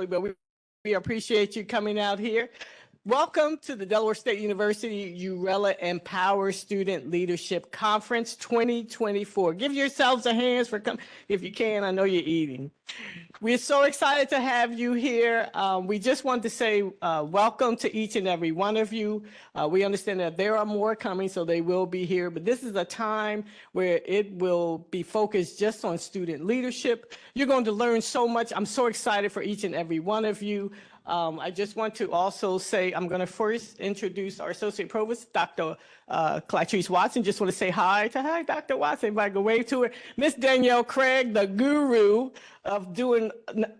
but we appreciate you coming out here. Welcome to the Delaware State University URELA Empower Student Leadership Conference 2024. Give yourselves a hand for coming. If you can, I know you're eating. We're so excited to have you here. We just want to say welcome to each and every one of you. We understand that there are more coming, so they will be here, but this is a time where it will be focused just on student leadership. You're going to learn so much. I'm so excited for each and every one of you. I just want to also say, I'm going to first introduce our Associate Provost, Dr. Clatrice Watson. Just want to say hi to Dr. Watson. Everybody go wave to her. Miss Danielle Craig, the guru of doing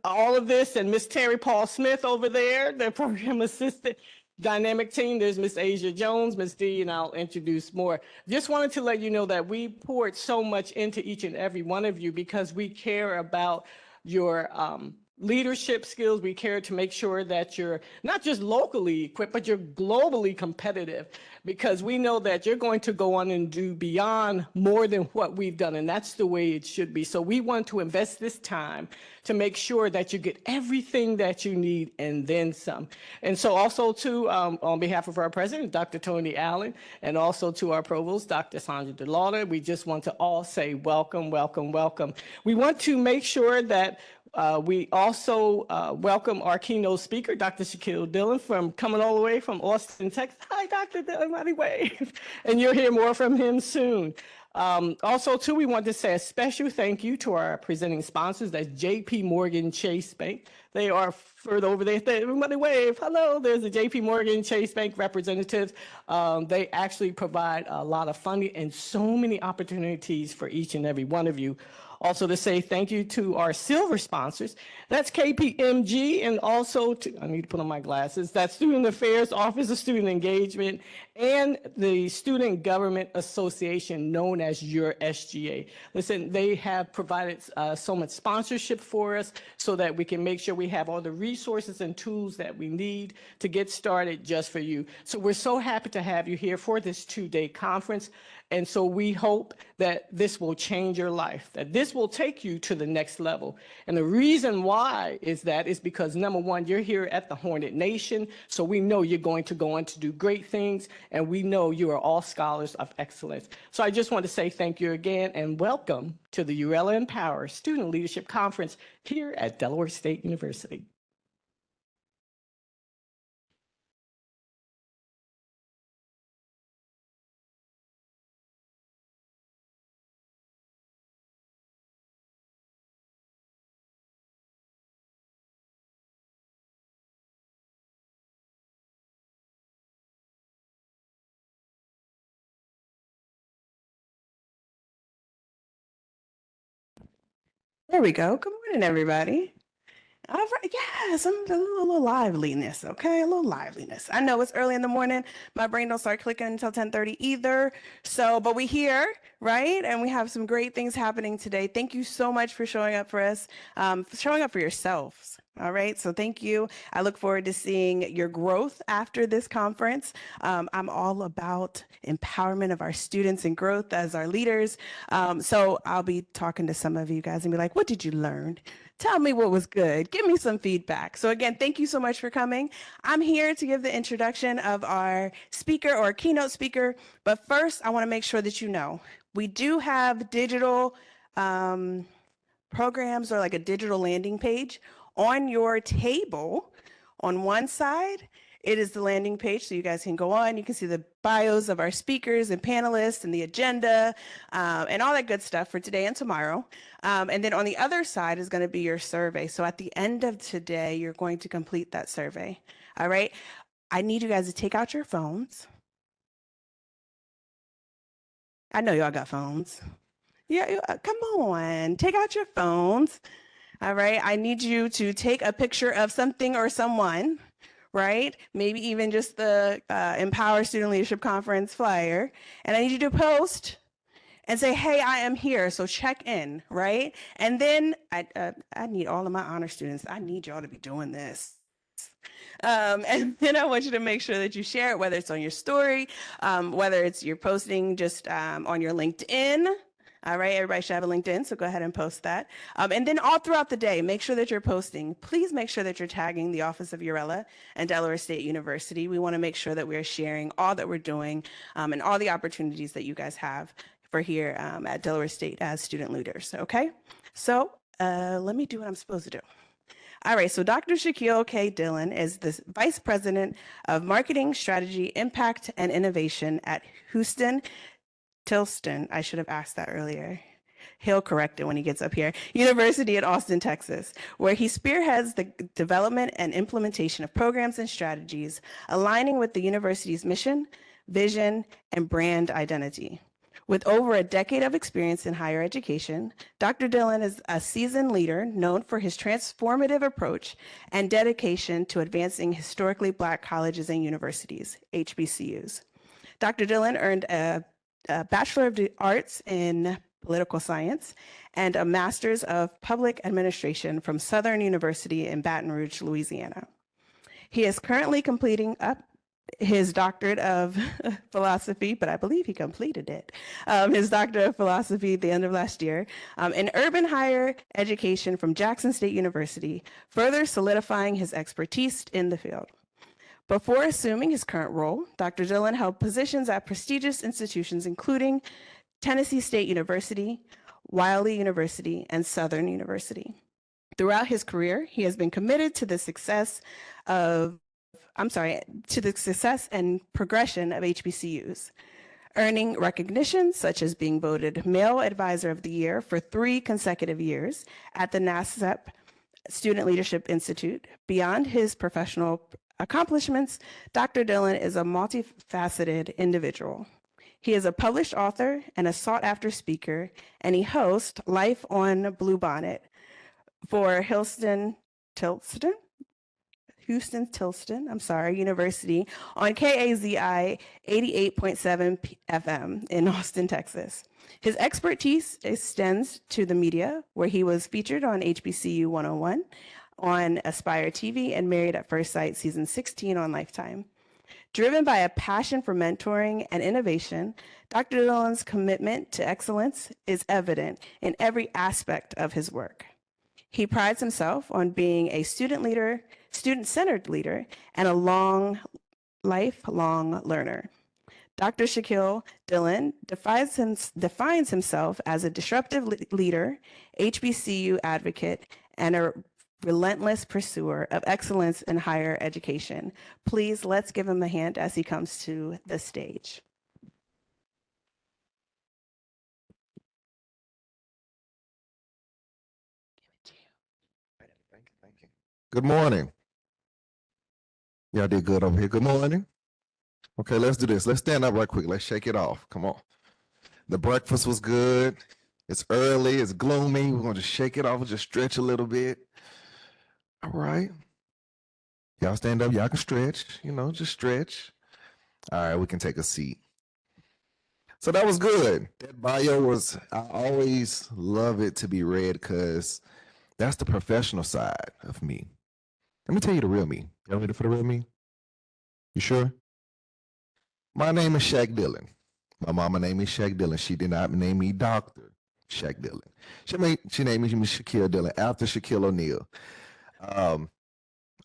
all of this, and Miss Terry Paul Smith over there, the program assistant. Dynamic team, there's Miss Asia Jones, Miss D, and I'll introduce more. Just wanted to let you know that we poured so much into each and every one of you because we care about your leadership skills. We care to make sure that you're not just locally equipped, but you're globally competitive, because we know that you're going to go on and do beyond more than what we've done, and that's the way it should be. So we want to invest this time to make sure that you get everything that you need and then some. And so also to, on behalf of our president, Dr. Tony Allen, and also to our provost, Dr. Sandra DeLauder, we just want to all say welcome, welcome, welcome. We want to make sure that we also welcome our keynote speaker, Dr. Shaquille Dillon, from coming all the way from Austin, Texas. Hi, Dr. Dillon, mighty wave. And you'll hear more from him soon. Also, too, we want to say a special thank you to our presenting sponsors. That's JP Morgan Chase Bank. They are further over there. Everybody wave. Hello, there's the JP Morgan Chase Bank representatives. They actually provide a lot of funding and so many opportunities for each and every one of you. Also to say thank you to our silver sponsors. That's KPMG, and also to, I need to put on my glasses, that's Student Affairs, Office of Student Engagement, and the Student Government Association, known as your SGA. Listen, they have provided so much sponsorship for us so that we can make sure we have all the resources and tools that we need to get started just for you. So we're so happy to have you here for this two-day conference. And so we hope that this will change your life, that this will take you to the next level. And the reason why is because, number one, you're here at the Hornet Nation, so we know you're going to go on to do great things, and we know you are all scholars of excellence. So I just want to say thank you again, and welcome to the URELA Empower Student Leadership Conference here at Delaware State University. There we go. Good morning, everybody. All right, yes, a little liveliness, okay? A little liveliness. I know it's early in the morning. My brain don't start clicking until 10:30 either. So, but we here, right? And we have some great things happening today. Thank you so much for showing up for us, showing up for yourselves. All right, so thank you. I look forward to seeing your growth after this conference. I'm all about empowerment of our students and growth as our leaders. So I'll be talking to some of you guys and be like, what did you learn? Tell me what was good. Give me some feedback. So again, thank you so much for coming. I'm here to give the introduction of our speaker or keynote speaker. But first, I want to make sure that you know, we do have digital programs, or like a digital landing page on your table. On one side, it is the landing page, so you guys can go on. You can see the bios of our speakers and panelists and the agenda and all that good stuff for today and tomorrow. And then on the other side is going to be your survey. So at the end of today, you're going to complete that survey. All right. I need you guys to take out your phones. I know y'all got phones. Yeah, come on, take out your phones. All right. I need you to take a picture of something or someone, right? Maybe even just the Empower Student Leadership Conference flyer. And I need you to post and say, hey, I am here. So check in, right? And then I need all of my honor students. I need y'all to be doing this. And then I want you to make sure that you share it, whether it's on your story, whether it's you're posting just on your LinkedIn, All right, everybody should have a LinkedIn, so go ahead and post that. And then all throughout the day, make sure that you're posting. Please make sure that you're tagging the Office of Urella and Delaware State University. We want to make sure that we're sharing all that we're doing and all the opportunities that you guys have for here at Delaware State as student leaders, okay? So let me do what I'm supposed to do. All right, so Dr. Shaquille K. Dillon is the Vice President of Marketing, Strategy, Impact, and Innovation at Houston Tilston. I should have asked that earlier. He'll correct it when he gets up here. University in Austin, Texas, where he spearheads the development and implementation of programs and strategies aligning with the university's mission, vision, and brand identity. With over a decade of experience in higher education, Dr. Dillon is a seasoned leader known for his transformative approach and dedication to advancing historically Black colleges and universities, HBCUs. Dr. Dillon earned a Bachelor of Arts in Political Science and a Master's of Public Administration from Southern University in Baton Rouge, Louisiana. He is currently completing up his doctorate of philosophy, but I believe he completed it, his doctorate of philosophy at the end of last year, in urban higher education from Jackson State University, further solidifying his expertise in the field. Before assuming his current role, Dr. Dillon held positions at prestigious institutions including Tennessee State University, Wiley University, and Southern University. Throughout his career, he has been committed to the success and progression of HBCUs, earning recognition such as being voted Male Advisor of the Year for 3 consecutive years at the NASCEP Student Leadership Institute. Beyond his professional accomplishments, Dr. Dillon is a multifaceted individual. He is a published author and a sought-after speaker, and he hosts Life on Bluebonnet for Houston Tilston University on KAZI 88.7 FM in Austin, Texas. His expertise extends to the media, where he was featured on HBCU 101, on Aspire TV, and Married at First Sight season 16 on Lifetime. Driven by a passion for mentoring and innovation, Dr. Dillon's commitment to excellence is evident in every aspect of his work. He prides himself on being a student-centered leader, and a lifelong learner. Dr. Shaquille Dillon defines himself as a disruptive leader, HBCU advocate, and a relentless pursuer of excellence in higher education. Please, let's give him a hand as he comes to the stage. Thank you. Good morning. Y'all did good over here. Good morning. Okay, let's do this. Let's stand up right quick. Let's shake it off. Come on. The breakfast was good. It's early. It's gloomy. We're going to just shake it off and just stretch a little bit. All right. Y'all stand up. Y'all can stretch. Just stretch. All right, we can take a seat. So that was good. That bio was, I always love it to be read because that's the professional side of me. Let me tell you the real me. Y'all ready for the real me? You sure? My name is Shaq Dillon. My mama named me Shaq Dillon. She did not name me Dr. Shaq Dillon. She named me Shaquille Dillon after Shaquille O'Neal.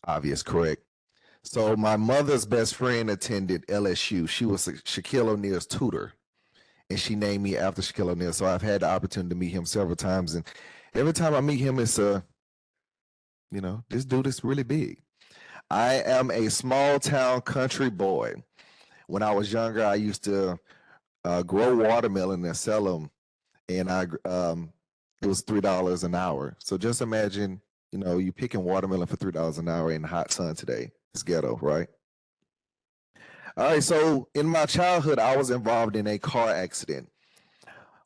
Obvious, correct. So my mother's best friend attended LSU. She was Shaquille O'Neal's tutor, and she named me after Shaquille O'Neal. So I've had the opportunity to meet him several times, and every time I meet him, it's this dude is really big. I am a small town country boy. When I was younger, I used to grow watermelon and sell them, and it was $3 an hour. So just imagine, you picking watermelon for $3 an hour in the hot sun today. It's ghetto, right? All right, so in my childhood, I was involved in a car accident.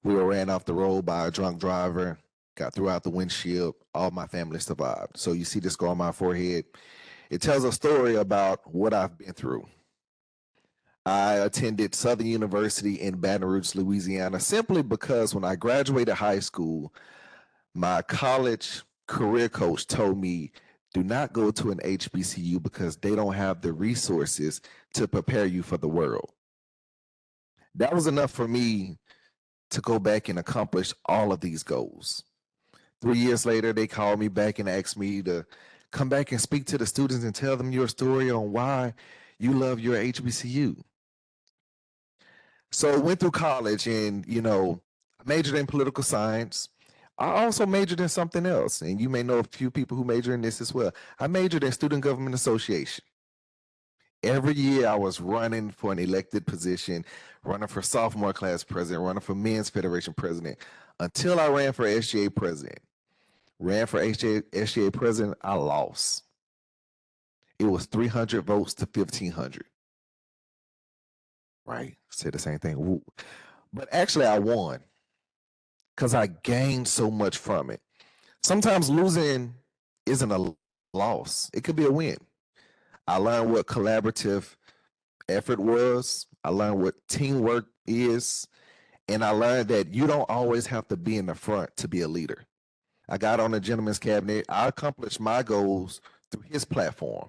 We were ran off the road by a drunk driver, got through out the windshield. All my family survived. So you see this scar on my forehead. It tells a story about what I've been through. I attended Southern University in Baton Rouge, Louisiana, simply because when I graduated high school, my college career coach told me, do not go to an HBCU because they don't have the resources to prepare you for the world. That was enough for me to go back and accomplish all of these goals. 3 years later, they called me back and asked me to come back and speak to the students and tell them your story on why you love your HBCU. So I went through college and, I majored in political science. I also majored in something else, and you may know a few people who major in this as well. I majored in Student Government Association. Every year I was running for an elected position, running for sophomore class president, running for men's federation president, until I ran for SGA president. Ran for SGA president, I lost. It was 300 votes to 1,500. Right? Said the same thing. But actually I won because I gained so much from it. Sometimes losing isn't a loss. It could be a win. I learned what collaborative effort was. I learned what teamwork is. And I learned that you don't always have to be in the front to be a leader. I got on the gentleman's cabinet. I accomplished my goals through his platform.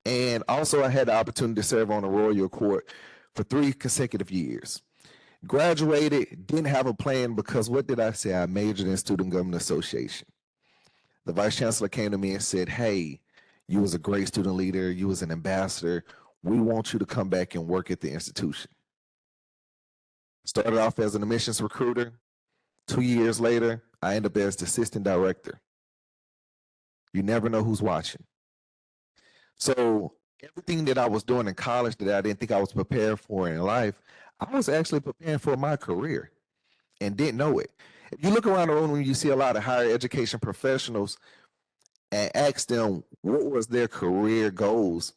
And also I had the opportunity to serve on the Royal Court for 3 consecutive years. Graduated, didn't have a plan because what did I say? I majored in Student Government Association. The Vice Chancellor came to me and said, hey, you was a great student leader. You was an ambassador. We want you to come back and work at the institution. Started off as an admissions recruiter. 2 years later, I ended up as the assistant director. You never know who's watching. So everything that I was doing in college that I didn't think I was prepared for in life, I was actually preparing for my career and didn't know it. If you look around the room and you see a lot of higher education professionals and ask them what was their career goals,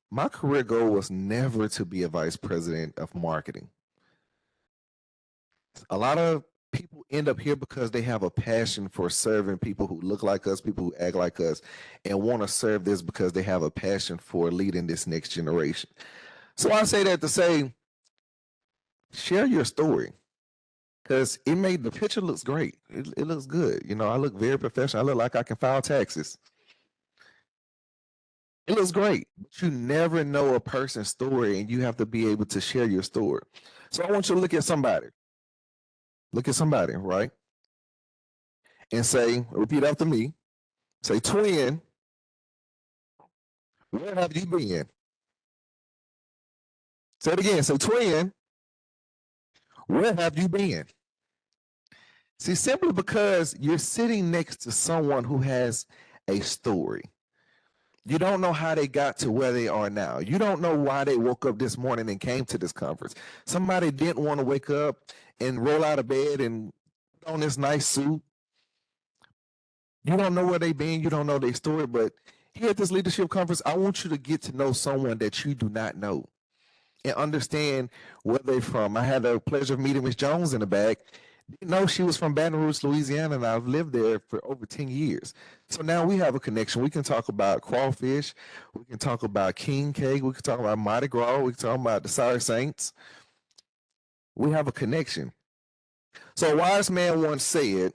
my career goal was never to be a vice president of marketing. A lot of people end up here because they have a passion for serving people who look like us, people who act like us, and want to serve this because they have a passion for leading this next generation. So I say that to say, share your story, because the picture looks great. It looks good. I look very professional. I look like I can file taxes. It looks great, but you never know a person's story, and you have to be able to share your story. So I want you to look at somebody. Look at somebody, right? And say, repeat after me. Say, twin, where have you been? Say it again. Say, twin, where have you been? See, simply because you're sitting next to someone who has a story. You don't know how they got to where they are now. You don't know why they woke up this morning and came to this conference. Somebody didn't want to wake up and roll out of bed and put on this nice suit. You don't know where they've been. You don't know their story. But here at this leadership conference, I want you to get to know someone that you do not know and understand where they're from. I had the pleasure of meeting Ms. Jones in the back. Didn't know she was from Baton Rouge, Louisiana, and I've lived there for over 10 years. So now we have a connection. We can talk about crawfish. We can talk about king cake. We can talk about Mardi Gras. We can talk about the Sorry Saints. We have a connection. So a wise man once said,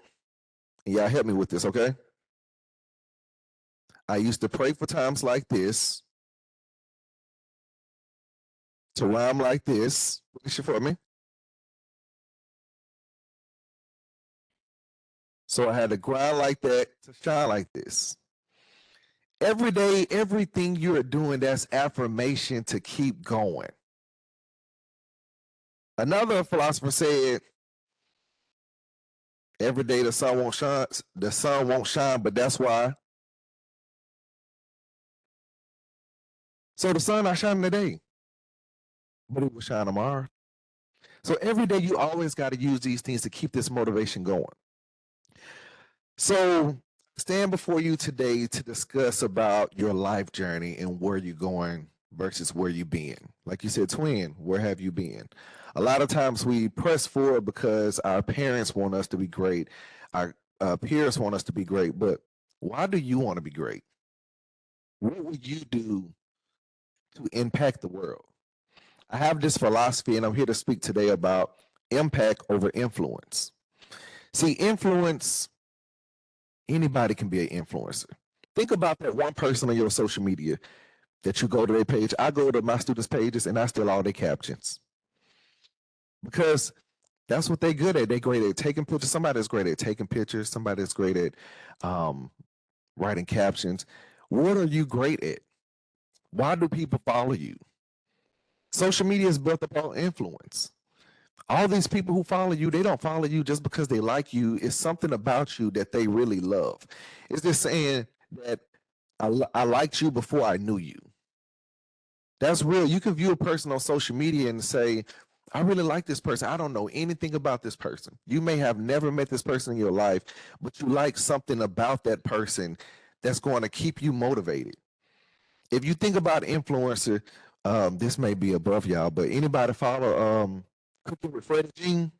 and y'all help me with this, okay? I used to pray for times like this, to rhyme like this. Finish it for me. So I had to grind like that to shine like this. Every day, everything you're doing, that's affirmation to keep going. Another philosopher said, every day the sun won't shine, but that's why. So the sun not shining today, but it will shine tomorrow. So every day you always got to use these things to keep this motivation going. So stand before you today to discuss about your life journey and where you're going versus where you've been. Like you said, twin, where have you been? A lot of times we press forward because our parents want us to be great. Our peers want us to be great, but why do you want to be great? What would you do to impact the world? I have this philosophy, and I'm here to speak today about impact over influence. See, influence, anybody can be an influencer. Think about that one person on your social media that you go to their page. I go to my students' pages and I steal all their captions. Because That's what they're good at. They're great at taking pictures. Somebody's great at taking pictures. Somebody's great at writing captions. What are you great at? Why do people follow you? Social media is built upon influence. All these people who follow you, they don't follow you just because they like you. It's something about you that they really love. It's just saying that I liked you before I knew you. That's real. You can view a person on social media and say, I really like this person. I don't know anything about this person. You may have never met this person in your life, but you like something about that person that's going to keep you motivated. If you think about influencer, this may be above y'all, but anybody follow Cooking with Freddie Jean?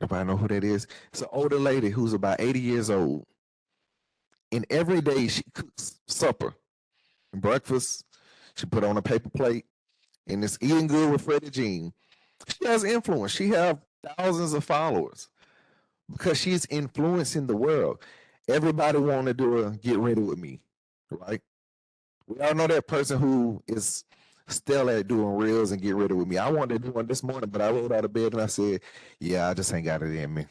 Everybody know who that is? It's an older lady who's about 80 years old. And every day she cooks supper and breakfast. She put on a paper plate and it's eating good with Freddie Jean. She has influence. She have thousands of followers because she's influencing the world. Everybody want to do a get ready with me, right? We all know that person who is still at doing reels and get ready with me. I wanted to do one this morning, but I rolled out of bed and I said, yeah, I just ain't got it in me.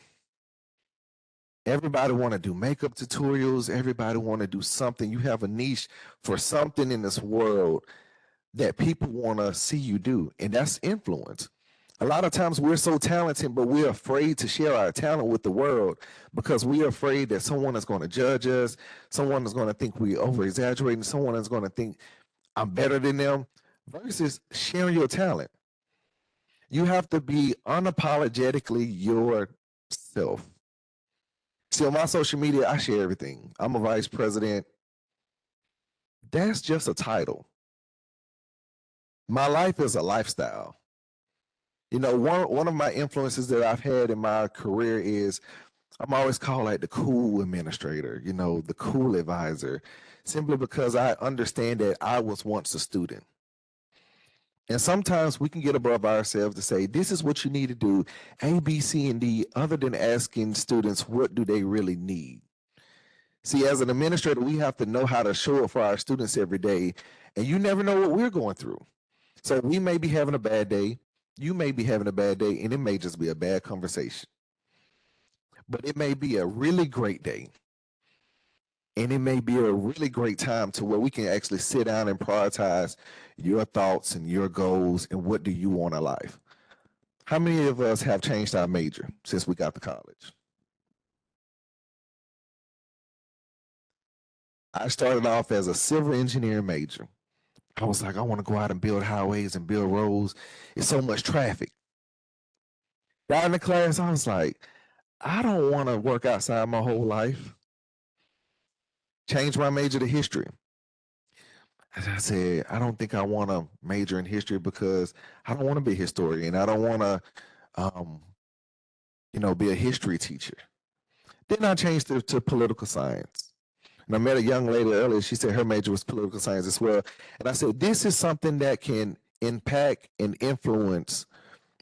Everybody want to do makeup tutorials. Everybody want to do something. You have a niche for something in this world that people want to see you do, and that's influence. A lot of times we're so talented, but we're afraid to share our talent with the world because we're afraid that someone is going to judge us, someone is going to think we over-exaggerating, someone is going to think I'm better than them, versus sharing your talent. You have to be unapologetically yourself. See, on my social media, I share everything. I'm a vice president. That's just a title. My life is a lifestyle. You know, one of my influences that I've had in my career is I'm always called like the cool administrator, you know, the cool advisor, simply because I understand that I was once a student. And sometimes we can get above ourselves to say, this is what you need to do, A, B, C, and D, other than asking students, what do they really need? See, as an administrator, we have to know how to show up for our students every day, and you never know what we're going through. So we may be having a bad day, you may be having a bad day, and it may just be a bad conversation. But it may be a really great day. And it may be a really great time to where we can actually sit down and prioritize your thoughts and your goals and what do you want in life. How many of us have changed our major since we got to college? I started off as a civil engineering major. I was like, I want to go out and build highways and build roads. It's so much traffic. Got in the class, I was like, I don't want to work outside my whole life. Changed my major to history. As I said, I don't think I want to major in history because I don't want to be a historian. I don't want to, be a history teacher. Then I changed to political science. And I met a young lady earlier. She said her major was political science as well. And I said, this is something that can impact and influence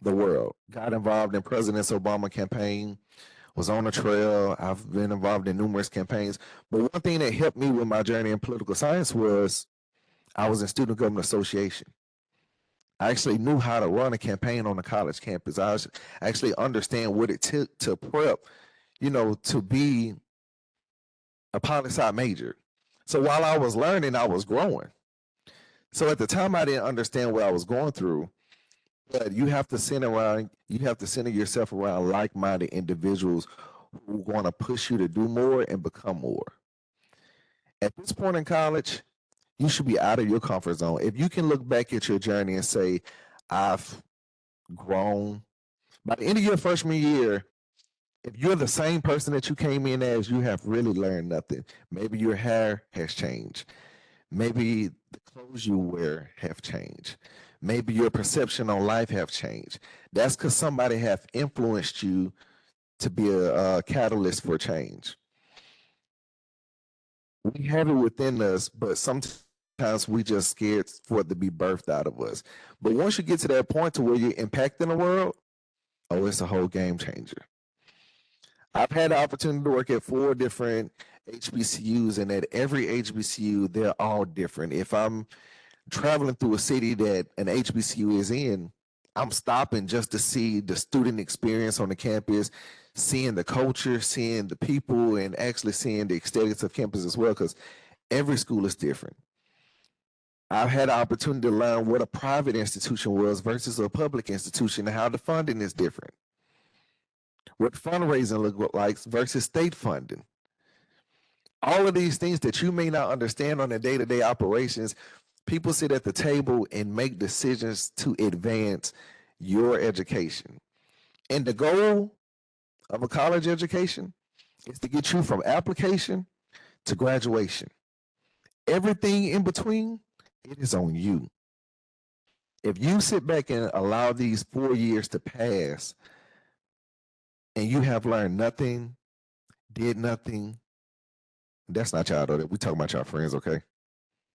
the world. Got involved in President Obama campaign, was on the trail. I've been involved in numerous campaigns. But one thing that helped me with my journey in political science was I was in Student Government Association. I actually knew how to run a campaign on a college campus. I actually understand what it took to prep, to be a poli-sci major. So while I was learning, I was growing. So at the time, I didn't understand what I was going through. But you have to center yourself around like-minded individuals who want to push you to do more and become more. At this point in college, you should be out of your comfort zone. If you can look back at your journey and say, I've grown, by the end of your freshman year, if you're the same person that you came in as, you have really learned nothing. Maybe your hair has changed. Maybe the clothes you wear have changed. Maybe your perception on life have changed. That's because somebody have influenced you to be a catalyst for change. We have it within us, but sometimes we just scared for it to be birthed out of us. But once you get to that point to where you're impacting the world, oh, it's a whole game changer. I've had the opportunity to work at 4 different HBCUs, and at every HBCU, they're all different. If I'm traveling through a city that an HBCU is in, I'm stopping just to see the student experience on the campus, seeing the culture, seeing the people, and actually seeing the aesthetics of campus as well, because every school is different. I've had the opportunity to learn what a private institution was versus a public institution and how the funding is different. What fundraising look like versus state funding. All of these things that you may not understand on the day-to-day operations, people sit at the table and make decisions to advance your education. And the goal of a college education is to get you from application to graduation. Everything in between, it is on you. If you sit back and allow these 4 years to pass and you have learned nothing, did nothing, that's not y'all, though. We talking about y'all friends, okay?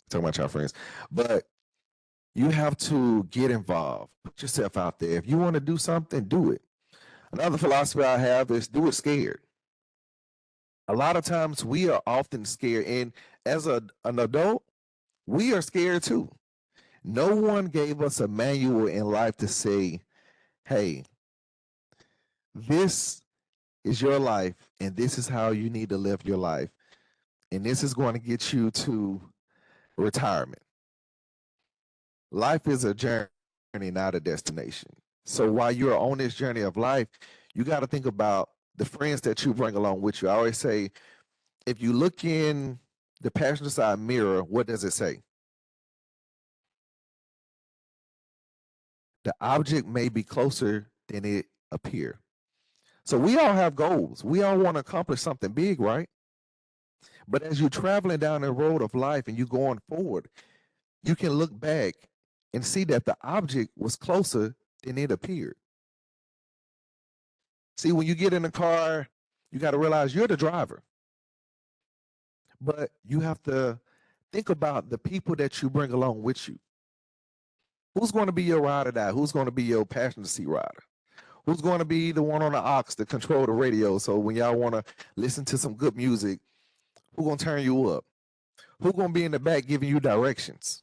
Talking about y'all friends. But you have to get involved. Put yourself out there. If you want to do something, do it. Another philosophy I have is do it scared. A lot of times we are often scared. And as an adult, we are scared too. No one gave us a manual in life to say, hey, this is your life and this is how you need to live your life. And this is going to get you to retirement. Life is a journey, not a destination. So while you're on this journey of life, you got to think about the friends that you bring along with you. I always say, if you look in the passenger side mirror, what does it say? The object may be closer than it appears. So we all have goals. We all want to accomplish something big, right? But as you're traveling down the road of life and you're going forward, you can look back and see that the object was closer than it appeared. See, when you get in the car, you got to realize you're the driver. But you have to think about the people that you bring along with you. Who's going to be your ride or die? Who's going to be your passenger seat rider? Who's going to be the one on the aux to control the radio? So when y'all want to listen to some good music, who's going to turn you up? Who's going to be in the back giving you directions?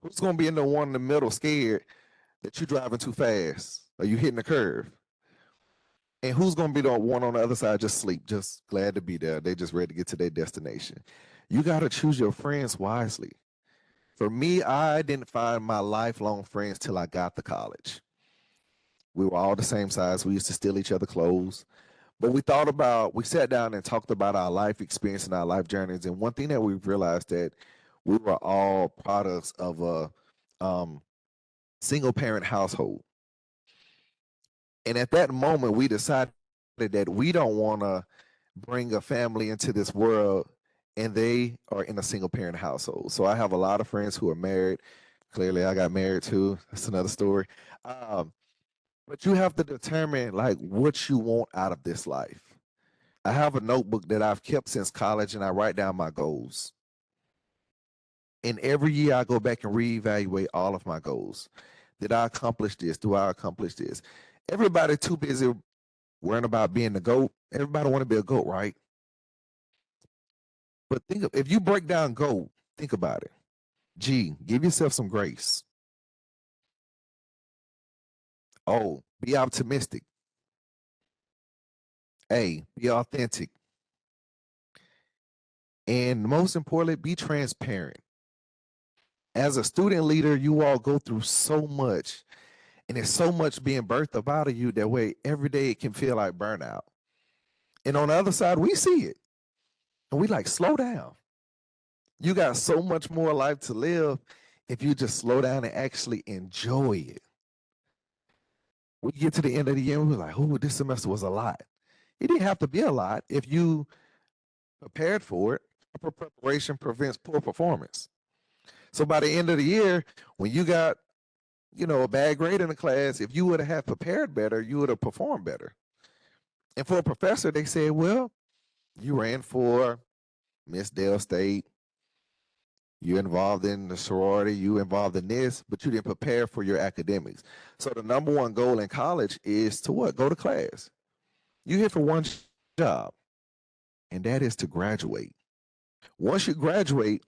Who's going to be in the one in the middle scared that you're driving too fast or you hitting the curve? And who's going to be the one on the other side just sleep, just glad to be there? They just ready to get to their destination. You got to choose your friends wisely. For me, I didn't find my lifelong friends till I got to college. We were all the same size. We used to steal each other clothes. But we sat down and talked about our life experience and our life journeys. And one thing that we realized that we were all products of a single parent household. And at that moment, we decided that we don't want to bring a family into this world and they are in a single parent household. So I have a lot of friends who are married. Clearly, I got married too. That's another story. But you have to determine like what you want out of this life. I have a notebook that I've kept since college and I write down my goals. And every year I go back and reevaluate all of my goals. Did I accomplish this? Do I accomplish this? Everybody too busy worrying about being the GOAT. Everybody want to be a GOAT, right? But if you break down GOAT, think about it. G, give yourself some grace. O, be optimistic. A, be authentic. And most importantly, be transparent. As a student leader, you all go through so much. And there's so much being birthed up out of you that way every day it can feel like burnout. And on the other side, we see it. And we like, slow down. You got so much more life to live if you just slow down and actually enjoy it. We get to the end of the year and we're like, oh, this semester was a lot. It didn't have to be a lot if you prepared for it. Proper preparation prevents poor performance. So by the end of the year, when you got a bad grade in the class, if you would have prepared better, you would have performed better. And for a professor, they said, well, you ran for Miss Dale State, you're involved in the sorority, you involved in this, but you didn't prepare for your academics. So the number one goal in college is to what? Go to class. You're here for one job, and that is to graduate. Once you graduate,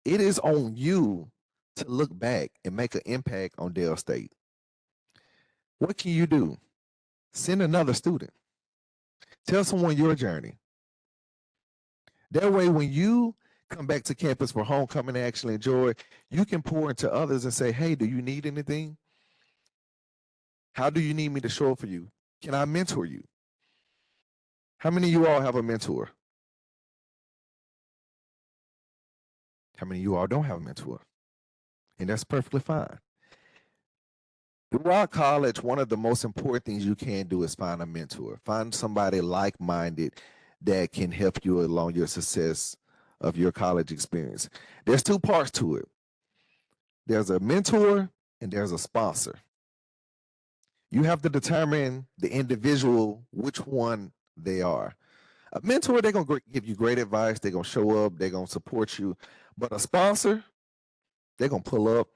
it is on you to look back and make an impact on Dale State, what can you do? Send another student. Tell someone your journey. That way, when you come back to campus for homecoming and actually enjoy, you can pour into others and say, hey, do you need anything? How do you need me to show up for you? Can I mentor you? How many of you all have a mentor? How many of you all don't have a mentor? And that's perfectly fine. Throughout college, one of the most important things you can do is find a mentor. Find somebody like-minded that can help you along your success of your college experience. There's two parts to it. There's a mentor and there's a sponsor. You have to determine the individual, which one they are. A mentor, they're going to give you great advice. They're going to show up. They're going to support you. But a sponsor, they're going to pull up.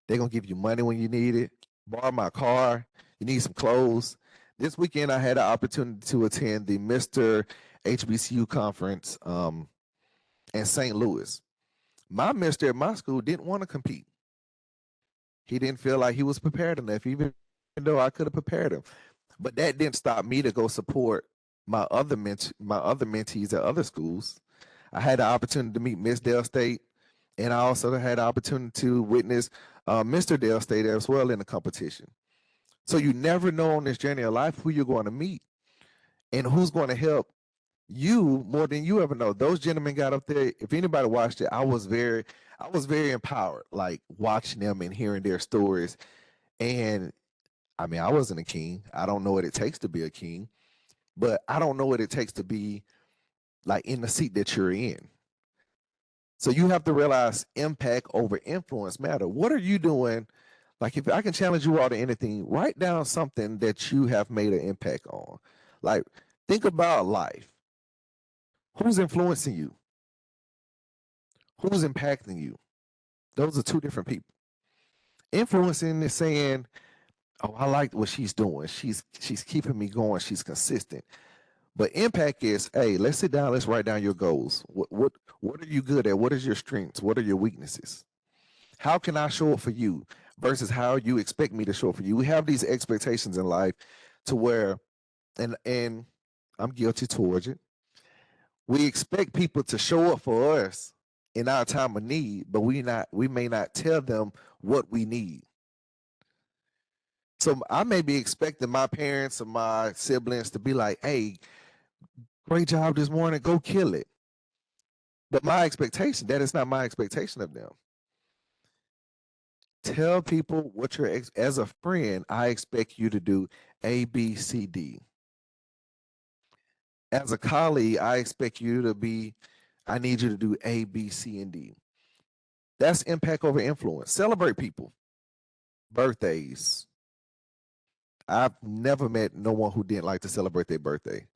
They're going to give you money when you need it. Borrow my car. You need some clothes. This weekend, I had an opportunity to attend the Mr. HBCU conference in St. Louis. My mister at my school didn't want to compete. He didn't feel like he was prepared enough, even though I could have prepared him. But that didn't stop me to go support my other mentees at other schools. I had the opportunity to meet Miss Dale State, and I also had the opportunity to witness Mr. Dale State as well in the competition. So you never know on this journey of life who you're going to meet and who's going to help you more than you ever know. Those gentlemen got up there. If anybody watched it, I was very empowered, like watching them and hearing their stories. And I mean, I wasn't a king. I don't know what it takes to be a king, but I don't know what it takes to be like in the seat that you're in. So you have to realize impact over influence matter. What are you doing? Like, if I can challenge you all to anything, write down something that you have made an impact on. Like, think about life. Who's influencing you? Who's impacting you? Those are two different people. Influencing is saying, oh, I like what she's doing. She's keeping me going. She's consistent. But impact is, hey, let's sit down. Let's write down your goals. What are you good at? What is your strengths? What are your weaknesses? How can I show up for you versus how you expect me to show up for you? We have these expectations in life to where, and I'm guilty towards it. We expect people to show up for us in our time of need, but we may not tell them what we need. So I may be expecting my parents or my siblings to be like, hey, great job this morning, go kill it. But my expectation, that is not my expectation of them. Tell people what you're, as a friend, I expect you to do A, B, C, D. As a colleague, I expect you to be, I need you to do A, B, C, and D. That's impact over influence. Celebrate people. Birthdays. I've never met no one who didn't like to celebrate their birthday.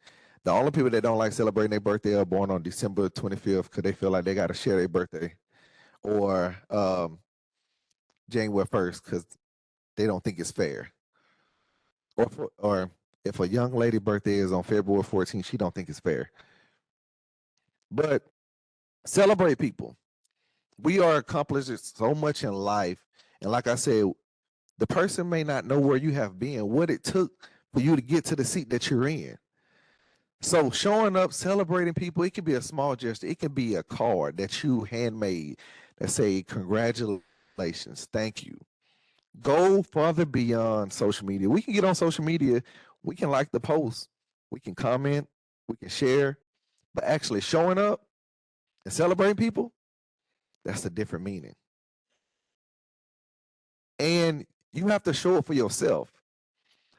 The only people that don't like celebrating their birthday are born on December 25th because they feel like they got to share their birthday, or January 1st because they don't think it's fair. Or if a young lady birthday is on February 14th, she don't think it's fair. But celebrate people. We are accomplishing so much in life. And like I said, the person may not know where you have been, what it took for you to get to the seat that you're in. So showing up, celebrating people, it can be a small gesture. It can be a card that you handmade that say, congratulations, thank you. Go further beyond social media. We can get on social media. We can like the post. We can comment. We can share. But actually showing up and celebrating people, that's a different meaning. And you have to show up for yourself.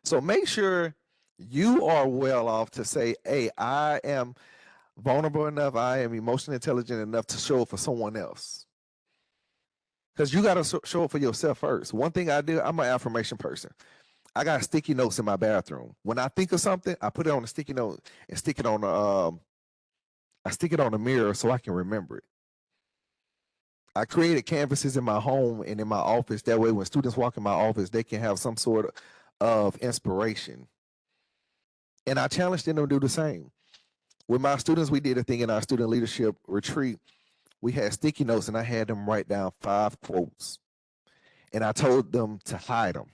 So make sure you are well off to say, hey, I am vulnerable enough, I am emotionally intelligent enough to show up for someone else. Because you got to show up for yourself first. One thing I do, I'm an affirmation person. I got sticky notes in my bathroom. When I think of something, I put it on a sticky note and stick it on the mirror so I can remember it. I created canvases in my home and in my office. That way, when students walk in my office, they can have some sort of inspiration. And I challenged them to do the same. With my students, we did a thing in our student leadership retreat we had sticky notes and I had them write down 5 quotes. And I told them to hide them.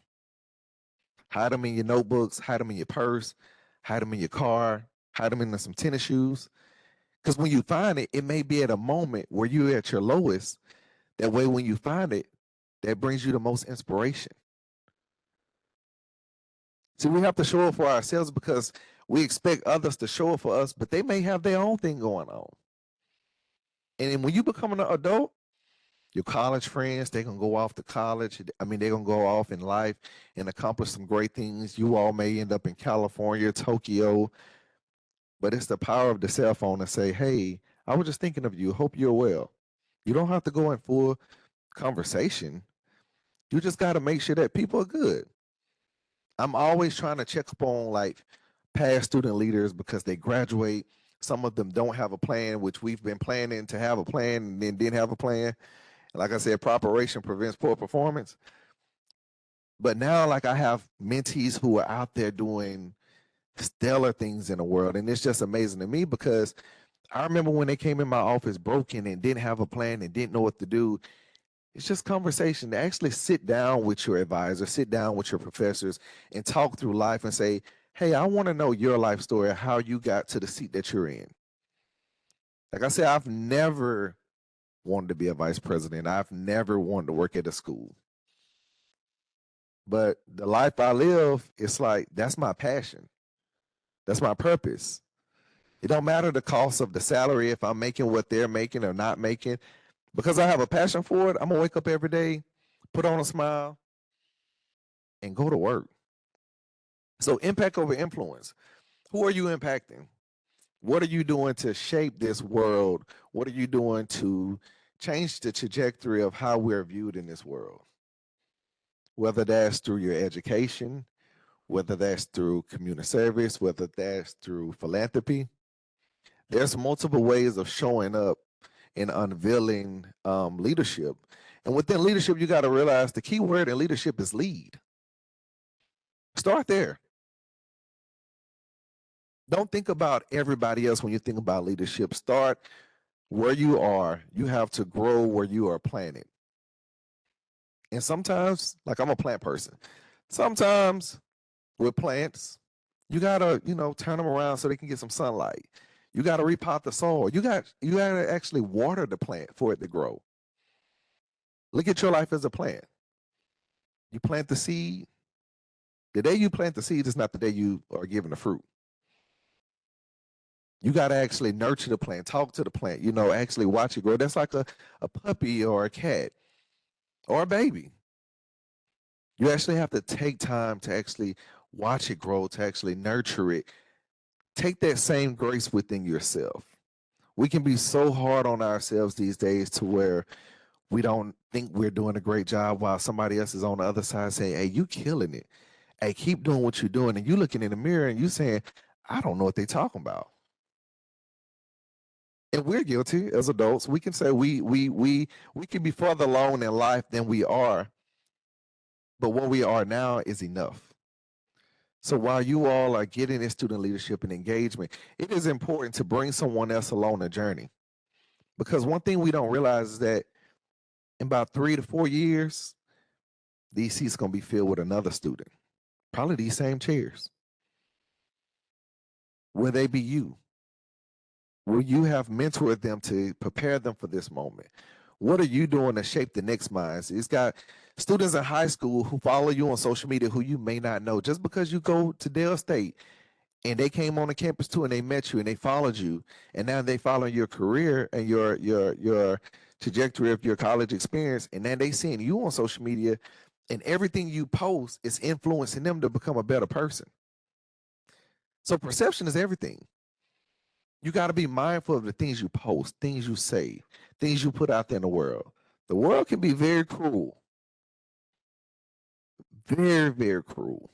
Hide them in your notebooks, hide them in your purse, hide them in your car, hide them in some tennis shoes. Because when you find it, it may be at a moment where you're at your lowest. That way, when you find it, that brings you the most inspiration. See, we have to show up for ourselves because we expect others to show up for us, but they may have their own thing going on. And then when you become an adult, your college friends, they're going to go off to college. I mean, they're going to go off in life and accomplish some great things. You all may end up in California, Tokyo, but it's the power of the cell phone to say, hey, I was just thinking of you. Hope you're well. You don't have to go in full conversation. You just got to make sure that people are good. I'm always trying to check up on like past student leaders because they graduate. Some of them don't have a plan, which we've been planning to have a plan and then didn't have a plan. Like I said, preparation prevents poor performance. But now, like I have mentees who are out there doing stellar things in the world. And it's just amazing to me because I remember when they came in my office broken and didn't have a plan and didn't know what to do. It's just conversation to actually sit down with your advisor, sit down with your professors and talk through life and say, hey, I want to know your life story, how you got to the seat that you're in. Like I said, I've never wanted to be a vice president. I've never wanted to work at a school. But the life I live, it's like, that's my passion. That's my purpose. It don't matter the cost of the salary, if I'm making what they're making or not making. Because I have a passion for it, I'm going to wake up every day, put on a smile, and go to work. So impact over influence. Who are you impacting? What are you doing to shape this world? What are you doing to change the trajectory of how we're viewed in this world? Whether that's through your education, whether that's through community service, whether that's through philanthropy. There's multiple ways of showing up and unveiling leadership. And within leadership, you got to realize the key word in leadership is lead. Start there. Don't think about everybody else when you think about leadership. Start where you are. You have to grow where you are planted. And sometimes, like I'm a plant person, sometimes with plants, you gotta, turn them around so they can get some sunlight. You gotta repot the soil. You gotta actually water the plant for it to grow. Look at your life as a plant. You plant the seed. The day you plant the seed is not the day you are given the fruit. You got to actually nurture the plant, talk to the plant, actually watch it grow. That's like a puppy or a cat or a baby. You actually have to take time to actually watch it grow, to actually nurture it. Take that same grace within yourself. We can be so hard on ourselves these days to where we don't think we're doing a great job while somebody else is on the other side saying, hey, you killing it. Hey, keep doing what you're doing. And you looking in the mirror and you saying, I don't know what they're talking about. And we're guilty as adults. We can say we can be further along in life than we are, but what we are now is enough. So while you all are getting in student leadership and engagement, it is important to bring someone else along the journey. Because one thing we don't realize is that in about 3 to 4 years, these seats are going to be filled with another student, probably these same chairs. Will they be you? Will you have mentored them to prepare them for this moment? What are you doing to shape the next minds? It's got students in high school who follow you on social media who you may not know. Just because you go to Dale State and they came on the campus too and they met you and they followed you and now they follow your career and your trajectory of your college experience, and then they seeing you on social media and everything you post is influencing them to become a better person. So perception is everything. You got to be mindful of the things you post, things you say, things you put out there in the world. The world can be very cruel. Very, very cruel.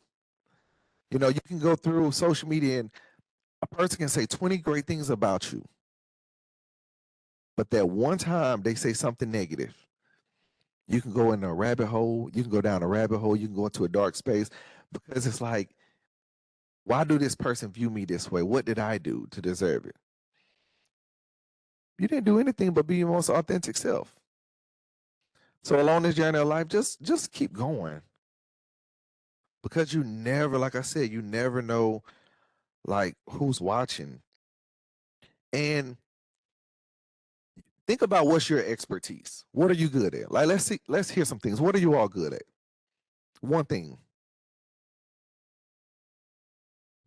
You can go through social media and a person can say 20 great things about you. But that one time they say something negative, you can go in a rabbit hole, you can go down a rabbit hole, you can go into a dark space because it's like, why do this person view me this way? What did I do to deserve it? You didn't do anything but be your most authentic self. So along this journey of life, just keep going. Because you never, like I said, you never know like who's watching. And think about what's your expertise. What are you good at? Like let's hear some things. What are you all good at? One thing.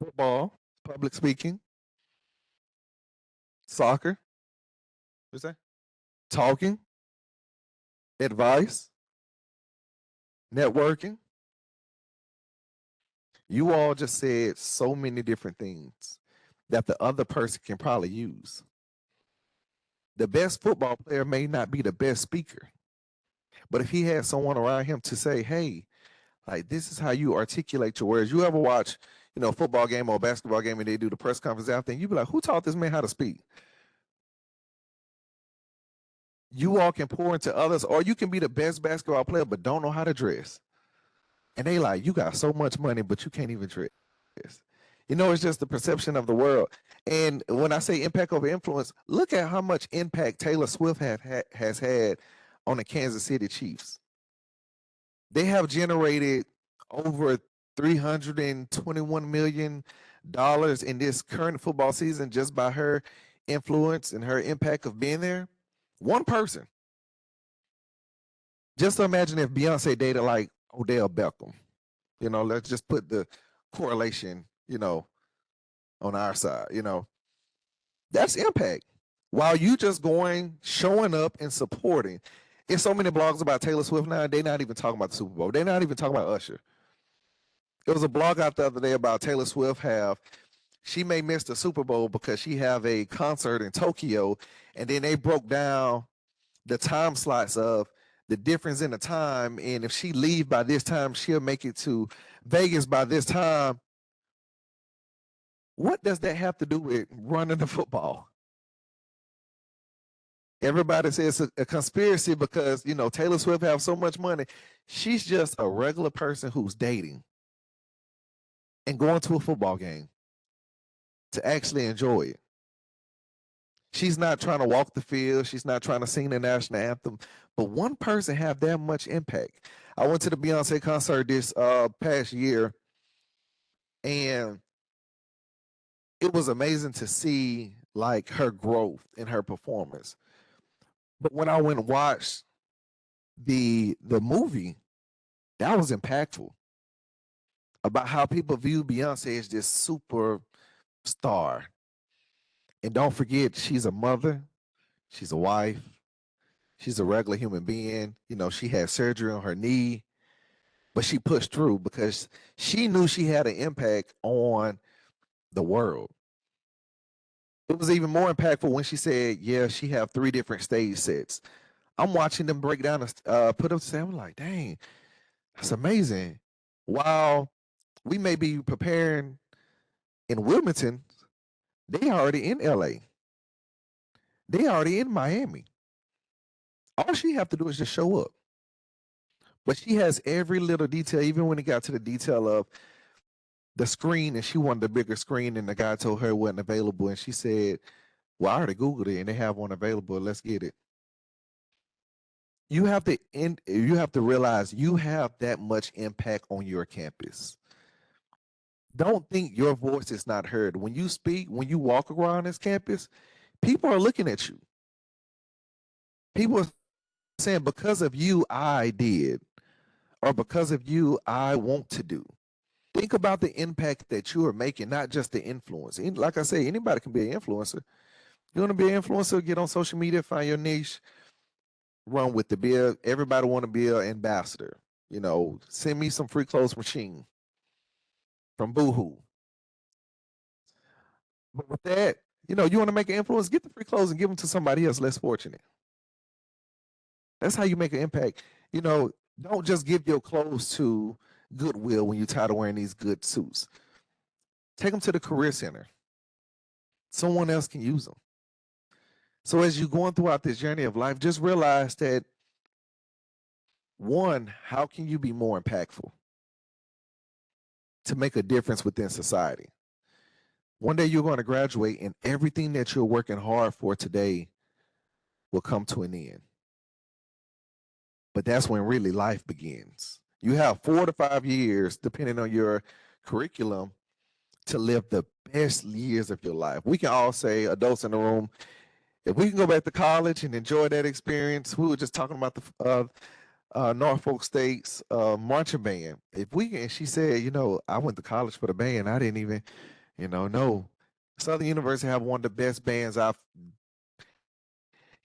Football, public speaking, soccer, what's that? Talking, advice, networking. You all just said so many different things that the other person can probably use. The best football player may not be the best speaker, but if he has someone around him to say, hey, like this is how you articulate your words. You ever watch, a football game or a basketball game and they do the press conference after, and you be like, who taught this man how to speak? You all can pour into others, or you can be the best basketball player but don't know how to dress. And they like, you got so much money, but you can't even dress. It's just the perception of the world. And when I say impact over influence, look at how much impact Taylor Swift has had on the Kansas City Chiefs. They have generated over $321 million in this current football season just by her influence and her impact of being there. One person. Just imagine if Beyonce dated like Odell Beckham. Let's just put the correlation, on our side, that's impact. While you just showing up and supporting. There's so many blogs about Taylor Swift now, they're not even talking about the Super Bowl. They're not even talking about Usher. There was a blog out the other day about Taylor Swift she may miss the Super Bowl because she have a concert in Tokyo, and then they broke down the time slots of the difference in the time, and if she leave by this time, she'll make it to Vegas by this time. What does that have to do with running the football? Everybody says it's a conspiracy because, Taylor Swift have so much money. She's just a regular person who's dating and going to a football game to actually enjoy it. She's not trying to walk the field. She's not trying to sing the national anthem. But one person have that much impact. I went to the Beyonce concert this past year, and it was amazing to see like her growth in her performance. But when I went and watched the movie, that was impactful about how people view Beyonce as this super star. And don't forget, she's a mother, she's a wife, she's a regular human being. She had surgery on her knee, but she pushed through because she knew she had an impact on the world. It was even more impactful when she said, yeah, she have 3 different stage sets. I'm watching them break down, put up, I'm like, dang, that's amazing. While we may be preparing in Wilmington, they already in LA. They already in Miami. All she have to do is just show up. But she has every little detail, even when it got to the detail of the screen, and she wanted a bigger screen, and the guy told her it wasn't available, and she said, well, I already Googled it, and they have one available. Let's get it. You have to realize you have that much impact on your campus. Don't think your voice is not heard. When you speak, when you walk around this campus, people are looking at you. People are saying, because of you, I did, or because of you, I want to do. Think about the impact that you are making, not just the influence. Like I say, anybody can be an influencer. You want to be an influencer, get on social media, find your niche, run with the bill. Everybody want to be an ambassador. Send me some free clothes machine from Boohoo. But with that, you want to make an influence, get the free clothes and give them to somebody else less fortunate. That's how you make an impact. Don't just give your clothes to Goodwill when you're tired of wearing these good suits. Take them to the career center. Someone else can use them. So as you're going throughout this journey of life, just realize that, one, how can you be more impactful to make a difference within society? One day you're going to graduate, and everything that you're working hard for today will come to an end. But that's when really life begins. You have 4 to 5 years, depending on your curriculum, to live the best years of your life. We can all say, adults in the room, if we can go back to college and enjoy that experience. We were just talking about the Norfolk State's marching band. If we can, she said, I went to college for the band. I didn't even, know. Southern University have one of the best bands. I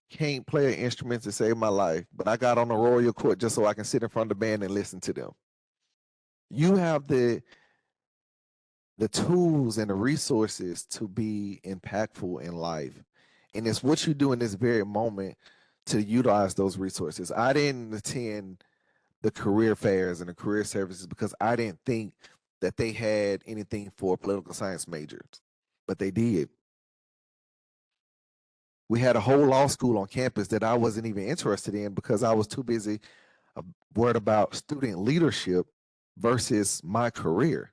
can't play an instrument to save my life, but I got on the Royal Court just so I can sit in front of the band and listen to them. You have the tools and the resources to be impactful in life. And it's what you do in this very moment to utilize those resources. I didn't attend the career fairs and the career services because I didn't think that they had anything for political science majors, but they did. We had a whole law school on campus that I wasn't even interested in because I was too busy worried about student leadership versus my career.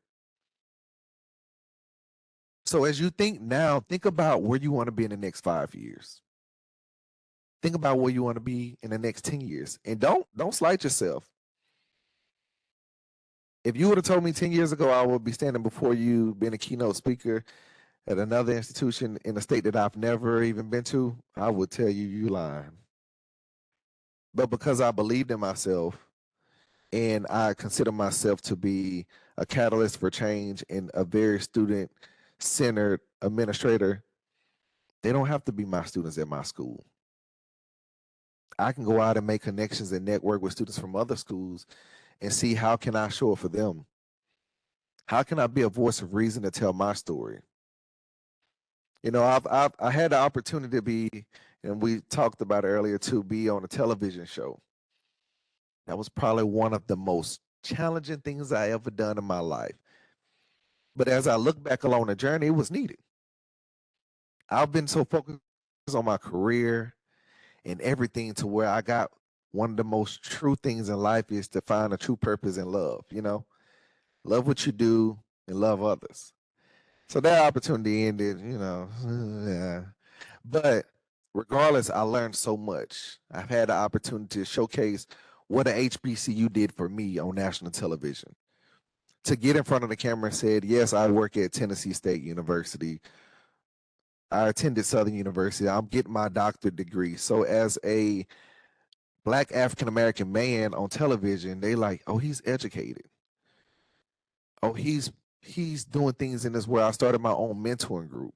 So as you think now, think about where you want to be in the next 5 years. Think about where you want to be in the next 10 years. And don't slight yourself. If you would have told me 10 years ago I would be standing before you being a keynote speaker at another institution in a state that I've never even been to, I would tell you, you lying. But because I believed in myself and I consider myself to be a catalyst for change and a very student-centered administrator, they don't have to be my students at my school. I can go out and make connections and network with students from other schools and see how can I show up for them. How can I be a voice of reason to tell my story? I had the opportunity to be, and we talked about it earlier, to be on a television show. That was probably one of the most challenging things I ever done in my life. But as I look back along the journey, it was needed. I've been so focused on my career and everything to where I got one of the most true things in life is to find a true purpose in love, love what you do and love others. So that opportunity ended, yeah. But regardless, I learned so much. I've had the opportunity to showcase what a HBCU did for me on national television. To get in front of the camera and said, yes, I work at Tennessee State University. I attended Southern University. I'm getting my doctorate degree. So as a Black African-American man on television, they like, oh, he's educated. Oh, he's doing things in this world. I started my own mentoring group.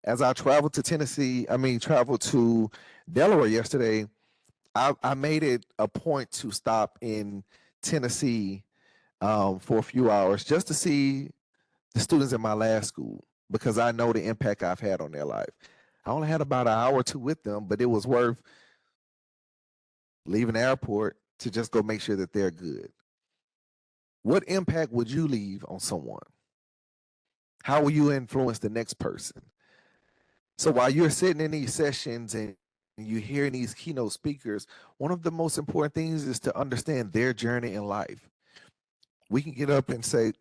As I traveled to Delaware yesterday, I made it a point to stop in Tennessee for a few hours just to see the students in my last school because I know the impact I've had on their life. I only had about an hour or two with them, but it was worth leaving the airport to just go make sure that they're good. What impact would you leave on someone? How will you influence the next person? So while you're sitting in these sessions and you're hearing these keynote speakers, one of the most important things is to understand their journey in life. We can get up and say,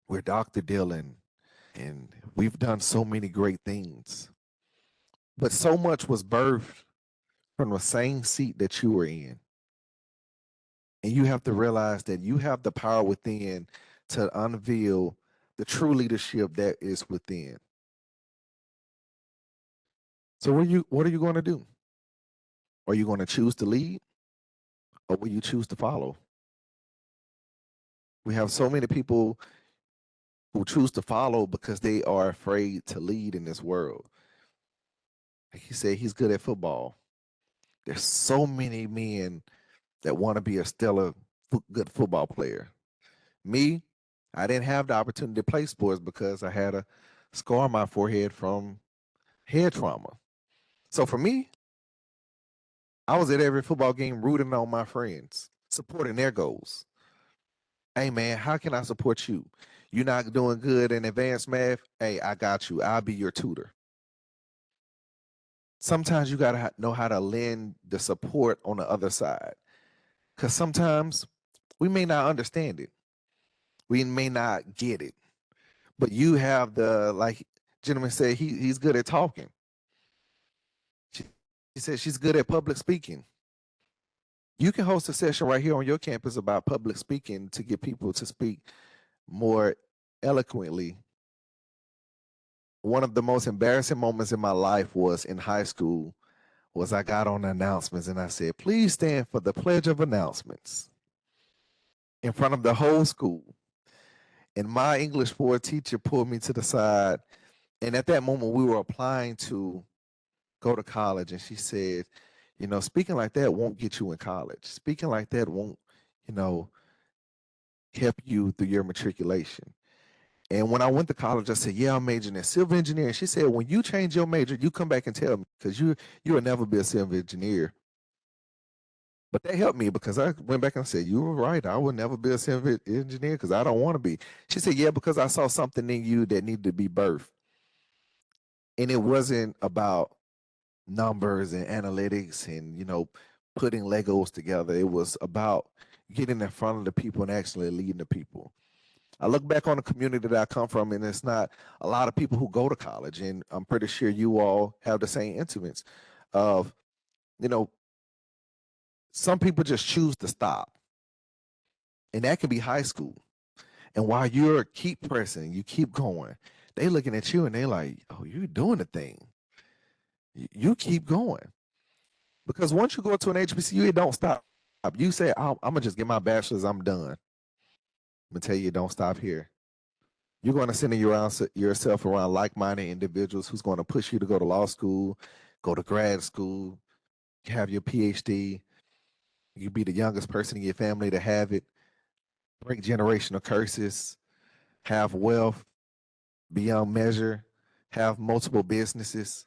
we're Dr. Dillon, and we've done so many great things. But so much was birthed from the same seat that you were in. And you have to realize that you have the power within to unveil the true leadership that is within. So what are you going to do? Are you going to choose to lead or will you choose to follow? We have so many people who choose to follow because they are afraid to lead in this world. Like he said, he's good at football. There's so many men that want to be a stellar, good football player. Me, I didn't have the opportunity to play sports because I had a scar on my forehead from head trauma. So for me, I was at every football game rooting on my friends, supporting their goals. Hey man, how can I support you? You're not doing good in advanced math? Hey, I got you. I'll be your tutor. Sometimes you got to know how to lend the support on the other side. Because sometimes we may not understand it. We may not get it. But you have the, like gentleman said, he's good at talking. said she's good at public speaking. You can host a session right here on your campus about public speaking to get people to speak more eloquently. One of the most embarrassing moments in my life was in high school was I got on the announcements and I said, please stand for the Pledge of Announcements in front of the whole school. And my English 4 teacher pulled me to the side. And at that moment, we were applying to go to college. And she said, you know, speaking like that won't get you in college. Speaking like that won't, you know, help you through your matriculation. And when I went to college, I said, yeah, I'm majoring in civil engineering. She said, when you change your major, you come back and tell me because you will never be a civil engineer. But that helped me because I went back and said, you were right. I would never be a civil engineer because I don't want to be. She said, yeah, because I saw something in you that needed to be birthed. And it wasn't about numbers and analytics and, you know, putting Legos together. It was about getting in front of the people and actually leading the people. I look back on the community that I come from, and it's not a lot of people who go to college. And I'm pretty sure you all have the same intimates of, you know, some people just choose to stop. And that can be high school. And while you're keep pressing, you keep going, they looking at you and they like, oh, you're doing the thing. You keep going. Because once you go to an HBCU, it don't stop. You say, I'm going to just get my bachelor's, I'm done. I'm going to tell you, don't stop here. You're going to center yourself around like-minded individuals who's going to push you to go to law school, go to grad school, have your Ph.D. You be the youngest person in your family to have it, break generational curses, have wealth beyond measure, have multiple businesses.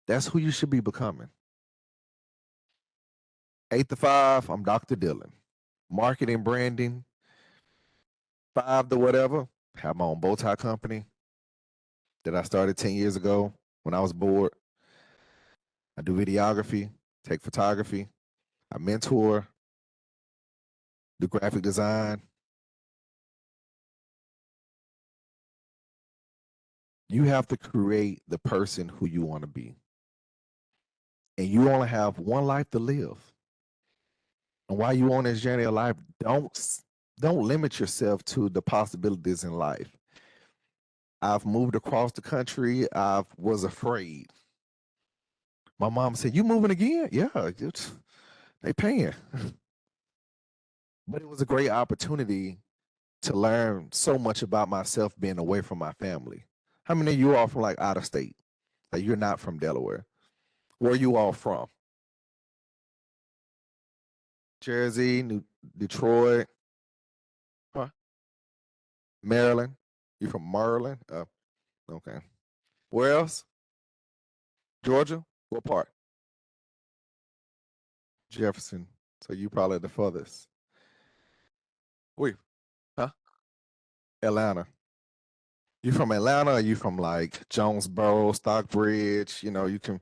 That's who you should be becoming. 8 to 5, I'm Dr. Dillon. Marketing, branding, 5 to whatever, have my own bow tie company that I started 10 years ago when I was bored. I do videography, take photography, I mentor, do graphic design. You have to create the person who you want to be. And you only have one life to live. And while you're on this journey of life, don't limit yourself to the possibilities in life. I've moved across the country. I was afraid. My mom said, you moving again? Yeah, they paying. But it was a great opportunity to learn so much about myself being away from my family. How many of you are from like out of state? Like you're not from Delaware. Where are you all from? Jersey, Detroit, huh? Maryland. You from Maryland? Okay. Where else? Georgia? What part? Jefferson. So you probably the furthest. Wait, huh? Atlanta. You from Atlanta or you from like Jonesboro, Stockbridge? You know, you can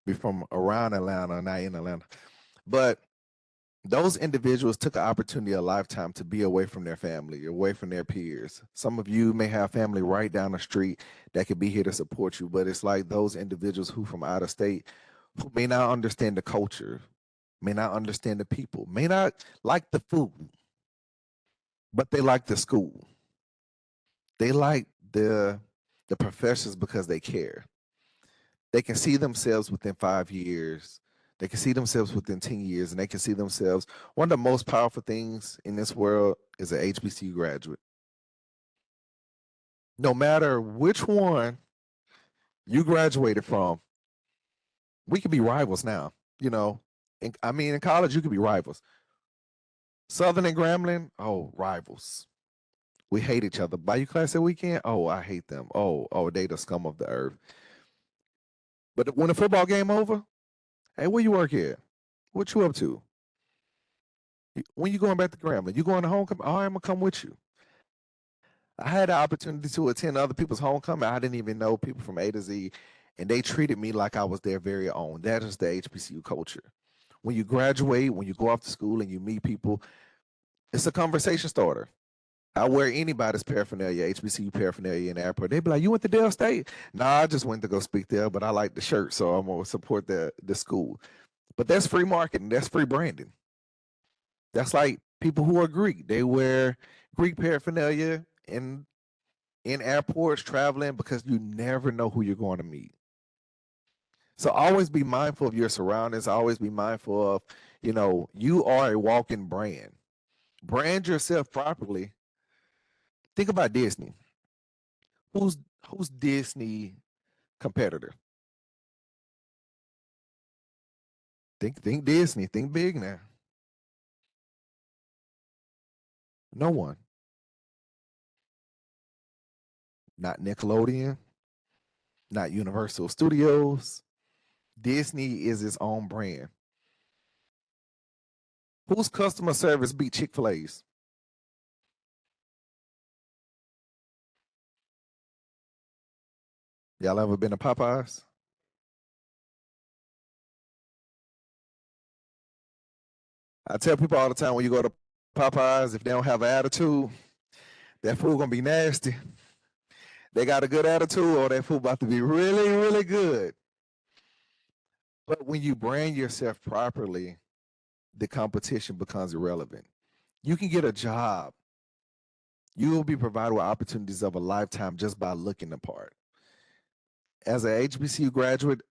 be from around Atlanta, not in Atlanta. But those individuals took an opportunity a lifetime to be away from their family, away from their peers. Some of you may have family right down the street that could be here to support you, but it's like those individuals who from out of state who may not understand the culture, may not understand the people, may not like the food, but they like the school. They like the professors because they care. They can see themselves within 5 years. They can see themselves within 10 years, and they can see themselves. One of the most powerful things in this world is an HBCU graduate. No matter which one you graduated from, we could be rivals now. You know, in college, you could be rivals. Southern and Grambling, oh, rivals. We hate each other. Buy you class that weekend? Oh, I hate them. Oh, they the scum of the earth. But when the football game over, hey, where you work at? What you up to? When you going back to Grambling? You going to homecoming? Oh, I'm gonna come with you. I had the opportunity to attend other people's homecoming. I didn't even know people from A to Z, and they treated me like I was their very own. That is the HBCU culture. When you graduate, when you go off to school and you meet people, it's a conversation starter. I wear anybody's paraphernalia, HBCU paraphernalia in the airport. They be like, "You went to Dell State?" Nah, I just went to go speak there, but I like the shirt, so I'm gonna support the school. But that's free marketing. That's free branding. That's like people who are Greek. They wear Greek paraphernalia in airports traveling because you never know who you're going to meet. So always be mindful of your surroundings. Always be mindful of, you are a walking brand. Brand yourself properly. Think about Disney. Who's who's Disney competitor? Think Disney. Think big now. No one. Not Nickelodeon. Not Universal Studios. Disney is its own brand. Whose customer service beat Chick-fil-A's? Y'all ever been to Popeyes? I tell people all the time when you go to Popeyes, if they don't have an attitude, that food gonna be nasty. They got a good attitude, or that food about to be really, really good. But when you brand yourself properly, the competition becomes irrelevant. You can get a job. You will be provided with opportunities of a lifetime just by looking the part. As an HBCU graduate,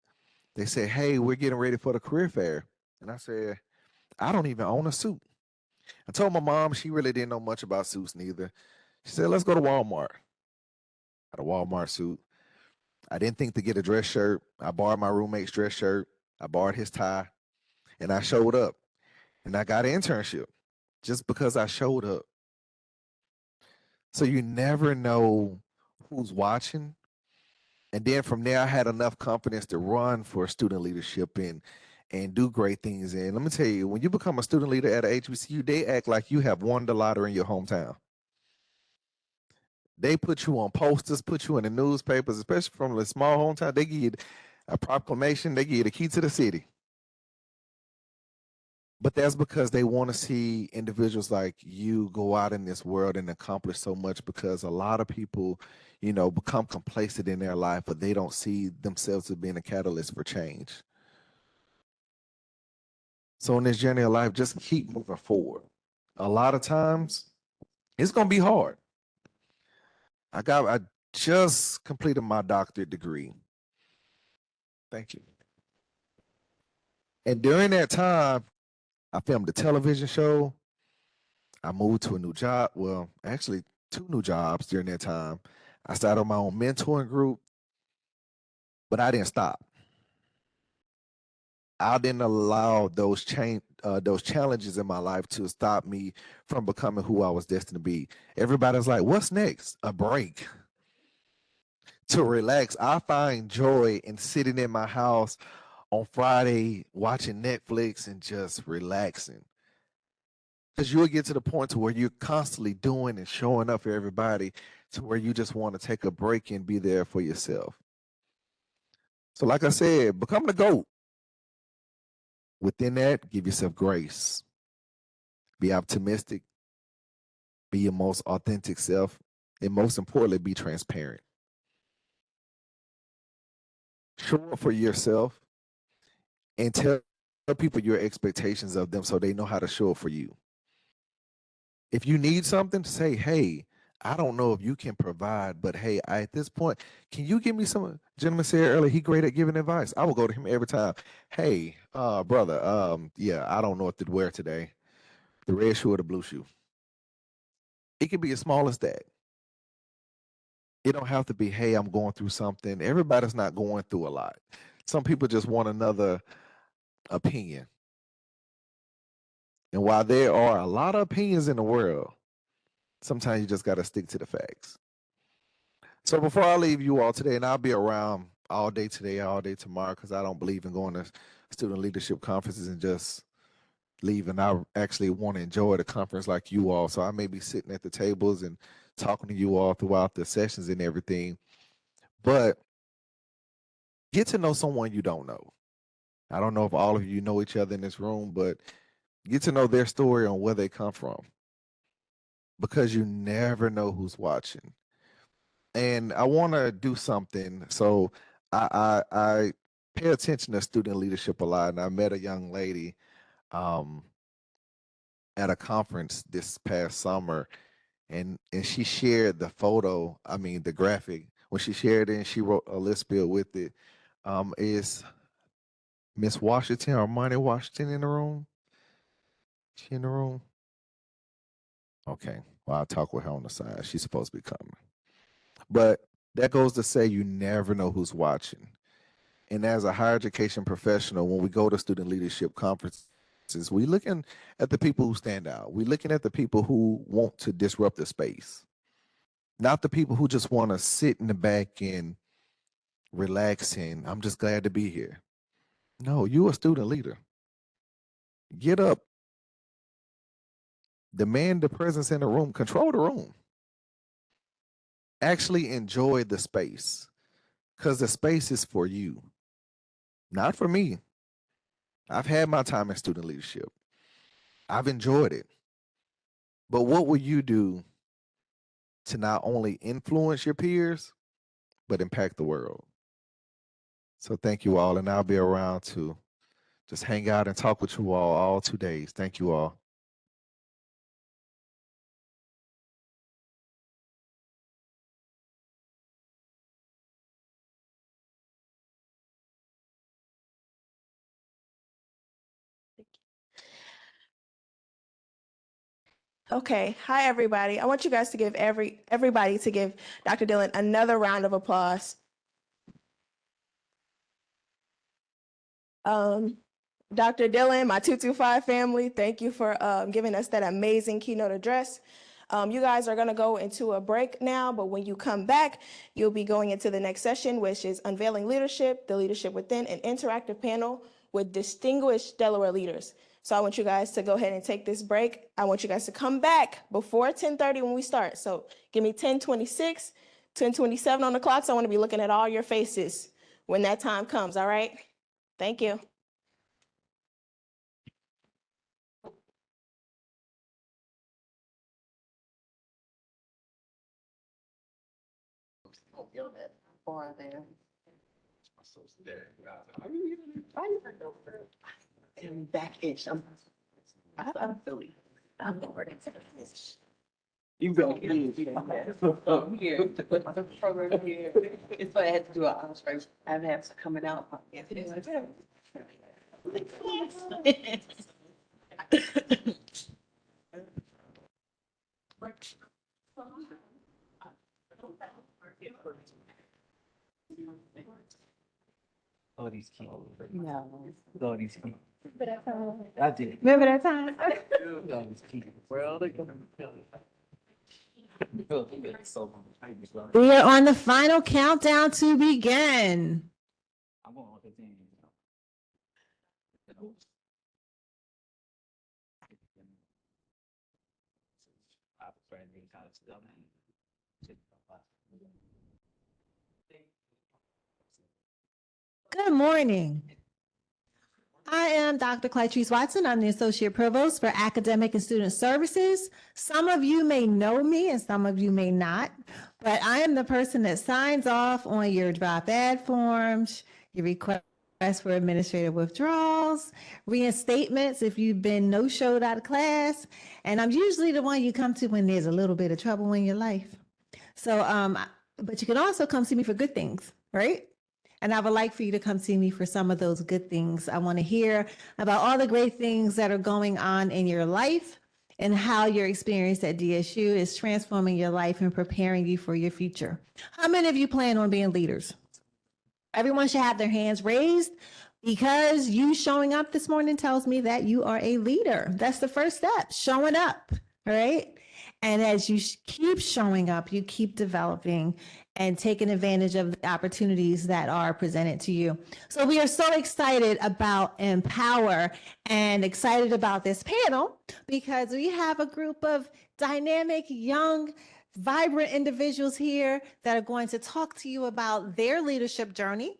they say, "Hey, we're getting ready for the career fair." And I said, "I don't even own a suit." I told my mom she really didn't know much about suits neither. She said, "Let's go to Walmart." I had a Walmart suit. I didn't think to get a dress shirt. I borrowed my roommate's dress shirt. I borrowed his tie, and I showed up. And I got an internship just because I showed up. So you never know who's watching. And then from there, I had enough confidence to run for student leadership and do great things. And let me tell you, when you become a student leader at a HBCU, they act like you have won the lottery in your hometown. They put you on posters, put you in the newspapers, especially from the small hometown. They give you a proclamation, they give you the key to the city. But that's because they want to see individuals like you go out in this world and accomplish so much, because a lot of people, become complacent in their life, but they don't see themselves as being a catalyst for change. So in this journey of life, just keep moving forward. A lot of times it's gonna be hard. I just completed my doctorate degree. Thank you. And during that time, I filmed a television show. I moved to a new job. Well, actually, two new jobs during that time. I started my own mentoring group, but I didn't stop. I didn't allow those challenges in my life to stop me from becoming who I was destined to be. Everybody's like, "What's next?" A break to relax. I find joy in sitting in my house on Friday watching Netflix and just relaxing. Because you'll get to the point to where you're constantly doing and showing up for everybody, to where you just want to take a break and be there for yourself. So like I said, become the GOAT. Within that, give yourself grace. Be optimistic. Be your most authentic self. And most importantly, be transparent. Show up for yourself and tell people your expectations of them so they know how to show up for you. If you need something, say, "Hey, I don't know if you can provide, but hey, at this point, can you give me some?" Gentleman said earlier, he great at giving advice. I will go to him every time. "Hey, brother, yeah, I don't know what to wear today. The red shoe or the blue shoe." It can be as small as that. It don't have to be, "Hey, I'm going through something." Everybody's not going through a lot. Some people just want another opinion. And while there are a lot of opinions in the world, sometimes you just got to stick to the facts. So before I leave you all today, and I'll be around all day today, all day tomorrow, because I don't believe in going to student leadership conferences and just leaving. I actually want to enjoy the conference like you all. So I may be sitting at the tables and talking to you all throughout the sessions and everything. But get to know someone you don't know. I don't know if all of you know each other in this room, but get to know their story on where they come from. because you never know who's watching. And I want to do something. So I pay attention to student leadership a lot. And I met a young lady um, at a conference this past summer, and she shared the photo. I mean, the graphic. When she shared it, and she wrote a list bill with it. Is Miss Washington or Money Washington in the room? She in the room? Okay. Well, I'll talk with her on the side. She's supposed to be coming. But that goes to say you never know who's watching. And as a higher education professional, when we go to student leadership conferences, we looking at the people who stand out. We're looking at the people who want to disrupt the space, not the people who just want to sit in the back and relax and I'm just glad to be here. No, you a student leader. Get up, demand the presence in the room, control the room. Actually enjoy the space because the space is for you, not for me. I've had my time in student leadership. I've enjoyed it. But what will you do to not only influence your peers, but impact the world? So thank you all. And I'll be around to just hang out and talk with you all 2 days. Thank you all. Okay, hi everybody. I want you guys to give everybody to give Dr. Dillon another round of applause. Dr. Dillon, my 225 family, thank you for giving us that amazing keynote address. You guys are going to go into a break now, but when you come back, you'll be going into the next session, which is Unveiling Leadership, the Leadership Within, an interactive panel with distinguished Delaware leaders. So I want you guys to go ahead and take this break. I want you guys to come back before 10:30 when we start. So give me 10:26, 10:27 on the clock. So I want to be looking at all your faces when that time comes, all right? Thank you. I'm back-ish. I'm Philly. I'm Lord. You go. Here. The program here. It's what I had to do. I was first. I have to coming out. Oh, these keys. No. Oh, these keys. I did. Remember that time? Oh, these keys. Where are they coming from? We are on the final countdown to begin. I'm going to continue. Good morning. I am Dr. Clytrice Watson. I'm the Associate Provost for Academic and Student Services. Some of you may know me and some of you may not, but I am the person that signs off on your drop ad forms, your request for administrative withdrawals, reinstatements if you've been no-showed out of class, and I'm usually the one you come to when there's a little bit of trouble in your life. So, but you can also come see me for good things, right? And I would like for you to come see me for some of those good things. I want to hear about all the great things that are going on in your life and how your experience at DSU is transforming your life and preparing you for your future. How many of you plan on being leaders? Everyone should have their hands raised because you showing up this morning tells me that you are a leader. That's the first step, showing up, all right? And as you keep showing up, you keep developing and taking advantage of the opportunities that are presented to you. So we are so excited about Empower and excited about this panel because we have a group of dynamic, young, vibrant individuals here that are going to talk to you about their leadership journey.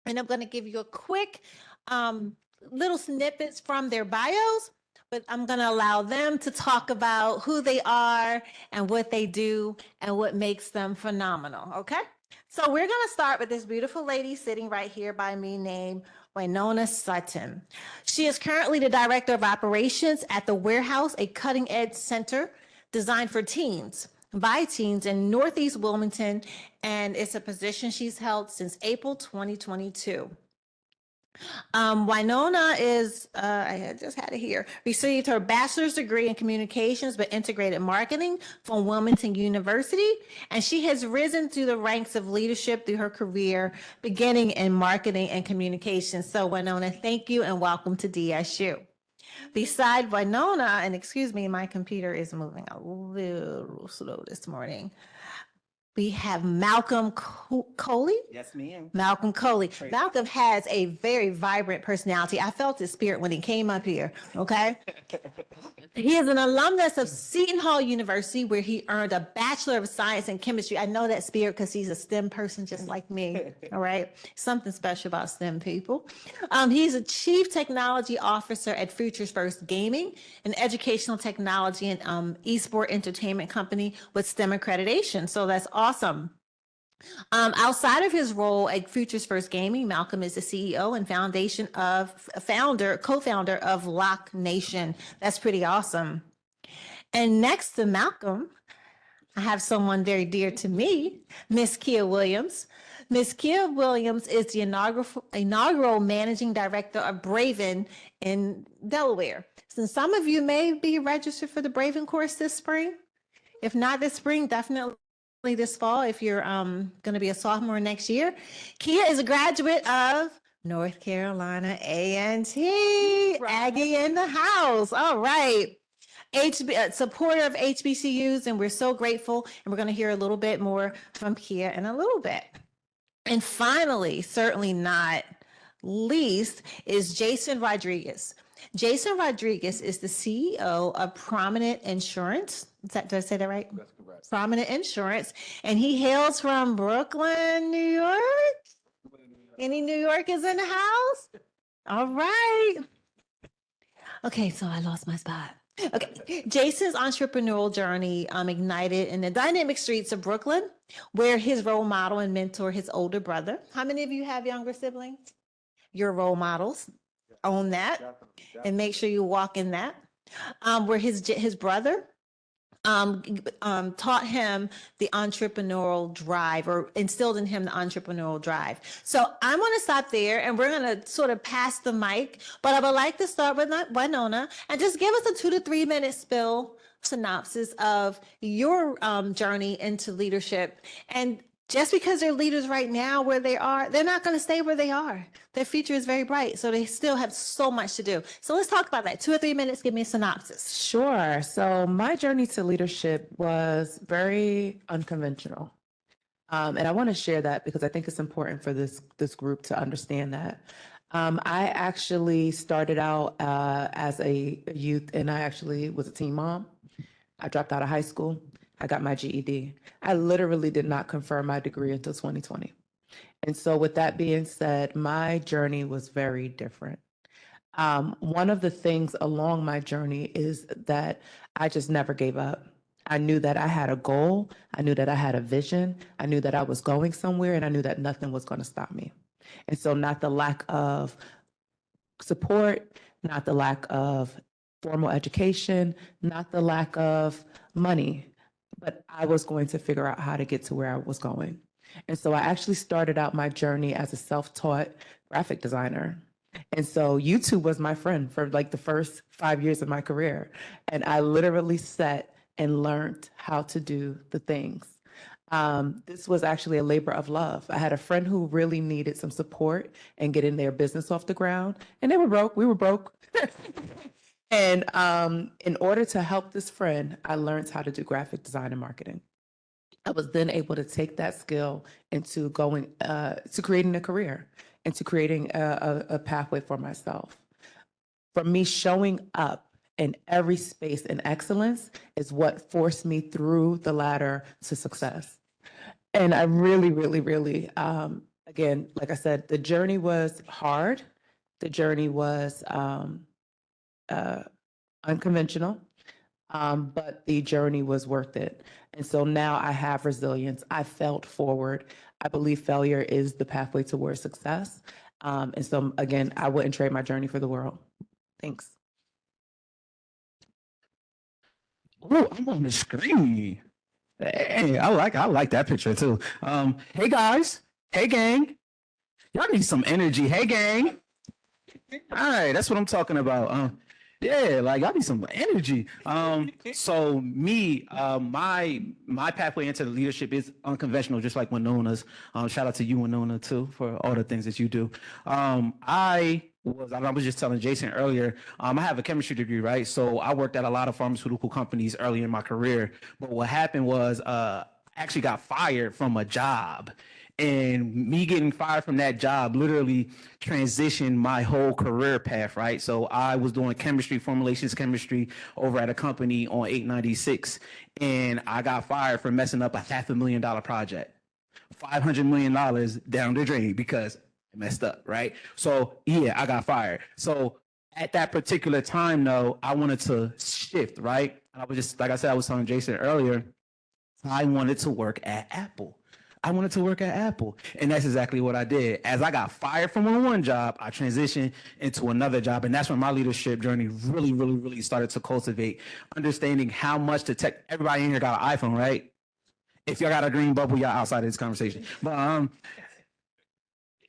And I'm going to give you a quick little snippets from their bios. but I'm going to allow them to talk about who they are and what they do and what makes them phenomenal. Okay. So we're going to start with this beautiful lady sitting right here by me named Winona Sutton. She is currently the director of operations at the Warehouse, a cutting edge center designed for teens by teens in Northeast Wilmington. And it's a position she's held since April 2022. Winona is, I just had it here, received her bachelor's degree in communications but integrated marketing from Wilmington University. And she has risen through the ranks of leadership through her career, beginning in marketing and communications. So Winona, thank you and welcome to DSU. Beside Winona, and excuse me, my computer is moving a little slow this morning. We have Malcolm Coley. Yes, ma'am. Malcolm Coley. Malcolm has a very vibrant personality. I felt his spirit when he came up here, okay? He is an alumnus of Seton Hall University, where he earned a Bachelor of Science in Chemistry. I know that spirit because he's a STEM person just like me, all right? Something special about STEM people. He's a Chief Technology Officer at Futures First Gaming, an educational technology and eSport entertainment company with STEM accreditation. So that's awesome. Outside of his role at Futures First Gaming, Malcolm is the CEO and co-founder of Lock Nation. That's pretty awesome. And next to Malcolm, I have someone very dear to me, Miss Kia Williams. Miss Kia Williams is the inaugural managing director of Braven in Delaware. Since some of you may be registered for the Braven course this spring, if not this spring, definitely this fall if you're going to be a sophomore next year. Kia is a graduate of North Carolina A&T, Aggie in the house. All right. Supporter of HBCUs, and we're so grateful. And we're going to hear a little bit more from Kia in a little bit. And finally, certainly not least, is Jason Rodriguez. Jason Rodriguez is the CEO of Prominent Insurance. Did I say that right? That's correct. Prominent Insurance. And he hails from Brooklyn, New York. Any New Yorkers in the house? All right. Okay, so I lost my spot. Okay, Jason's entrepreneurial journey ignited in the dynamic streets of Brooklyn, where his role model and mentor, his older brother. How many of you have younger siblings? Your role models. Own that and make sure you walk in that. Where his brother taught him the entrepreneurial drive, or instilled in him the entrepreneurial drive. So I'm going to stop there and we're going to sort of pass the mic, but I would like to start with Winona and just give us a 2 to 3 minute synopsis of your journey into leadership. And just because they're leaders right now where they are, they're not going to stay where they are. Their future is very bright, so they still have so much to do. So let's talk about that. 2 or 3 minutes, give me a synopsis. Sure. So my journey to leadership was very unconventional. And I want to share that because I think it's important for this group to understand that. I actually started out as a youth, and I actually was a teen mom. I dropped out of high school. I got my GED. I literally did not confirm my degree until 2020. And so with that being said, my journey was very different. One of the things along my journey is that I just never gave up. I knew that I had a goal. I knew that I had a vision. I knew that I was going somewhere, and I knew that nothing was going to stop me. And so not the lack of support, not the lack of formal education, not the lack of money, but I was going to figure out how to get to where I was going. And so I actually started out my journey as a self-taught graphic designer. And so YouTube was my friend for like the first 5 years of my career. And I literally sat and learned how to do the things. This was actually a labor of love. I had a friend who really needed some support in getting their business off the ground, and they were broke. We were broke. And in order to help this friend, I learned how to do graphic design and marketing. I was then able to take that skill into going to creating a career and to creating a pathway for myself. For me, showing up in every space in excellence is what forced me through the ladder to success. And I really, really, really, again, like I said, the journey was hard. The journey was unconventional, but the journey was worth it. And so now I have resilience. I felt forward. I believe failure is the pathway towards success. And so again, I wouldn't trade my journey for the world. Thanks. Oh, I'm on the screen. Hey, I like that picture too. Hey guys, hey gang, y'all need some energy. Hey gang. All right, that's what I'm talking about. Yeah, like y'all need some energy. So me, my pathway into the leadership is unconventional, just like Winona's. Shout out to you, Winona, too, for all the things that you do. I was just telling Jason earlier, I have a chemistry degree, right? So I worked at a lot of pharmaceutical companies early in my career. But what happened was I actually got fired from a job. And me getting fired from that job literally transitioned my whole career path, right? So I was doing chemistry, formulations chemistry over at a company on 896. And I got fired for messing up a $500,000 project. $500 million down the drain because I messed up, right? So yeah, I got fired. So at that particular time, though, I wanted to shift, right? I was just, like I said, I was telling Jason earlier, I wanted to work at Apple. And that's exactly what I did. As I got fired from one job, I transitioned into another job. And that's when my leadership journey really started to cultivate, understanding how much the tech, everybody in here got an iPhone, right? If y'all got a green bubble, y'all outside of this conversation. But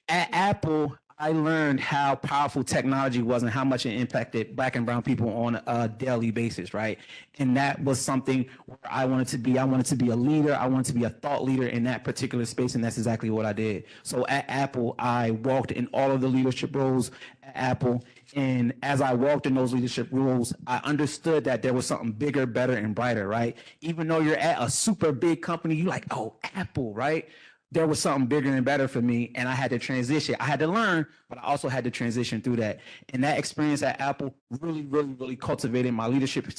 at Apple, I learned how powerful technology was and how much it impacted Black and brown people on a daily basis, right? And that was something where I wanted to be. I wanted to be a leader. I wanted to be a thought leader in that particular space, and that's exactly what I did. So at Apple, I walked in all of the leadership roles at Apple. And as I walked in those leadership roles, I understood that there was something bigger, better, and brighter, right? Even though you're at a super big company, you're like, oh, Apple, right? There was something bigger and better for me, and I had to transition. I had to learn, but I also had to transition through that. And that experience at Apple really cultivated my leadership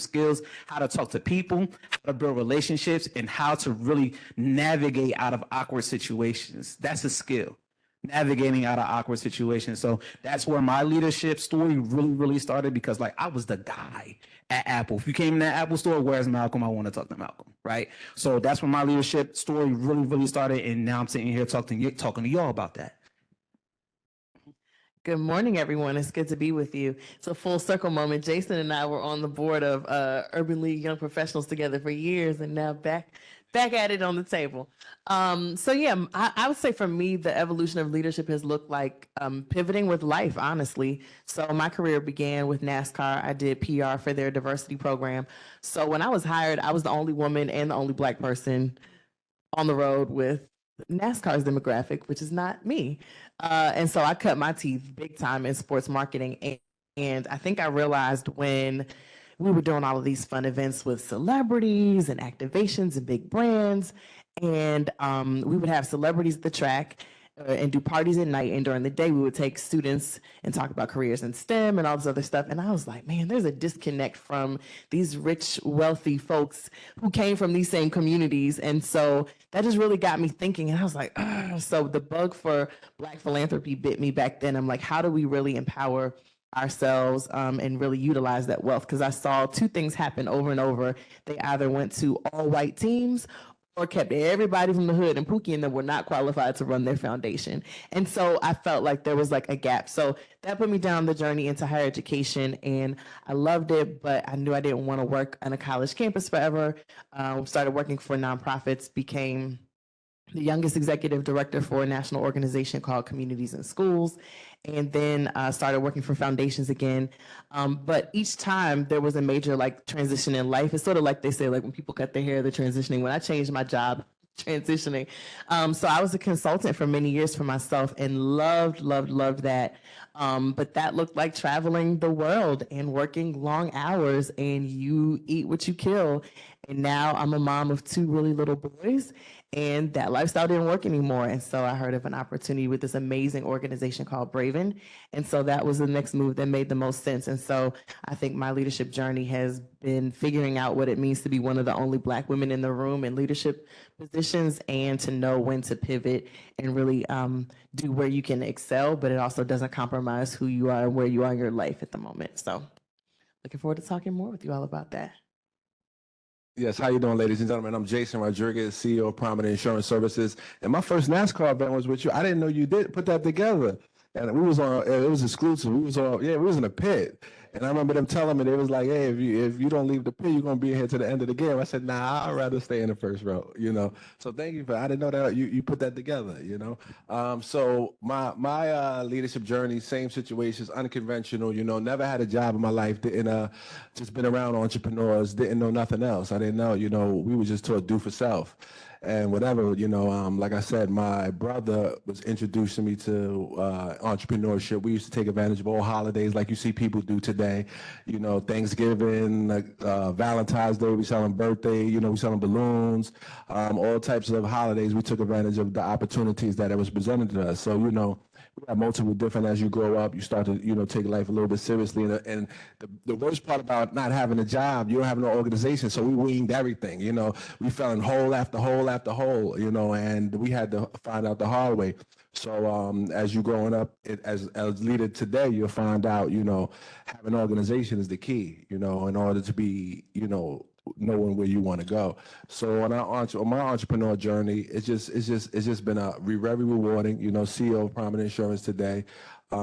skills, how to talk to people, how to build relationships, and how to really navigate out of awkward situations. That's a skill, navigating out of awkward situations. So that's where my leadership story really started, because like I was the guy at Apple. If you came in that Apple store, where's Malcolm? I want to talk to Malcolm, right? So that's when my leadership story really started, and now I'm sitting here talking to y'all about that. Good morning, everyone. It's good to be with you. It's a full circle moment. Jason and I were on the board of Urban League Young Professionals together for years, and now back at it on the table. So yeah, I would say for me, the evolution of leadership has looked like pivoting with life, honestly. So my career began with NASCAR. I did PR for their diversity program. So when I was hired, I was the only woman and the only Black person on the road with NASCAR's demographic, which is not me. And so I cut my teeth big time in sports marketing. And I think I realized when we were doing all of these fun events with celebrities and activations and big brands, and we would have celebrities at the track and do parties at night, and during the day we would take students and talk about careers in STEM and all this other stuff. And I was like, man, there's a disconnect from these rich, wealthy folks who came from these same communities. And so that just really got me thinking. And I was like, so the bug for Black philanthropy bit me back then. I'm like, how do we really empower ourselves and really utilize that wealth? Because I saw two things happen over and over. They either went to all white teams or kept everybody from the hood and Pookie and them were not qualified to run their foundation. And so I felt like there was like a gap. So that put me down the journey into higher education, and I loved it, but I knew I didn't want to work on a college campus forever. Started working for nonprofits, became the youngest executive director for a national organization called Communities in Schools, and then started working for foundations again. But each time there was a major like transition in life. It's sort of like they say, like when people cut their hair, they're transitioning. When I changed my job, transitioning. So I was a consultant for many years for myself and loved that. But that looked like traveling the world and working long hours, and you eat what you kill. And now I'm a mom of two really little boys, and that lifestyle didn't work anymore. And so I heard of an opportunity with this amazing organization called Braven. And so that was the next move that made the most sense. And so I think my leadership journey has been figuring out what it means to be one of the only Black women in the room in leadership positions, and to know when to pivot and really do where you can excel, but it also doesn't compromise who you are and where you are in your life at the moment. So looking forward to talking more with you all about that. Yes, how you doing, ladies and gentlemen? I'm Jason Rodriguez, CEO of Prominent Insurance Services. And my first NASCAR event was with you. I didn't know you did put that together. And we was on, it was exclusive. We was on, yeah, we was in a pit. And I remember them telling me, they was like, hey, if you don't leave the pit, you're going to be here to the end of the game. I said, nah, I'd rather stay in the first row, you know? So thank you I didn't know that you put that together, you know? So my leadership journey, same situations, unconventional, you know, never had a job in my life, didn't, just been around entrepreneurs, didn't know nothing else. I didn't know, you know, we were just taught do for self. And whatever, you know, like I said, my brother was introducing me to entrepreneurship. We used to take advantage of all holidays like you see people do today. You know, Thanksgiving, Valentine's Day, we selling birthday, you know, we selling balloons, all types of holidays. We took advantage of the opportunities that it was presented to us. So, you know, we have multiple different, as you grow up, you start to, you know, take life a little bit seriously. And the worst part about not having a job, you don't have no organization. So we winged everything, you know, we fell in hole after hole after hole, you know, and we had to find out the hard way. So as you growing up, as leader today, you'll find out, you know, having organization is the key, you know, in order to be, you know, knowing where you want to go. So on my entrepreneur journey, it's just been a very rewarding. You know, CEO of Prominent Insurance today, 2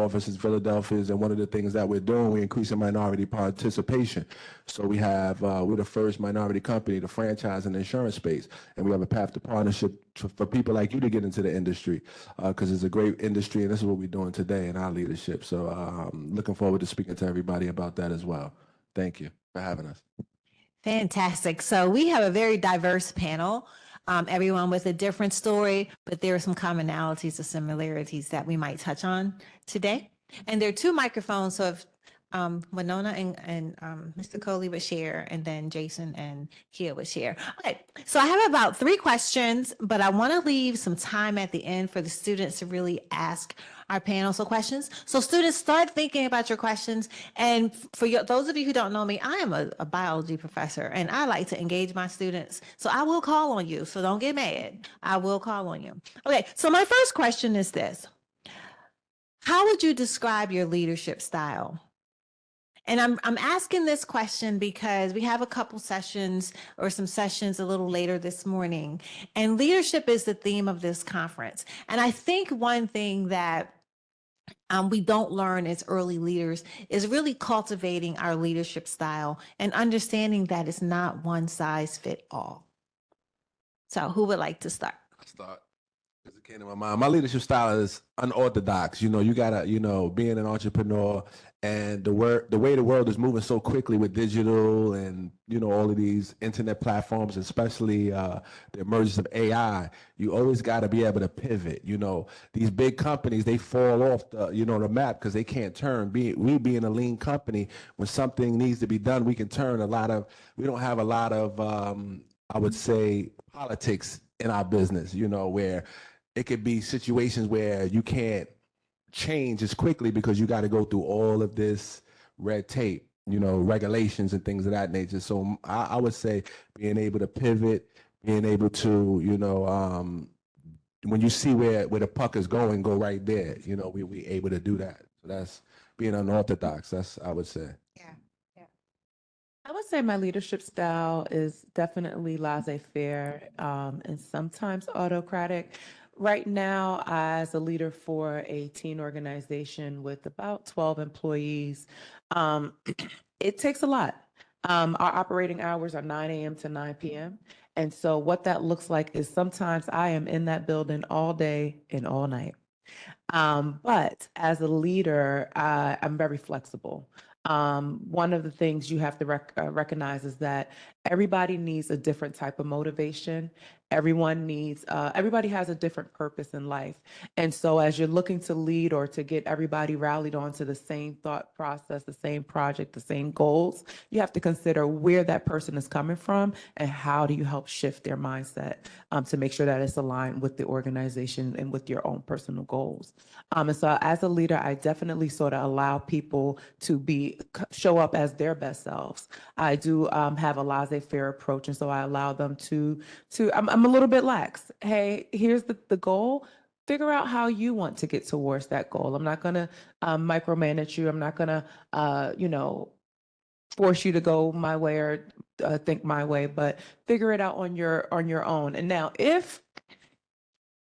offices, Philadelphia, and one of the things that we're doing, we're increasing minority participation. So we have we're the first minority company to franchise in the insurance space, and we have a path to partnership for people like you to get into the industry because it's a great industry, and this is what we're doing today in our leadership. So looking forward to speaking to everybody about that as well. Thank you for having us. Fantastic. So we have a very diverse panel, everyone with a different story, but there are some commonalities or similarities that we might touch on today. And there are 2 microphones, so if Winona and Mr. Coley would share, and then Jason and Kia would share. Okay, so I have about 3 questions, but I want to leave some time at the end for the students to really ask our panel some questions. So students, start thinking about your questions. And for those of you who don't know me, I am a biology professor, and I like to engage my students. So I will call on you, so don't get mad. I will call on you. Okay, so my first question is this. How would you describe your leadership style? And I'm asking this question because we have a couple sessions or some sessions a little later this morning, and leadership is the theme of this conference. And I think one thing that we don't learn as early leaders is really cultivating our leadership style and understanding that it's not one size fit all. So who would like to start? I'll start. Because it came to my mind. My leadership style is unorthodox. You know, you gotta, you know, being an entrepreneur and the way the world is moving so quickly with digital and, you know, all of these internet platforms, especially the emergence of AI, you always got to be able to pivot. You know, these big companies, they fall off the, you know, the map because they can't turn. We being a lean company, when something needs to be done, we can turn we don't have a lot of, I would say, politics in our business, you know, where it could be situations where you can't change as quickly because you got to go through all of this red tape, you know, regulations and things of that nature. So I would say being able to pivot, being able to, you know, when you see where the puck is going, go right there. You know, we able to do that. So that's being unorthodox. That's, I would say. Yeah. I would say my leadership style is definitely laissez-faire and sometimes autocratic. Right now, as a leader for a teen organization with about 12 employees, it takes a lot. Our operating hours are 9 a.m. to 9 p.m. And so what that looks like is sometimes I am in that building all day and all night. But as a leader, I'm very flexible. One of the things you have to recognize is that everybody needs a different type of motivation. Everybody has a different purpose in life. And so as you're looking to lead or to get everybody rallied onto the same thought process, the same project, the same goals, you have to consider where that person is coming from and how do you help shift their mindset to make sure that it's aligned with the organization and with your own personal goals. And so as a leader, I definitely sort of allow people to show up as their best selves. I do have a laissez-faire approach, and so I allow them I'm a little bit lax. Hey, here's the goal. Figure out how you want to get towards that goal. I'm not going to micromanage you. I'm not going to, force you to go my way or think my way, but figure it out on your own. And now, if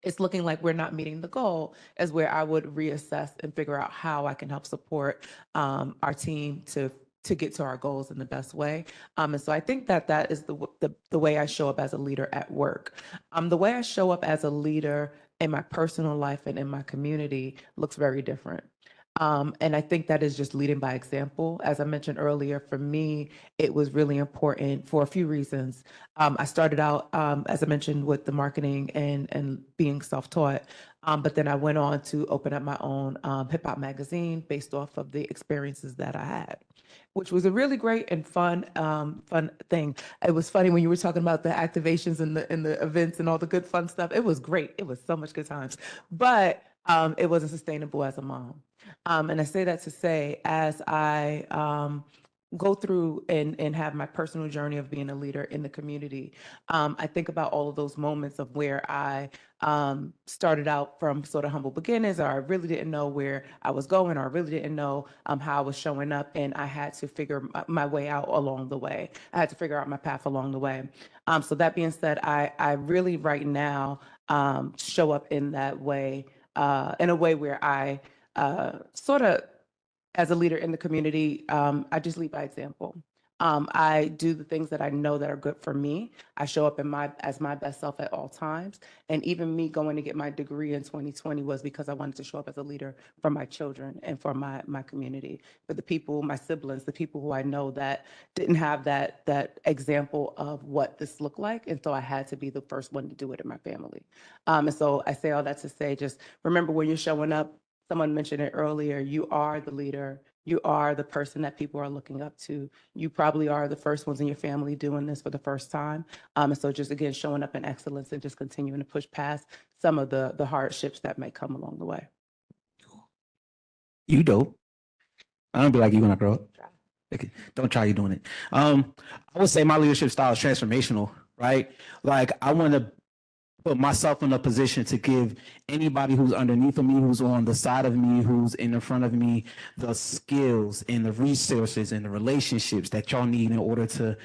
it's looking like we're not meeting the goal, is where I would reassess and figure out how I can help support our team to get to our goals in the best way. And so I think that is the way I show up as a leader at work. The way I show up as a leader in my personal life and in my community looks very different. And I think that is just leading by example. As I mentioned earlier, for me, it was really important for a few reasons. I started out, as I mentioned, with the marketing and being self-taught. But then I went on to open up my own hip hop magazine based off of the experiences that I had, which was a really great and fun thing. It was funny when you were talking about the activations and the events and all the good fun stuff. It was great. It was so much good times, but it wasn't sustainable as a mom. And I say that to say, as I go through and have my personal journey of being a leader in the community, I think about all of those moments of where I started out from sort of humble beginnings, or I really didn't know where I was going, or I really didn't know how I was showing up, and I had to figure my way out along the way. I had to figure out my path along the way. So that being said, I really right now show up in that way, in a way where I sort of, as a leader in the community, I just lead by example. I do the things that I know that are good for me. I show up as my best self at all times. And even me going to get my degree in 2020 was because I wanted to show up as a leader for my children and for my community, for the people, my siblings, the people who I know that didn't have that example of what this looked like. And so I had to be the first one to do it in my family. And so I say all that to say, just remember when you're showing up, someone mentioned it earlier, you are the leader. You are the person that people are looking up to. You probably are the first ones in your family doing this for the first time. And so just, again, showing up in excellence and just continuing to push past some of the hardships that may come along the way. You dope. I don't be like you when I grow up. Okay, don't try you doing it. I would say my leadership style is transformational, right? Like I want to put myself in a position to give anybody who's underneath of me, who's on the side of me, who's in the front of me, the skills and the resources and the relationships that y'all need in order to,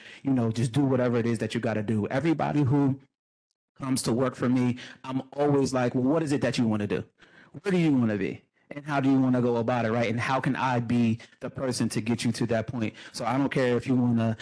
just do whatever it is that you got to do. Everybody who comes to work for me, I'm always like, well, what is it that you want to do? Where do you want to be? And how do you want to go about it, right? And how can I be the person to get you to that point? So I don't care if you want to,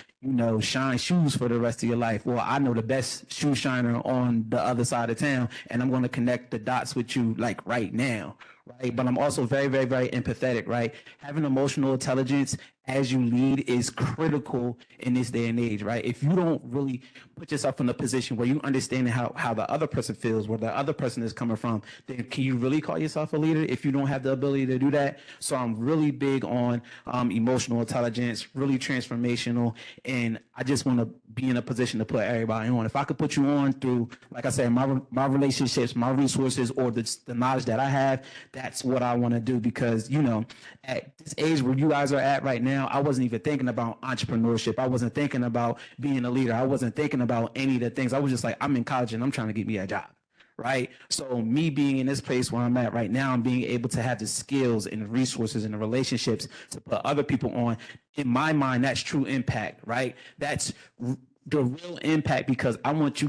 shine shoes for the rest of your life. Well, I know the best shoe shiner on the other side of town, and I'm going to connect the dots with you like right now, right? But I'm also very, very, very empathetic, right? Having emotional intelligence as you lead is critical in this day and age, right? If you don't really put yourself in a position where you understand how the other person feels, where the other person is coming from, then can you really call yourself a leader if you don't have the ability to do that? So I'm really big on emotional intelligence, really transformational, and I just want to be in a position to put everybody on. If I could put you on through, like I said, my relationships, my resources, or the knowledge that I have, that's what I want to do, because, at this age where you guys are at right now, I wasn't even thinking about entrepreneurship. I wasn't thinking about being a leader. I wasn't thinking about any of the things. I was just like, I'm in college and I'm trying to get me a job, right? So me being in this place where I'm at right now and being able to have the skills and the resources and the relationships to put other people on, in my mind, that's true impact, right? That's the real impact, because I want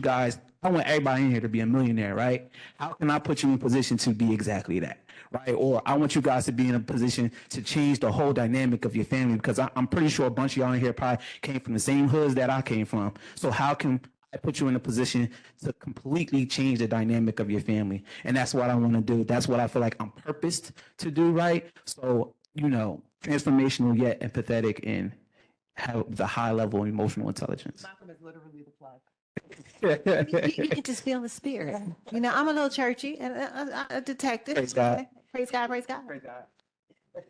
everybody in here to be a millionaire, right? How can I put you in position to be exactly that? Right? Or I want you guys to be in a position to change the whole dynamic of your family, because I'm pretty sure a bunch of y'all in here probably came from the same hoods that I came from. So how can I put you in a position to completely change the dynamic of your family? And that's what I want to do. That's what I feel like I'm purposed to do, right? So, transformational yet empathetic and have the high level emotional intelligence. Malcolm is literally the plug. You can just feel the spirit. I'm a little churchy and a detective. Praise God. Okay. Praise God. Praise God. Praise God. Okay.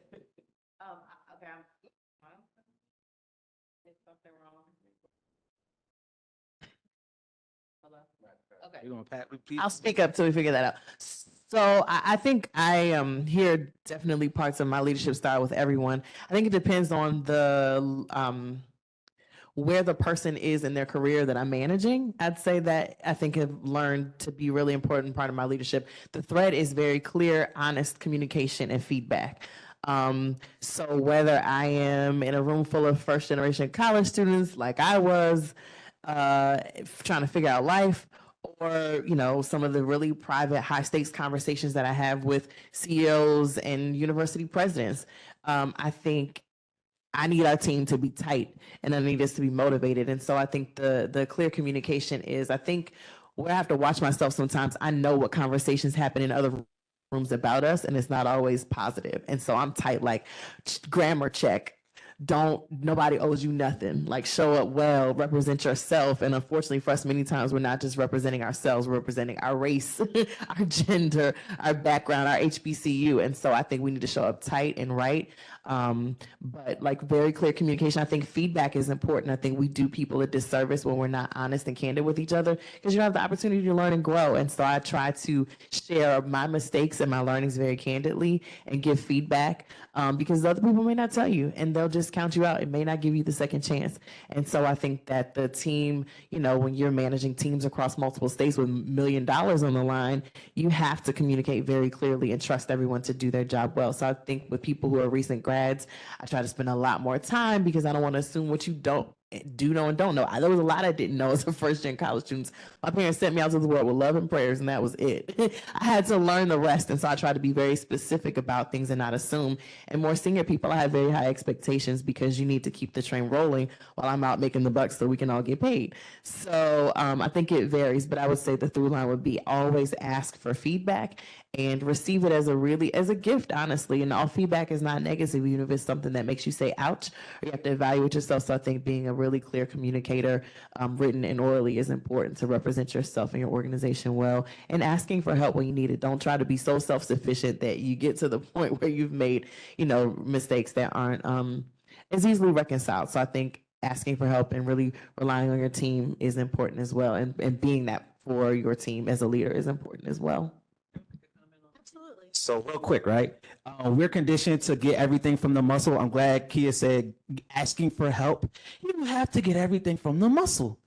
Something wrong. Hello? Okay. You're gonna repeat? I'll speak up till we figure that out. So I think I hear definitely parts of my leadership style with everyone. I think it depends on the where the person is in their career that I'm managing. I'd say that I think I've learned to be really important part of my leadership. The thread is very clear, honest communication and feedback. So whether I am in a room full of first generation college students like I was, trying to figure out life, or some of the really private high stakes conversations that I have with CEOs and university presidents, I think I need our team to be tight and I need us to be motivated. And so I think the clear communication is, I think where I have to watch myself sometimes, I know what conversations happen in other rooms about us and it's not always positive. And so I'm tight, like grammar check. Nobody owes you nothing. Like, show up well, represent yourself. And unfortunately for us, many times we're not just representing ourselves, we're representing our race, our gender, our background, our HBCU. And so I think we need to show up tight and right. But like very clear communication. I think feedback is important. I think we do people a disservice when we're not honest and candid with each other, because you have the opportunity to learn and grow. And so I try to share my mistakes and my learnings very candidly and give feedback, because other people may not tell you and they'll just count you out. It may not give you the second chance. And so I think that the team, when you're managing teams across multiple states with $1 million on the line, you have to communicate very clearly and trust everyone to do their job well. So I think with people who are recent grads, I try to spend a lot more time because I don't want to assume what you do know and don't know. There was a lot I didn't know as a first-gen college student. My parents sent me out to the world with love and prayers, and that was it. I had to learn the rest, and so I try to be very specific about things and not assume. And more senior people, I have very high expectations because you need to keep the train rolling while I'm out making the bucks so we can all get paid. So I think it varies, but I would say the through line would be always ask for feedback and receive it as a gift, honestly. And all feedback is not negative, even if it's something that makes you say, ouch, or you have to evaluate yourself. So I think being a really clear communicator, written and orally, is important to represent yourself and your organization well, and asking for help when you need it. Don't try to be so self-sufficient that you get to the point where you've made, mistakes that aren't as easily reconciled. So I think asking for help and really relying on your team is important as well. And being that for your team as a leader is important as well. So real quick, right? We're conditioned to get everything from the muscle. I'm glad Kia said asking for help. You don't have to get everything from the muscle.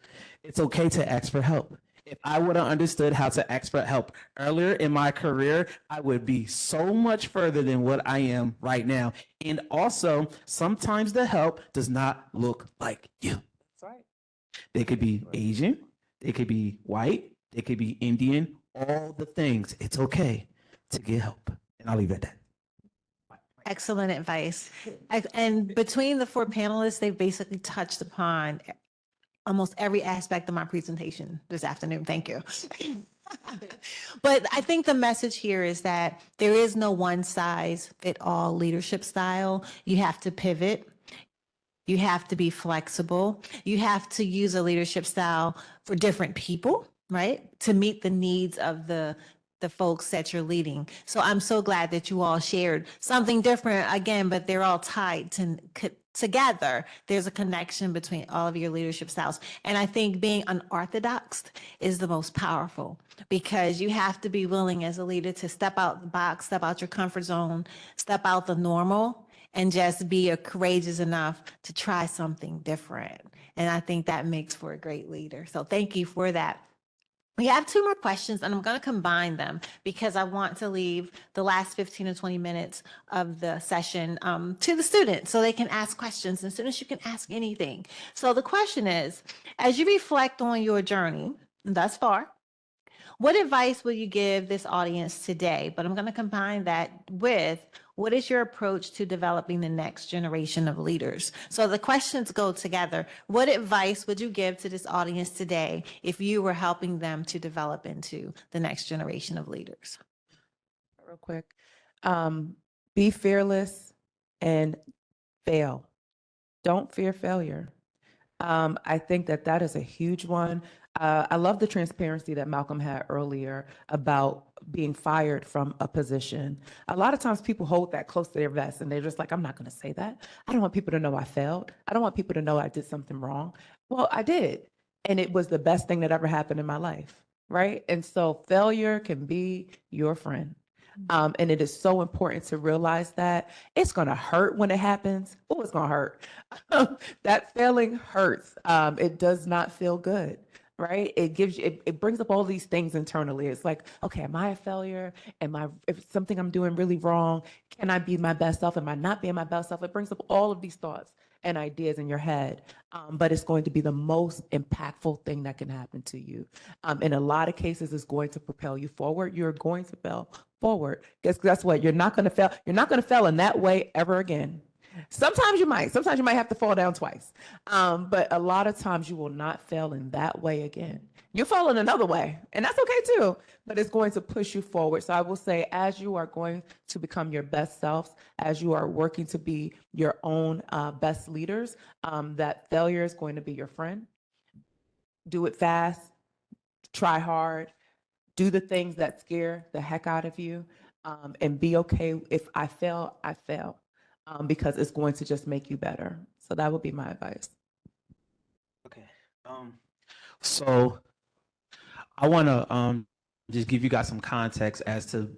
It's okay to ask for help. If I would have understood how to ask for help earlier in my career, I would be so much further than what I am right now. And also, sometimes the help does not look like you. That's right. They could be Asian, they could be white, they could be Indian, all the things. It's okay to get help. And I'll leave it at that. Excellent advice. And between the four panelists, they've basically touched upon almost every aspect of my presentation this afternoon. Thank you. But I think the message here is that there is no one size fit all leadership style. You have to pivot. You have to be flexible. You have to use a leadership style for different people, right? To meet the needs of the folks that you're leading. So I'm so glad that you all shared something different again, but they're all tied together. There's a connection between all of your leadership styles. And I think being unorthodox is the most powerful, because you have to be willing as a leader to step out the box, step out your comfort zone, step out the normal, and just be courageous enough to try something different. And I think that makes for a great leader. So thank you for that. We have two more questions, and I'm going to combine them because I want to leave the last 15 to 20 minutes of the session to the students so they can ask questions. And students, you can ask anything. So the question is, as you reflect on your journey thus far, what advice will you give this audience today? But I'm going to combine that with, what is your approach to developing the next generation of leaders? So the questions go together. What advice would you give to this audience today if you were helping them to develop into the next generation of leaders? Real quick, be fearless and fail. Don't fear failure. I think that is a huge one. I love the transparency that Malcolm had earlier about being fired from a position. A lot of times people hold that close to their vest and they're just like, I'm not going to say that. I don't want people to know I failed. I don't want people to know I did something wrong. Well, I did. And it was the best thing that ever happened in my life. Right. And so failure can be your friend. And it is so important to realize that it's going to hurt when it happens. Oh, it's going to hurt. That failing hurts. It does not feel good. right? It gives you, it brings up all these things internally. It's like, okay, am I a failure? If something I'm doing really wrong, can I be my best self? Am I not being my best self? It brings up all of these thoughts and ideas in your head. But it's going to be the most impactful thing that can happen to you. In a lot of cases, it's going to propel you forward. You're going to fail forward. Guess what? You're not going to fail. You're not going to fail in that way ever again. Sometimes you might have to fall down twice. But a lot of times you will not fail in that way again. You'll fall in another way, and that's okay too, but it's going to push you forward. So I will say, as you are going to become your best selves, as you are working to be your own best leaders, that failure is going to be your friend. Do it fast, try hard, do the things that scare the heck out of you, and be okay. If I fail, I fail. Because it's going to just make you better. So that would be my advice. Okay. So I want to just give you guys some context as to,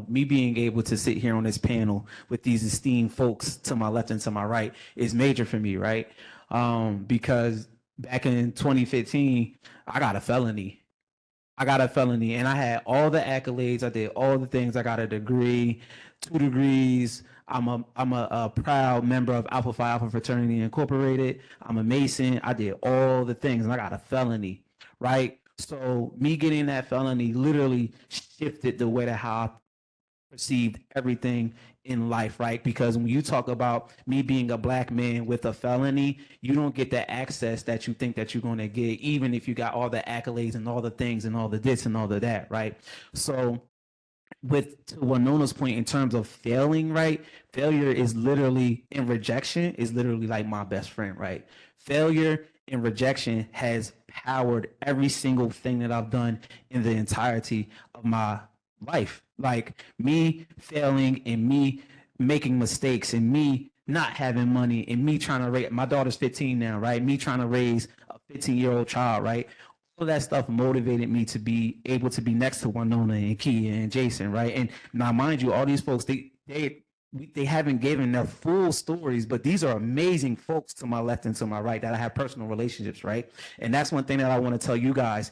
me being able to sit here on this panel with these esteemed folks to my left and to my right is major for me, right? Because back in 2015, I got a felony. And I had all the accolades. I did all the things. I got a degree, 2 degrees. I'm a proud member of Alpha Phi Alpha Fraternity Incorporated. I'm a Mason. I did all the things, and I got a felony, right? So me getting that felony literally shifted the way that how I perceived everything in life, right? Because when you talk about me being a black man with a felony, you don't get the access that you think that you're going to get, even if you got all the accolades and all the things and all the this and all of that, right? So to Winona's point in terms of failing, right? Failure is literally, and rejection is literally like my best friend, right? Failure and rejection has powered every single thing that I've done in the entirety of my life. Like me failing and me making mistakes and me not having money and me trying to raise, my daughter's 15 now, right? Me trying to raise a 15-year-old child, right? All that stuff motivated me to be able to be next to Winona and Kia and Jason, right? And now, mind you, all these folks, they haven't given their full stories, but these are amazing folks to my left and to my right that I have personal relationships, right? And that's one thing that I want to tell you guys.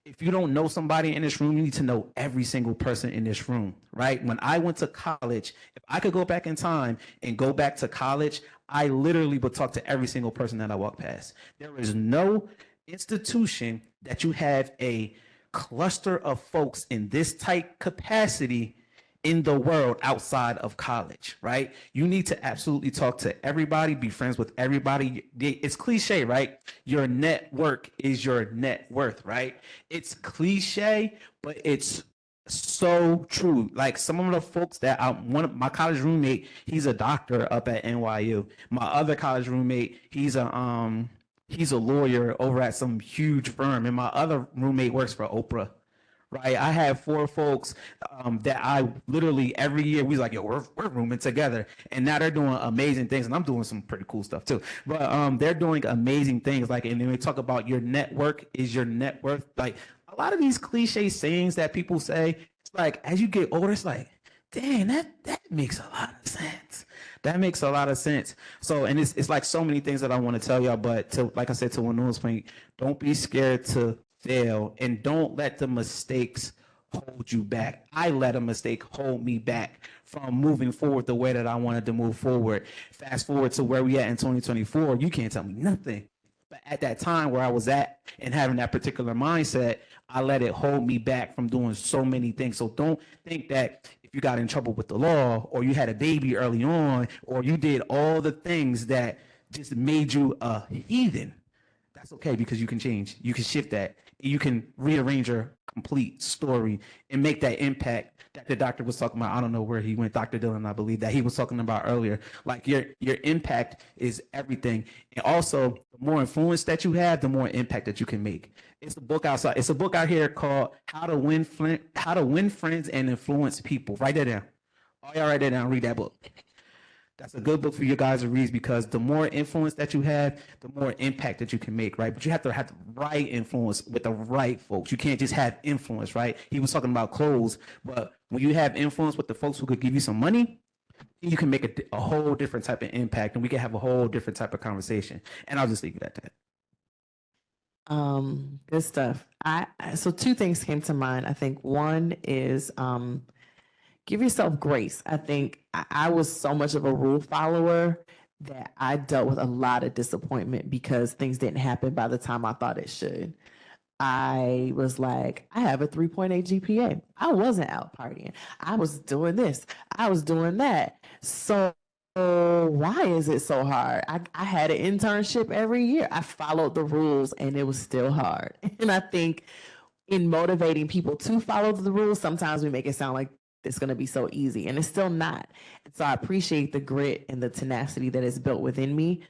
If you don't know somebody in this room, you need to know every single person in this room, right? When I went to college, if I could go back in time and go back to college, I literally would talk to every single person that I walked past. There is no institution that you have a cluster of folks in this tight capacity in the world outside of college, right? You need to absolutely talk to everybody, be friends with everybody. It's cliche, right? Your network is your net worth, right? It's cliche, but it's so true. Like some of the folks that one of my college roommate, he's a doctor up at NYU. My other college roommate, he's a lawyer over at some huge firm, and my other roommate works for Oprah. Right, I have 4 folks that I literally every year we like, yo, we're rooming together, and now they're doing amazing things, and I'm doing some pretty cool stuff too. But they're doing amazing things. Like, and then we talk about your network is your net worth. Like a lot of these cliche sayings that people say, it's like as you get older, it's like, dang, that makes a lot of sense. That makes a lot of sense. So, and it's like so many things that I want to tell y'all, but to like I said to Winona's point, don't be scared to fail, and don't let the mistakes hold you back. I let a mistake hold me back from moving forward the way that I wanted to move forward. Fast forward to where we at in 2024, you can't tell me nothing. But at that time where I was at and having that particular mindset, I let it hold me back from doing so many things. So don't think that if you got in trouble with the law or you had a baby early on or you did all the things that just made you a heathen, that's okay, because you can change. You can shift that. You can rearrange your complete story and make that impact that the doctor was talking about. I don't know where he went, Dr. Dillon, I believe, that he was talking about earlier. Like your impact is everything. And also, the more influence that you have, the more impact that you can make. It's a book outside. It's a book out here called How to Win Friends and Influence People. Write that down. All y'all write that down. Read that book. That's a good book for you guys to read, because the more influence that you have, the more impact that you can make, right? But you have the right influence with the right folks. You can't just have influence, right? He was talking about clothes, but when you have influence with the folks who could give you some money, you can make a whole different type of impact, and we can have a whole different type of conversation. And I'll just leave it at that. Good stuff. So two things came to mind. I think one is give yourself grace. I think I was so much of a rule follower that I dealt with a lot of disappointment because things didn't happen by the time I thought it should. I was like, I have a 3.8 GPA. I wasn't out partying. I was doing this. I was doing that. So why is it so hard? I had an internship every year. I followed the rules and it was still hard. And I think in motivating people to follow the rules, sometimes we make it sound like it's going to be so easy, and it's still not. And so I appreciate the grit and the tenacity that is built within me.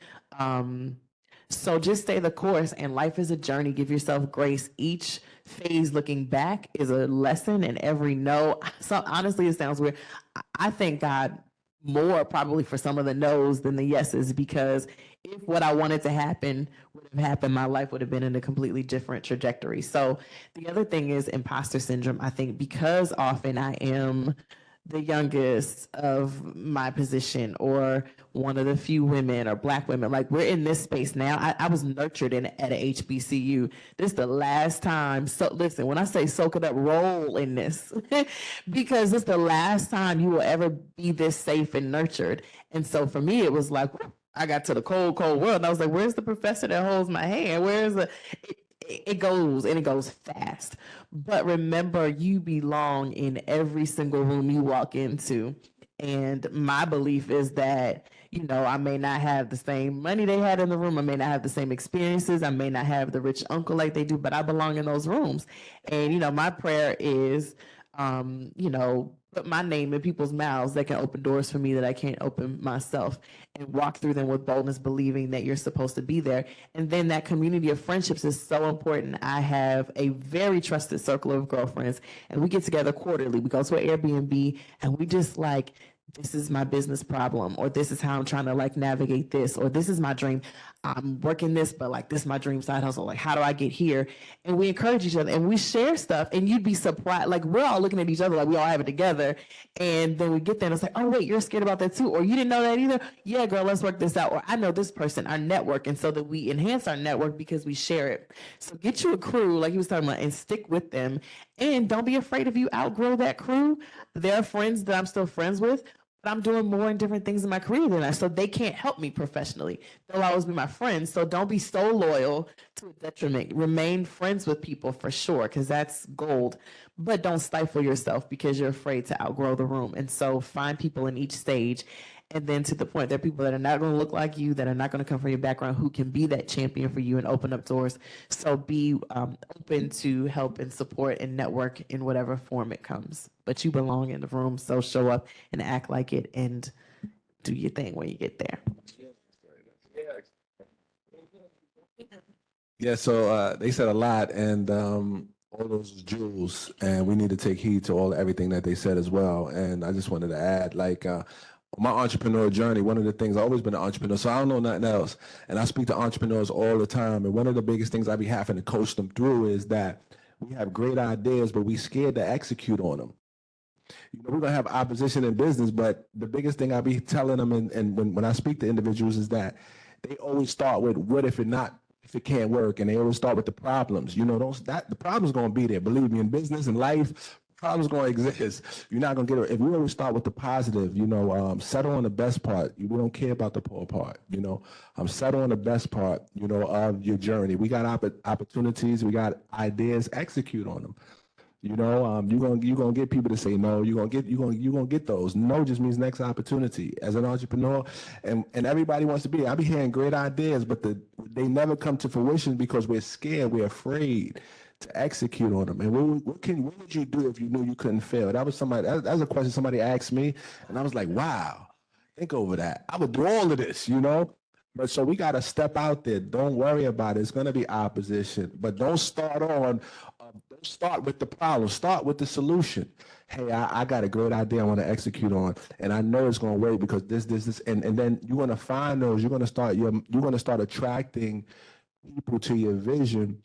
So just stay the course, and life is a journey. Give yourself grace. Each phase looking back is a lesson, and every no. So honestly, it sounds weird. I thank God more probably for some of the no's than the yeses, because if what I wanted to happen would have happened, my life would have been in a completely different trajectory. So the other thing is imposter syndrome. I think because often I am the youngest of my position or one of the few women or Black women, like we're in this space now. I was nurtured at a HBCU. This is the last time. So listen, when I say soak it up, roll in this because it's the last time you will ever be this safe and nurtured. And so for me, it was like, I got to the cold world and I was like, where's the professor that holds my hand? Where's the, it goes and it goes fast. But remember, you belong in every single room you walk into. And my belief is that, you know, I may not have the same money they had in the room. I may not have the same experiences. I may not have the rich uncle like they do, but I belong in those rooms. And, you know, my prayer is, you know, put my name in people's mouths that can open doors for me that I can't open myself, and walk through them with boldness, believing that you're supposed to be there. And then that community of friendships is so important. I have a very trusted circle of girlfriends, and we get together quarterly. We go to an Airbnb and we just like, this is my business problem, or this is how I'm trying to like navigate this, or this is my dream. I'm working this, but like this is my dream side hustle. Like, how do I get here? And we encourage each other and we share stuff, and you'd be surprised. Like, we're all looking at each other like we all have it together. And then we get there and it's like, oh wait, you're scared about that too. Or you didn't know that either. Yeah, girl, let's work this out. Or I know this person, our network. And so that we enhance our network because we share it. So get you a crew, like he was talking about, and stick with them. And don't be afraid if you outgrow that crew. There are friends that I'm still friends with, but I'm doing more and different things in my career than so they can't help me professionally. They'll always be my friends. So don't be so loyal to a detriment. Remain friends with people for sure, because that's gold. But don't stifle yourself because you're afraid to outgrow the room. And so find people in each stage. And then to the point, there are people that are not going to look like you, that are not going to come from your background, who can be that champion for you and open up doors. So be open to help and support and network in whatever form it comes. But you belong in the room, so show up and act like it and do your thing when you get there. Yeah, so they said a lot, and all those jewels, and we need to take heed to everything that they said as well. And I just wanted to add, like, my entrepreneur journey, one of the things, I've always been an entrepreneur, so I don't know nothing else. And I speak to entrepreneurs all the time. And one of the biggest things I be having to coach them through is that we have great ideas, but we scared to execute on them. You know, we're gonna have opposition in business, but the biggest thing I be telling them, and when I speak to individuals, is that they always start with what if it can't work, and they always start with the problems. You know, the problem's gonna be there. Believe me, in business and life, problems gonna exist. You're not gonna get it. If we always start with the positive, you know, settle on the best part. We don't care about the poor part. You know, settle on the best part, you know, of your journey. We got opportunities. We got ideas. Execute on them. You know, you're gonna get people to say no. You're gonna get those. No just means next opportunity. As an entrepreneur, and everybody wants to be. I be hearing great ideas, but they never come to fruition because we're scared. We're afraid to execute on them. And what would you do if you knew you couldn't fail? That was a question somebody asked me, and I was like, wow, think over that. I would do all of this, you know. But so we got to step out there. Don't worry about it. It's going to be opposition, but don't start with the problem. Start with the solution. Hey, I got a great idea I want to execute on, and I know it's going to work because this, and then you're going to find those. You're going to start attracting people to your vision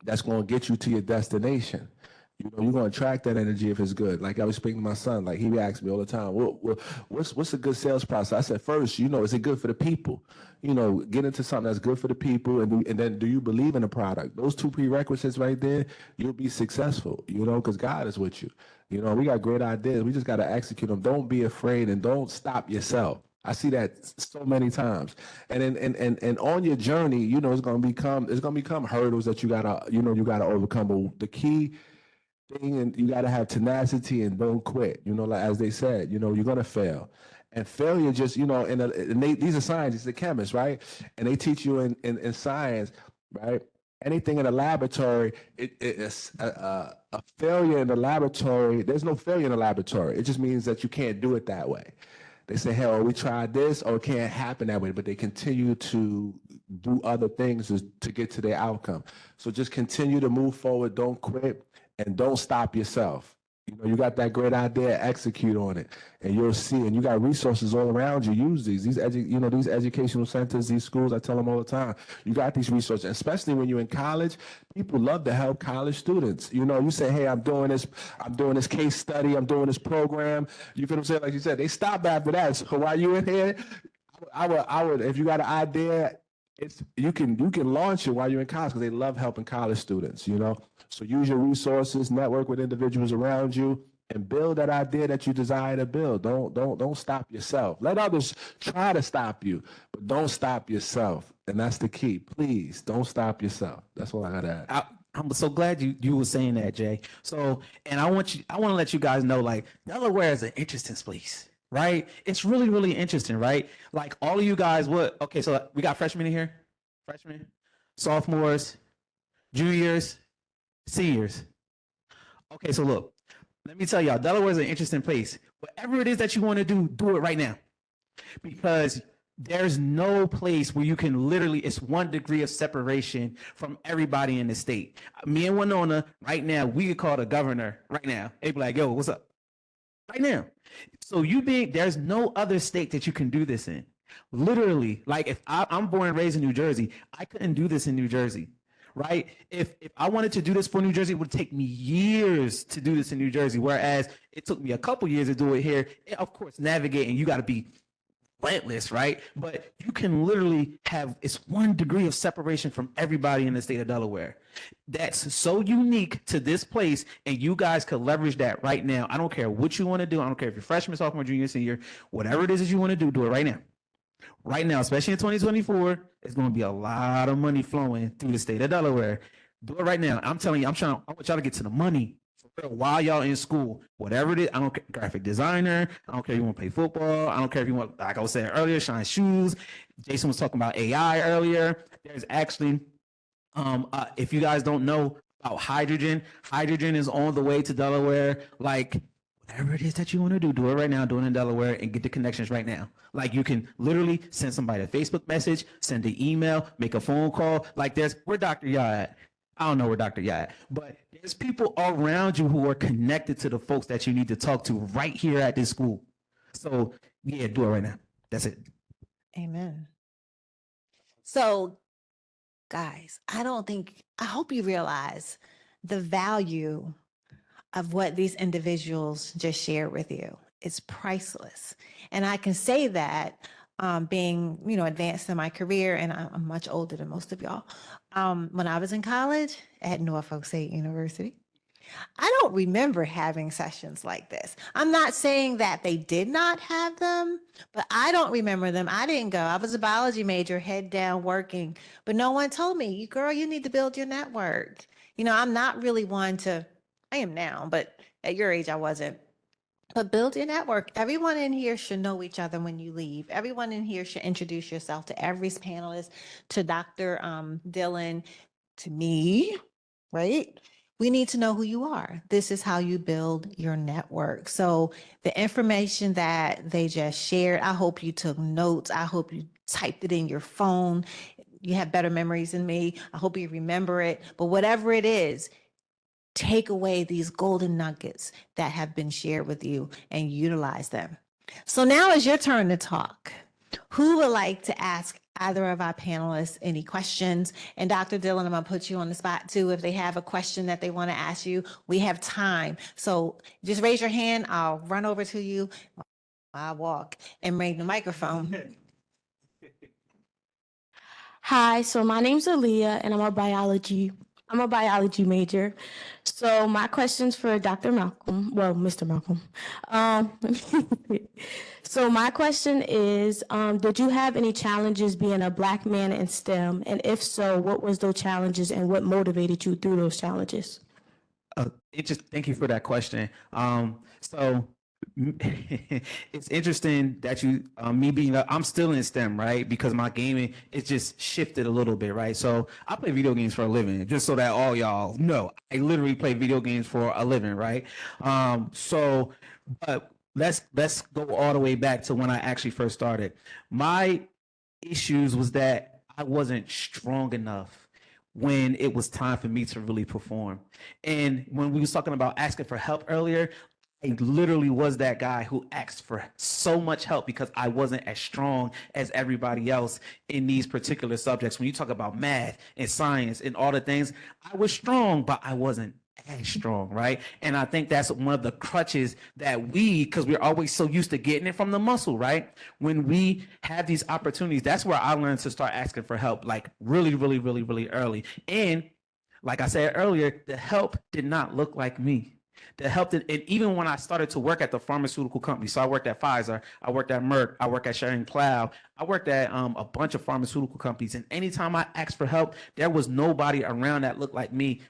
that's going to get you to your destination. You know, you're gonna attract that energy if it's good. Like I was speaking to my son, like he asks me all the time, what's a good sales process? I said, first, you know, is it good for the people? You know, get into something that's good for the people, and then do you believe in the product? Those two prerequisites right there, you'll be successful. You know, because God is with you. You know, we got great ideas. We just got to execute them. Don't be afraid and don't stop yourself. I see that so many times. And on your journey, you know, it's gonna become hurdles that you gotta overcome. But the key thing, and you gotta have tenacity and don't quit. You know, like as they said, you know, you're gonna fail. And failure just, you know, these are scientists, they're chemists, right? And they teach you in science, right? Anything in the laboratory, it's a failure in the laboratory. There's no failure in the laboratory. It just means that you can't do it that way. They say, hell, we tried this, or it can't happen that way, but they continue to do other things to get to their outcome. So just continue to move forward, don't quit, and don't stop yourself. You know, you got that great idea, execute on it, and you'll see. And you got resources all around you. Use these educational centers, these schools. I tell them all the time. You got these resources, especially when you're in college. People love to help college students. You know, you say, "Hey, I'm doing this case study, I'm doing this program." You feel what I'm saying? Like you said, they stop after that. So while you're in here, I would, if you got an idea, you can launch it while you're in college because they love helping college students. You know. So use your resources, network with individuals around you, and build that idea that you desire to build. Don't stop yourself. Let others try to stop you, but don't stop yourself. And that's the key. Please don't stop yourself. That's all I gotta add. I'm so glad you were saying that, Jay. So, and I want to let you guys know, like, Delaware is an interesting place, right? It's really, really interesting, right? Like all of you guys, okay, so we got freshmen in here, freshmen, sophomores, juniors, seniors. Okay, so look, let me tell y'all, Delaware is an interesting place. Whatever it is that you want to do it right now. Because there's no place where you can literally, it's 1 degree of separation from everybody in the state. Me and Winona, right now, we could call the governor right now. They'd be like, yo, what's up? Right now. So there's no other state that you can do this in. Literally, like if I'm born and raised in New Jersey, I couldn't do this in New Jersey. Right? If I wanted to do this for New Jersey, it would take me years to do this in New Jersey, whereas it took me a couple years to do it here. And of course, navigating, you got to be relentless, right? But you can literally it's 1 degree of separation from everybody in the state of Delaware. That's so unique to this place, and you guys could leverage that right now. I don't care what you want to do. I don't care if you're freshman, sophomore, junior, senior, whatever it is that you want to do it right now. Right now, especially in 2024, it's going to be a lot of money flowing through the state of Delaware. Do it right now. I'm telling you, I want y'all to get to the money while y'all in school. Whatever it is, I don't care, graphic designer, I don't care if you want to play football, I don't care if you want, like I was saying earlier, shine shoes. Jason was talking about AI earlier. There's actually, if you guys don't know about hydrogen is on the way to Delaware. Like, whatever it is that you want to do it right now, do it in Delaware, and get the connections right now. Like you can literally send somebody a Facebook message, send an email, make a phone call. Like where Dr. Ya at? I don't know where Dr. Ya at, but there's people around you who are connected to the folks that you need to talk to right here at this school. So yeah, do it right now. That's it. Amen. So guys, I hope you realize the value of what these individuals just shared with you. It's priceless. And I can say that being, advanced in my career, and I'm much older than most of y'all. When I was in college at Norfolk State University, I don't remember having sessions like this. I'm not saying that they did not have them, but I don't remember them. I didn't go. I was a biology major, head down working, but no one told me, girl, you need to build your network. I'm not really one to, I am now, but at your age, I wasn't. But build your network. Everyone in here should know each other when you leave. Everyone in here should introduce yourself to every panelist, to Dr. Dillon, to me, right? We need to know who you are. This is how you build your network. So the information that they just shared, I hope you took notes. I hope you typed it in your phone. You have better memories than me. I hope you remember it. But whatever it is, take away these golden nuggets that have been shared with you and utilize them. So now it's your turn to talk. Who would like to ask either of our panelists any questions? And Dr. Dillon, I'm gonna put you on the spot too. If they have a question that they want to ask you, we have time. So just raise your hand. I'll run over to you. I walk and bring the microphone. Hi, so my name's Aaliyah and I'm a biology major. So my question's for Dr. Malcolm, well, Mr. Malcolm. So my question is, did you have any challenges being a Black man in STEM? And if so, what was those challenges and what motivated you through those challenges? Thank you for that question. So it's interesting that I'm still in STEM, right? Because my gaming, it just shifted a little bit, right? So I play video games for a living, just so that all y'all know, I literally play video games for a living, right? But let's go all the way back to when I actually first started. My issues was that I wasn't strong enough when it was time for me to really perform. And when we was talking about asking for help earlier, I literally was that guy who asked for so much help because I wasn't as strong as everybody else in these particular subjects. When you talk about math and science and all the things, I was strong, but I wasn't as strong, right? And I think that's one of the crutches that because we're always so used to getting it from the muscle, right? When we have these opportunities, that's where I learned to start asking for help, like really, really, really, really early. And like I said earlier, the help did not look like me. The help, and even when I started to work at the pharmaceutical company, so I worked at Pfizer, I worked at Merck, I worked at Sharing Cloud, I worked at a bunch of pharmaceutical companies, and anytime I asked for help, there was nobody around that looked like me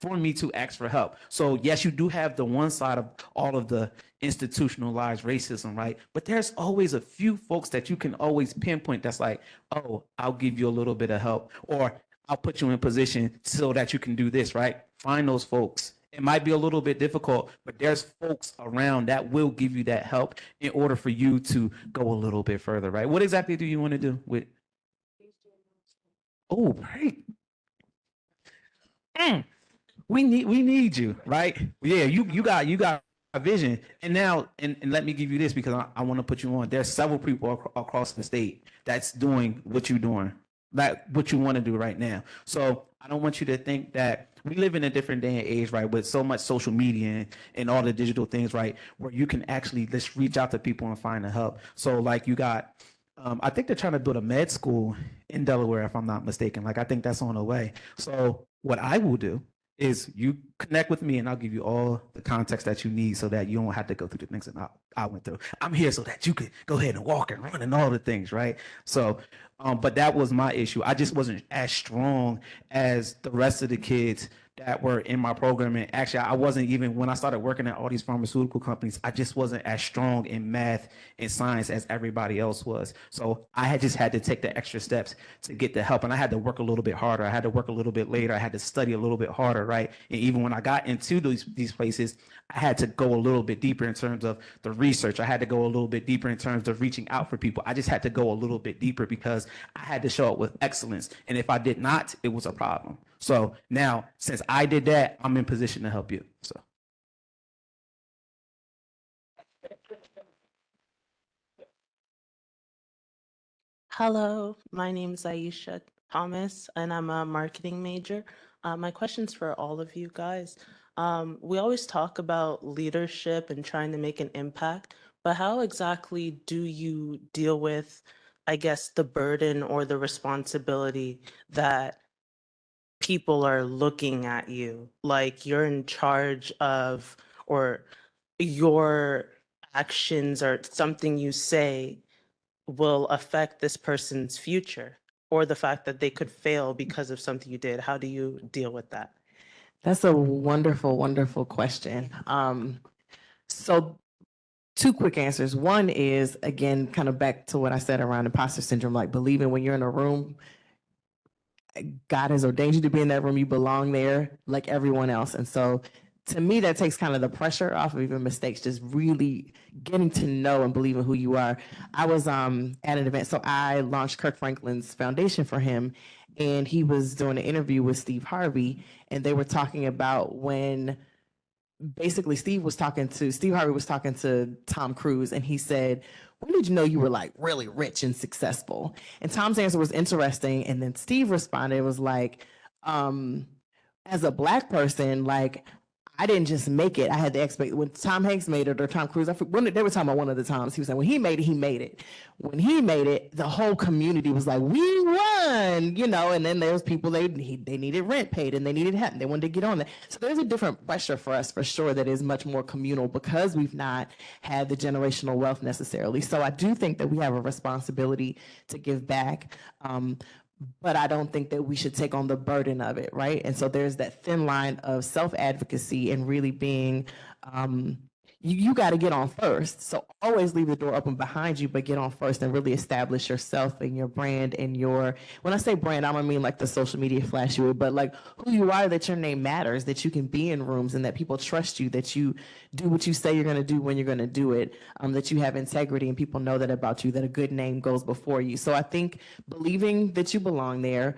for me to ask for help. So yes, you do have the one side of all of the institutionalized racism, right? But there's always a few folks that you can always pinpoint that's like, oh, I'll give you a little bit of help, or I'll put you in position so that you can do this, right? Find those folks. It might be a little bit difficult, but there's folks around that will give you that help in order for you to go a little bit further, right? What exactly do you want to do with? Oh, great. We need you, right? Yeah, you got a vision. And now, and let me give you this because I want to put you on. There's several people across the state that's doing what you're doing, like what you want to do right now. So I don't want you to think that we live in a different day and age, right, with so much social media and all the digital things, right, where you can actually just reach out to people and find the help. So like you got, I think they're trying to build a med school in Delaware, if I'm not mistaken. Like I think that's on the way. So what I will do is you connect with me and I'll give you all the context that you need so that you don't have to go through the things that I went through. I'm here so that you could go ahead and walk and run and all the things, right? So, but that was my issue. I just wasn't as strong as the rest of the kids that were in my program. And actually, I wasn't even, when I started working at all these pharmaceutical companies, I just wasn't as strong in math and science as everybody else was. So I had to take the extra steps to get the help. And I had to work a little bit harder. I had to work a little bit later. I had to study a little bit harder, right? And even when I got into these places, I had to go a little bit deeper in terms of the research. I had to go a little bit deeper in terms of reaching out for people. I just had to go a little bit deeper because I had to show up with excellence. And if I did not, it was a problem. So now, since I did that, I'm in position to help you. So. Hello, my name is Aisha Thomas, and I'm a marketing major. My question's for all of you guys. We always talk about leadership and trying to make an impact, but how exactly do you deal with, I guess, the burden or the responsibility that people are looking at you like you're in charge of, or your actions or something you say will affect this person's future, or the fact that they could fail because of something you did? How do you deal with that? That's a wonderful, wonderful question. So two quick answers. One is, again, kind of back to what I said around imposter syndrome, like believing when you're in a room, God has ordained you to be in that room, you belong there like everyone else. And so to me, that takes kind of the pressure off of even mistakes, just really getting to know and believing who you are. I was at an event, so I launched Kirk Franklin's foundation for him, and he was doing an interview with Steve Harvey, and they were talking about when basically Steve Harvey was talking to Tom Cruise, and he said, when did you know you were like really rich and successful? And Tom's answer was interesting. And then Steve responded, it was like, as a Black person, like, I didn't just make it. I had to expect when Tom Hanks made it or Tom Cruise. They were talking about one of the times. He was saying when he made it, he made it. When he made it, the whole community was like, "We won," you know. And then there was people they needed rent paid and they needed help. And they wanted to get on that. So there's a different pressure for us for sure that is much more communal because we've not had the generational wealth necessarily. So I do think that we have a responsibility to give back. But I don't think that we should take on the burden of it, right? And so there's that thin line of self-advocacy and really being, you got to get on first. So always leave the door open behind you, but get on first and really establish yourself and your brand and when I say brand, I don't mean like the social media flash you, but like who you are, that your name matters, that you can be in rooms and that people trust you, that you do what you say you're going to do when you're going to do it, that you have integrity and people know that about you, that a good name goes before you. So I think believing that you belong there,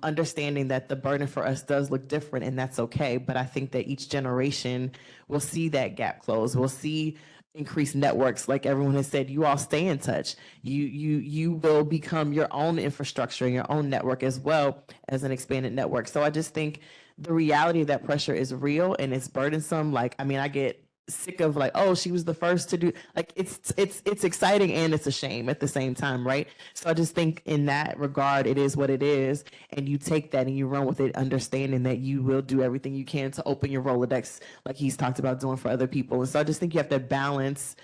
understanding that the burden for us does look different and that's okay. But I think that each generation will see that gap close. We'll see increased networks. Like everyone has said, you all stay in touch. You will become your own infrastructure and your own network as well as an expanded network. So I just think the reality of that pressure is real and it's burdensome. Like, I mean, I get sick of like, oh, she was the first to do, like, it's exciting and it's a shame at the same time, right? So I just think in that regard, it is what it is, and you take that and you run with it, understanding that you will do everything you can to open your Rolodex, like he's talked about doing for other people. And so I just think you have to balance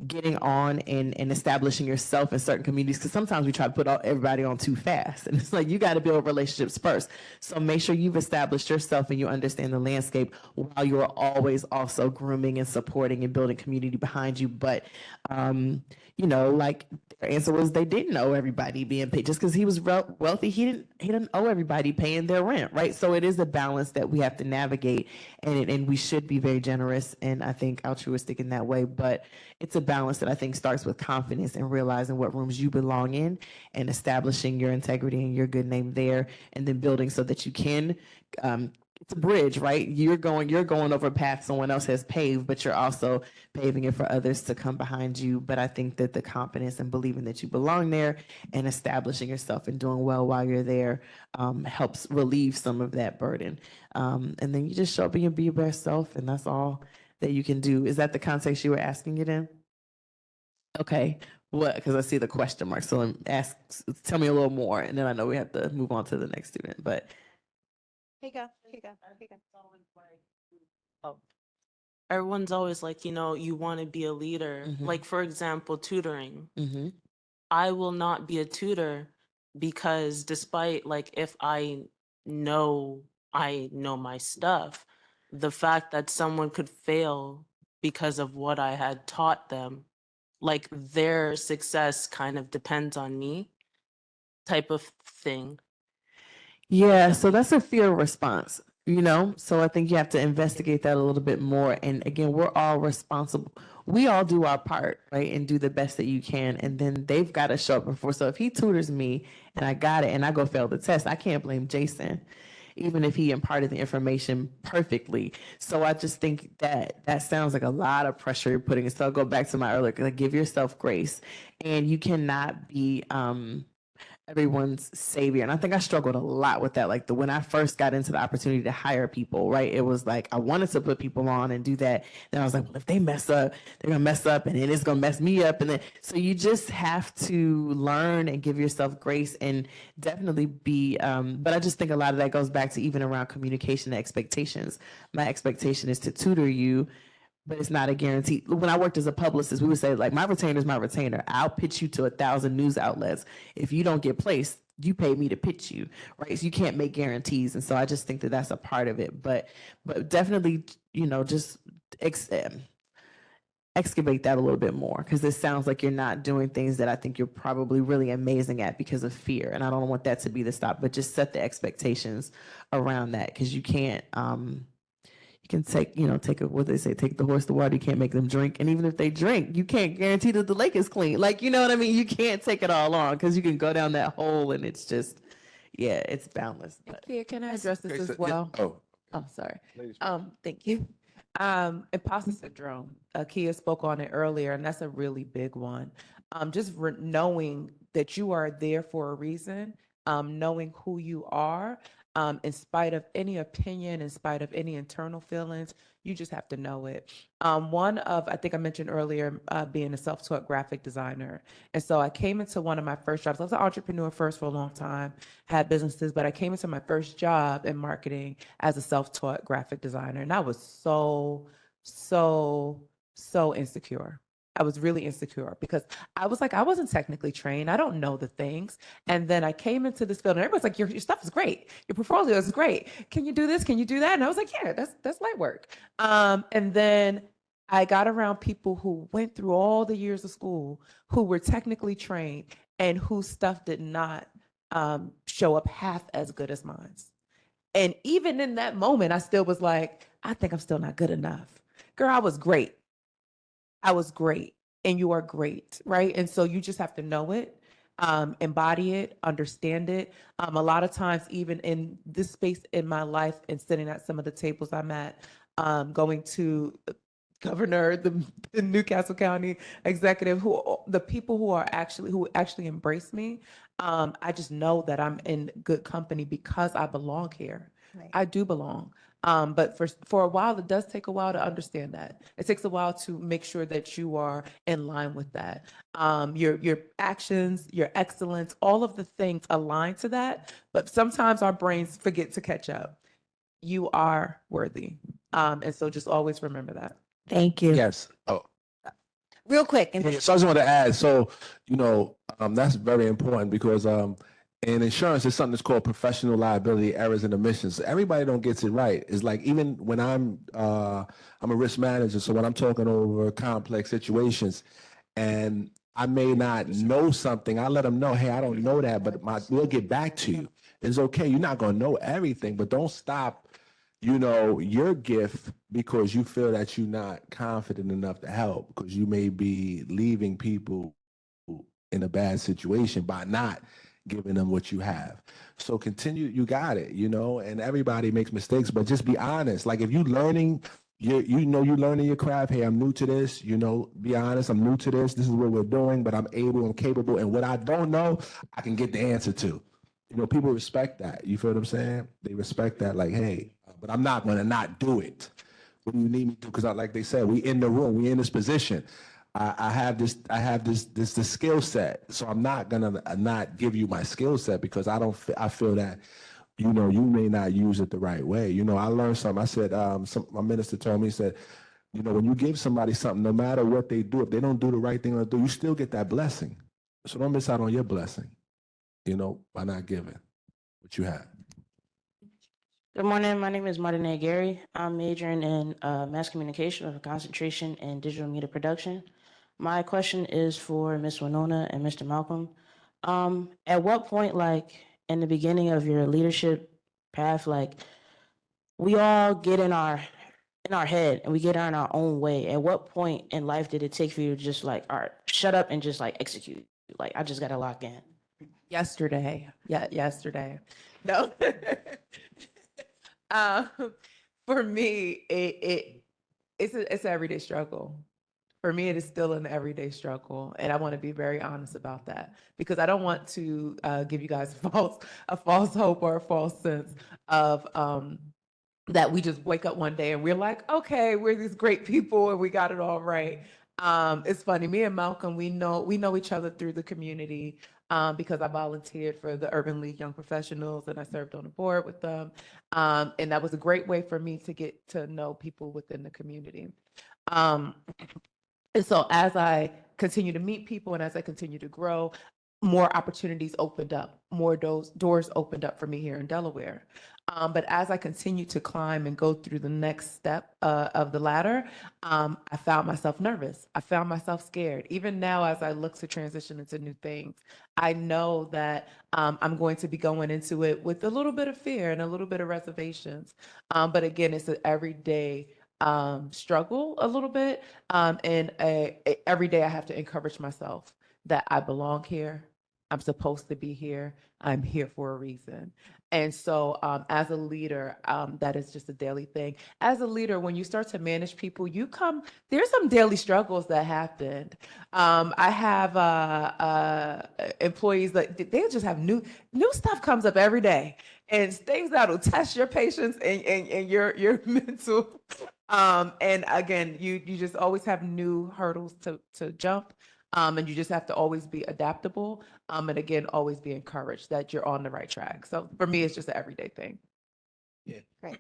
getting on and establishing yourself in certain communities, because sometimes we try to put everybody on too fast, and it's like you got to build relationships first. So make sure you've established yourself and you understand the landscape while you are always also grooming and supporting and building community behind you. But you know, like their answer was they didn't owe everybody being paid. Just because he was wealthy, he didn't owe everybody paying their rent, right? So it is a balance that we have to navigate, and we should be very generous and I think altruistic in that way. But it's a balance that I think starts with confidence and realizing what rooms you belong in and establishing your integrity and your good name there, and then building so that you can. It's a bridge, right? You're going over a path someone else has paved, but you're also paving it for others to come behind you. But I think that the confidence and believing that you belong there and establishing yourself and doing well while you're there helps relieve some of that burden. And then you just show up and you be your best self, and that's all that you can do. Is that the context you were asking it in? Okay. What? Because I see the question mark. So tell me a little more, and then I know we have to move on to the next student. But Here you go. Oh, everyone's always like, you want to be a leader. Mhm. Like, for example, tutoring. mm-hmm. I will not be a tutor because despite like if I know my stuff, the fact that someone could fail because of what I had taught them, like their success kind of depends on me type of thing. Yeah, so that's a fear response, So I think you have to investigate that a little bit more. And again, we're all responsible. We all do our part, right? And do the best that you can. And then they've got to show up before. So if he tutors me and I got it and I go fail the test, I can't blame Jason, even if he imparted the information perfectly. So I just think that sounds like a lot of pressure you're putting. So I'll go back to my earlier, like, give yourself grace. And you cannot be everyone's savior. And I think I struggled a lot with that. Like when I first got into the opportunity to hire people, right? It was like, I wanted to put people on and do that. Then I was like, well, if they mess up, they're gonna mess up and then it's gonna mess me up. And then, so you just have to learn and give yourself grace and definitely be, but I just think a lot of that goes back to even around communication and expectations. My expectation is to tutor you, but it's not a guarantee. When I worked as a publicist, we would say, like, my retainer is my retainer. I'll pitch you to 1,000 news outlets. If you don't get placed, you pay me to pitch you, right? So you can't make guarantees. And so I just think that that's a part of it. But definitely, just excavate that a little bit more, because it sounds like you're not doing things that I think you're probably really amazing at because of fear. And I don't want that to be the stop, but just set the expectations around that, because you can't, can take the horse to water. You can't make them drink. And even if they drink, you can't guarantee that the lake is clean. Like, you know what I mean? You can't take it all on, because you can go down that hole and it's just, it's boundless. But. Can I address this as well? Oh, Oh, sorry. ladies. Thank you. Imposter syndrome. Kia spoke on it earlier, and that's a really big one. Just knowing that you are there for a reason, knowing who you are, in spite of any opinion, in spite of any internal feelings, you just have to know it. I think I mentioned earlier, being a self-taught graphic designer. And so I came into one of my first jobs. I was an entrepreneur first for a long time, had businesses, but I came into my first job in marketing as a self-taught graphic designer. And I was so insecure. I was really insecure because I was like, I wasn't technically trained. I don't know the things. And then I came into this field and everybody's like, your stuff is great. Your portfolio is great. Can you do this? Can you do that? And I was like, yeah, that's light work. And then I got around people who went through all the years of school, who were technically trained and whose stuff did not show up half as good as mine. And even in that moment, I still was like, I think I'm still not good enough. Girl, I was great. I was great. And you are great, right? And so you just have to know it, embody it, understand it. A lot of times, even in this space in my life and sitting at some of the tables I'm at, going to governor, the Newcastle County executive, the people who actually embrace me, I just know that I'm in good company because I belong here. Right. I do belong. But for a while, it does take a while to understand that. It takes a while to make sure that you are in line with that. Your actions, your excellence, all of the things align to that. But sometimes our brains forget to catch up. You are worthy. And so just always remember that. Thank you. Yes. Oh, Real quick. And yeah, so I just want to add. So that's very important because in insurance, there's something that's called professional liability errors and omissions. So everybody don't gets it right. It's like even when I'm a risk manager, so when I'm talking over complex situations, and I may not know something, I let them know, hey, I don't know that, but we'll get back to you. It's okay. You're not going to know everything, but don't stop your gift because you feel that you're not confident enough to help, because you may be leaving people in a bad situation by not giving them what you have. So continue, you got it, and everybody makes mistakes, but just be honest. Like if you're learning, you're learning your craft. Hey, I'm new to this, be honest. I'm new to this. This is what we're doing, but I'm capable. And what I don't know, I can get the answer to. People respect that. You feel what I'm saying? They respect that. Like, hey, but I'm not going to not do it. What do you need me to do? Because like they said, we in the room, we in this position. I have this skill set. So I'm not going to not give you my skill set because I feel that, you may not use it the right way. I learned something. I said, my minister told me, he said, when you give somebody something, no matter what they do, if they don't do the right thing to do, you still get that blessing. So don't miss out on your blessing, by not giving what you have. Good morning. My name is Martin Gary. I'm majoring in mass communication with a concentration in digital media production. My question is for Ms. Winona and Mr. Malcolm. At what point, like in the beginning of your leadership path, like we all get in our head and we get on our own way. At what point in life did it take for you to just like, all right, shut up and just like execute? Like I just got to lock in. Yesterday. Yeah, yesterday. No. For me, it's an everyday struggle. For me, it is still an everyday struggle, and I want to be very honest about that because I don't want to give you guys a false hope or a false sense of that we just wake up one day and we're like, okay, we're these great people and we got it all right. It's funny. Me and Malcolm, we know each other through the community. Because I volunteered for the Urban League Young Professionals and I served on the board with them. And that was a great way for me to get to know people within the community. And so as I continue to meet people and as I continue to grow, more opportunities opened up, more doors opened up for me here in Delaware. But as I continue to climb and go through the next step of the ladder, I found myself nervous. I found myself scared. Even now, as I look to transition into new things, I know that I'm going to be going into it with a little bit of fear and a little bit of reservations. But again, it's an everyday struggle a little bit. And every day I have to encourage myself that I belong here. I'm supposed to be here. I'm here for a reason. And so, as a leader, that is just a daily thing. As a leader, when you start to manage people, there's some daily struggles that happened. I have employees that they just have new stuff comes up every day, and things that'll test your patience and your mental. And again, you just always have new hurdles to jump. And you just have to always be adaptable. And again, always be encouraged that you're on the right track. So for me, it's just an everyday thing. Yeah. Great.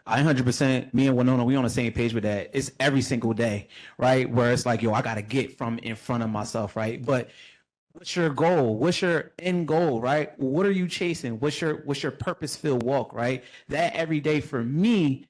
I 100%, me and Winona, we on the same page with that. It's every single day, right? Where it's like, yo, I got to get from in front of myself, right? But what's your goal? What's your end goal, right? What are you chasing? What's your purpose-filled walk, right? That every day for me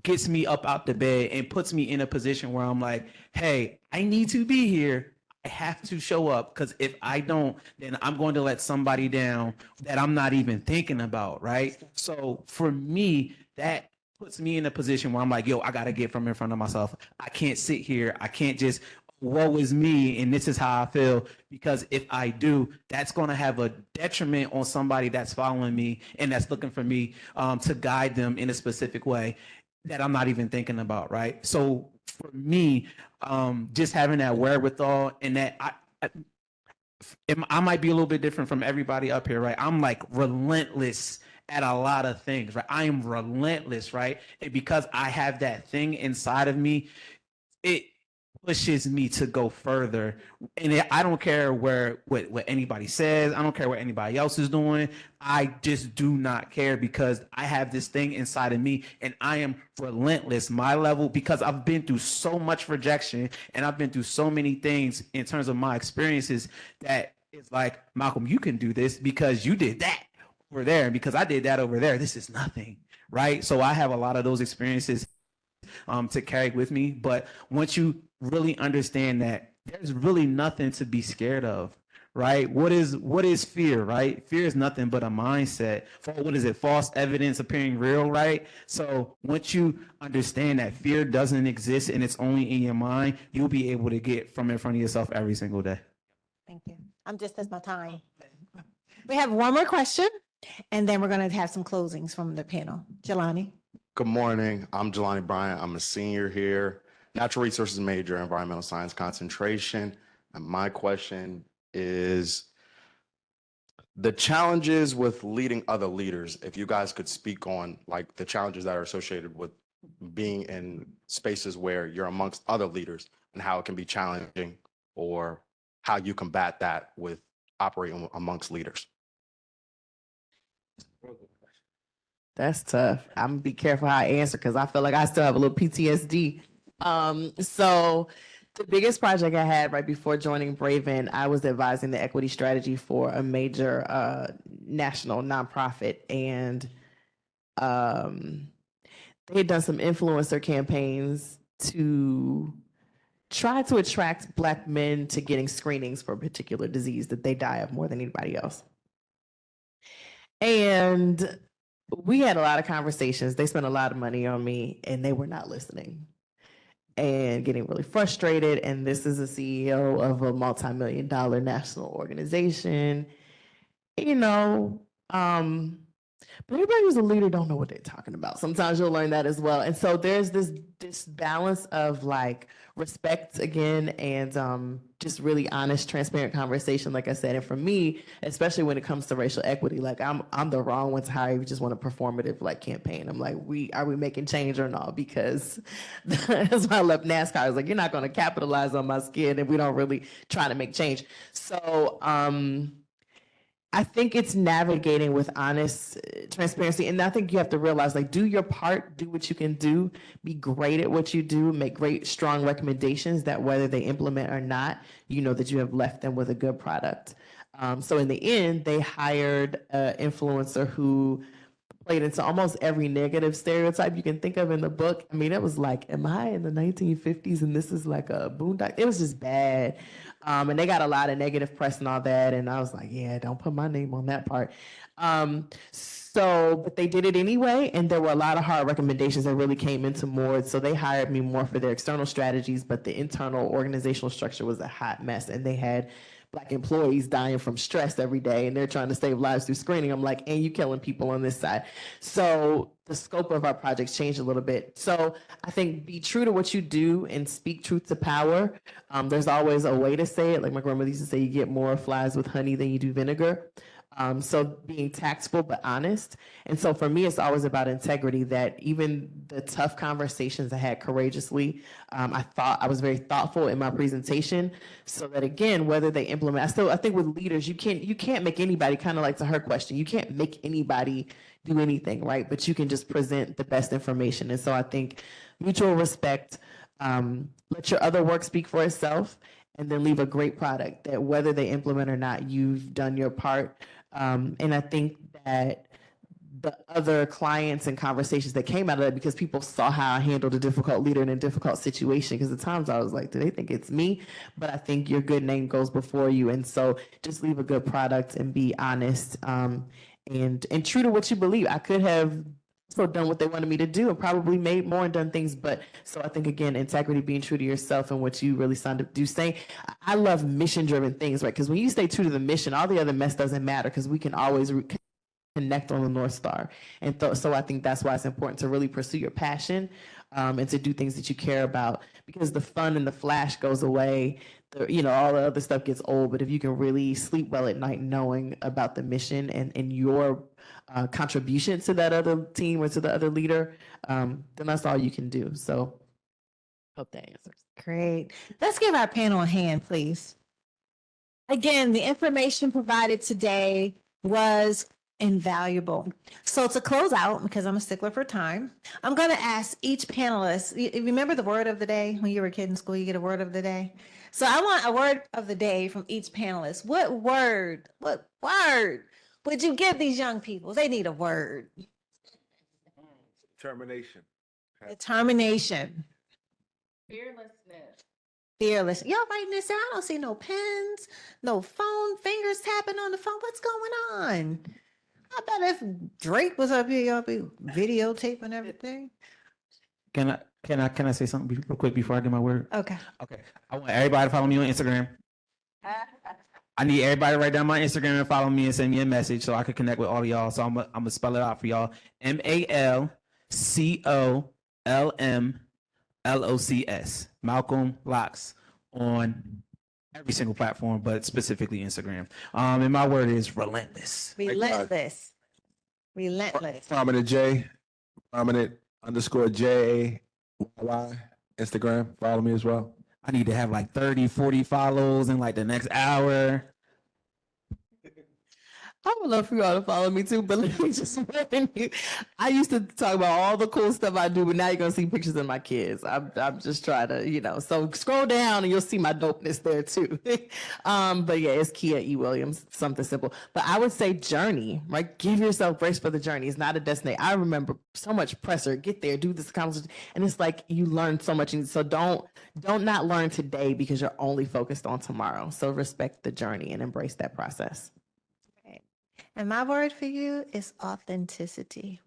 gets me up out the bed and puts me in a position where I'm like, hey, I need to be here. I have to show up, because if I don't, then I'm going to let somebody down that I'm not even thinking about, right? So for me, that puts me in a position where I'm like, yo, I got to get from in front of myself. I can't sit here. I can't just, woe is me, and this is how I feel, because if I do, that's going to have a detriment on somebody that's following me and that's looking for me to guide them in a specific way that I'm not even thinking about, right? So for me, just having that wherewithal, and that I might be a little bit different from everybody up here, right? I'm like relentless at a lot of things, right? I am relentless, right? And because I have that thing inside of me, it pushes me to go further. And I don't care what anybody says. I don't care what anybody else is doing. I just do not care, because I have this thing inside of me and I am relentless. My level, because I've been through so much rejection and I've been through so many things in terms of my experiences, that it's like, Malcolm, you can do this because you did that over there. And because I did that over there, this is nothing, right? So I have a lot of those experiences to carry with me. But once you really understand that there's really nothing to be scared of, right? What is fear, right? Fear is nothing but a mindset. What is it? False evidence appearing real, right? So once you understand that fear doesn't exist and it's only in your mind, you'll be able to get from in front of yourself every single day. Thank you. I'm just as my time. We have one more question, and then we're going to have some closings from the panel. Jelani. Good morning. I'm Jelani Bryant. I'm a senior here, natural resources major, environmental science concentration. And my question is the challenges with leading other leaders. If you guys could speak on like the challenges that are associated with being in spaces where you're amongst other leaders and how it can be challenging, or how you combat that with operating amongst leaders. That's tough. I'm gonna be careful how I answer, because I feel like I still have a little PTSD. So the biggest project I had right before joining Braven, I was advising the equity strategy for a major national nonprofit, and they had done some influencer campaigns to try to attract Black men to getting screenings for a particular disease that they die of more than anybody else. And we had a lot of conversations. They spent a lot of money on me, and they were not listening and getting really frustrated. And this is a CEO of a multi-million-dollar national organization, you know, but everybody who's a leader don't know what they're talking about. Sometimes you'll learn that as well. And so there's this balance of like respect again, and just really honest, transparent conversation, like I said. And for me, especially when it comes to racial equity, like I'm the wrong one to hire. We just want a performative like campaign. I'm like, are we making change or not? Because that's why I left NASCAR. I was like, you're not going to capitalize on my skin if we don't really try to make change. So I think it's navigating with honest transparency. And I think you have to realize, like, do your part, do what you can do, be great at what you do, make great, strong recommendations that whether they implement or not, you know that you have left them with a good product. So in the end, they hired an influencer who played into almost every negative stereotype you can think of in the book. I mean, it was like, am I in the 1950s and this is like a boondock? It was just bad. And they got a lot of negative press and all that. And I was like, yeah, don't put my name on that part. But they did it anyway. And there were a lot of hard recommendations that really came into more. So they hired me more for their external strategies, but the internal organizational structure was a hot mess. And they had Black employees dying from stress every day, and they're trying to save lives through screening. I'm like, and you killing people on this side. So the scope of our projects changed a little bit. So I think be true to what you do and speak truth to power. There's always a way to say it. Like my grandmother used to say, you get more flies with honey than you do vinegar. So being tactful but honest. And so for me, it's always about integrity, that even the tough conversations I had courageously, I was very thoughtful in my presentation, so that again, whether they implement, I think with leaders, you can't make anybody, kind of like to her question, you can't make anybody do anything, right? But you can just present the best information. And so I think mutual respect, let your other work speak for itself, and then leave a great product that whether they implement or not, you've done your part. And I think that the other clients and conversations that came out of it, because people saw how I handled a difficult leader in a difficult situation, because at times I was like, do they think it's me? But I think your good name goes before you. And so just leave a good product and be honest, and true to what you believe. I could have done what they wanted me to do and probably made more and done things. But so I think, again, integrity, being true to yourself and what you really signed up to do. Saying, I love mission-driven things, right? Because when you stay true to the mission, all the other mess doesn't matter, because we can always connect on the North Star. And so I think that's why it's important to really pursue your passion, and to do things that you care about, because the fun and the flash goes away. All the other stuff gets old, but if you can really sleep well at night knowing about the mission and your contribution to that other team or to the other leader, then that's all you can do. So hope that answers. Great. Let's give our panel a hand, please. Again, the information provided today was invaluable. So to close out, because I'm a stickler for time, I'm going to ask each panelist, you remember the word of the day? When you were a kid in school, you get a word of the day. So I want a word of the day from each panelist. What word would you give these young people? They need a word. Determination. Determination. Fearlessness. Fearless. Y'all writing this down? I don't see no pens, no phone, fingers tapping on the phone. What's going on? I bet if Drake was up here, y'all be videotaping everything. Can I say something real quick before I do my word? Okay. I want everybody to follow me on Instagram. I need everybody to write down my Instagram and follow me and send me a message so I can connect with all of y'all. So I'm gonna spell it out for y'all. MALCOLMLOCS. Malcolm Locks on every single platform, but specifically Instagram. And my word is relentless. Relentless. Prominent J, prominent _JAYY, Instagram. Follow me as well. I need to have like 30, 40 follows in like the next hour. I would love for y'all to follow me too, but let me just warn you. I used to talk about all the cool stuff I do, but now you're gonna see pictures of my kids. I'm just trying to, so scroll down and you'll see my dopeness there too. But yeah, it's Kia E. Williams, something simple. But I would say journey, right? Give yourself grace for the journey. It's not a destination. I remember so much pressure, get there, do this conversation, and it's like you learn so much. And so don't not learn today because you're only focused on tomorrow. So respect the journey and embrace that process. And my word for you is authenticity.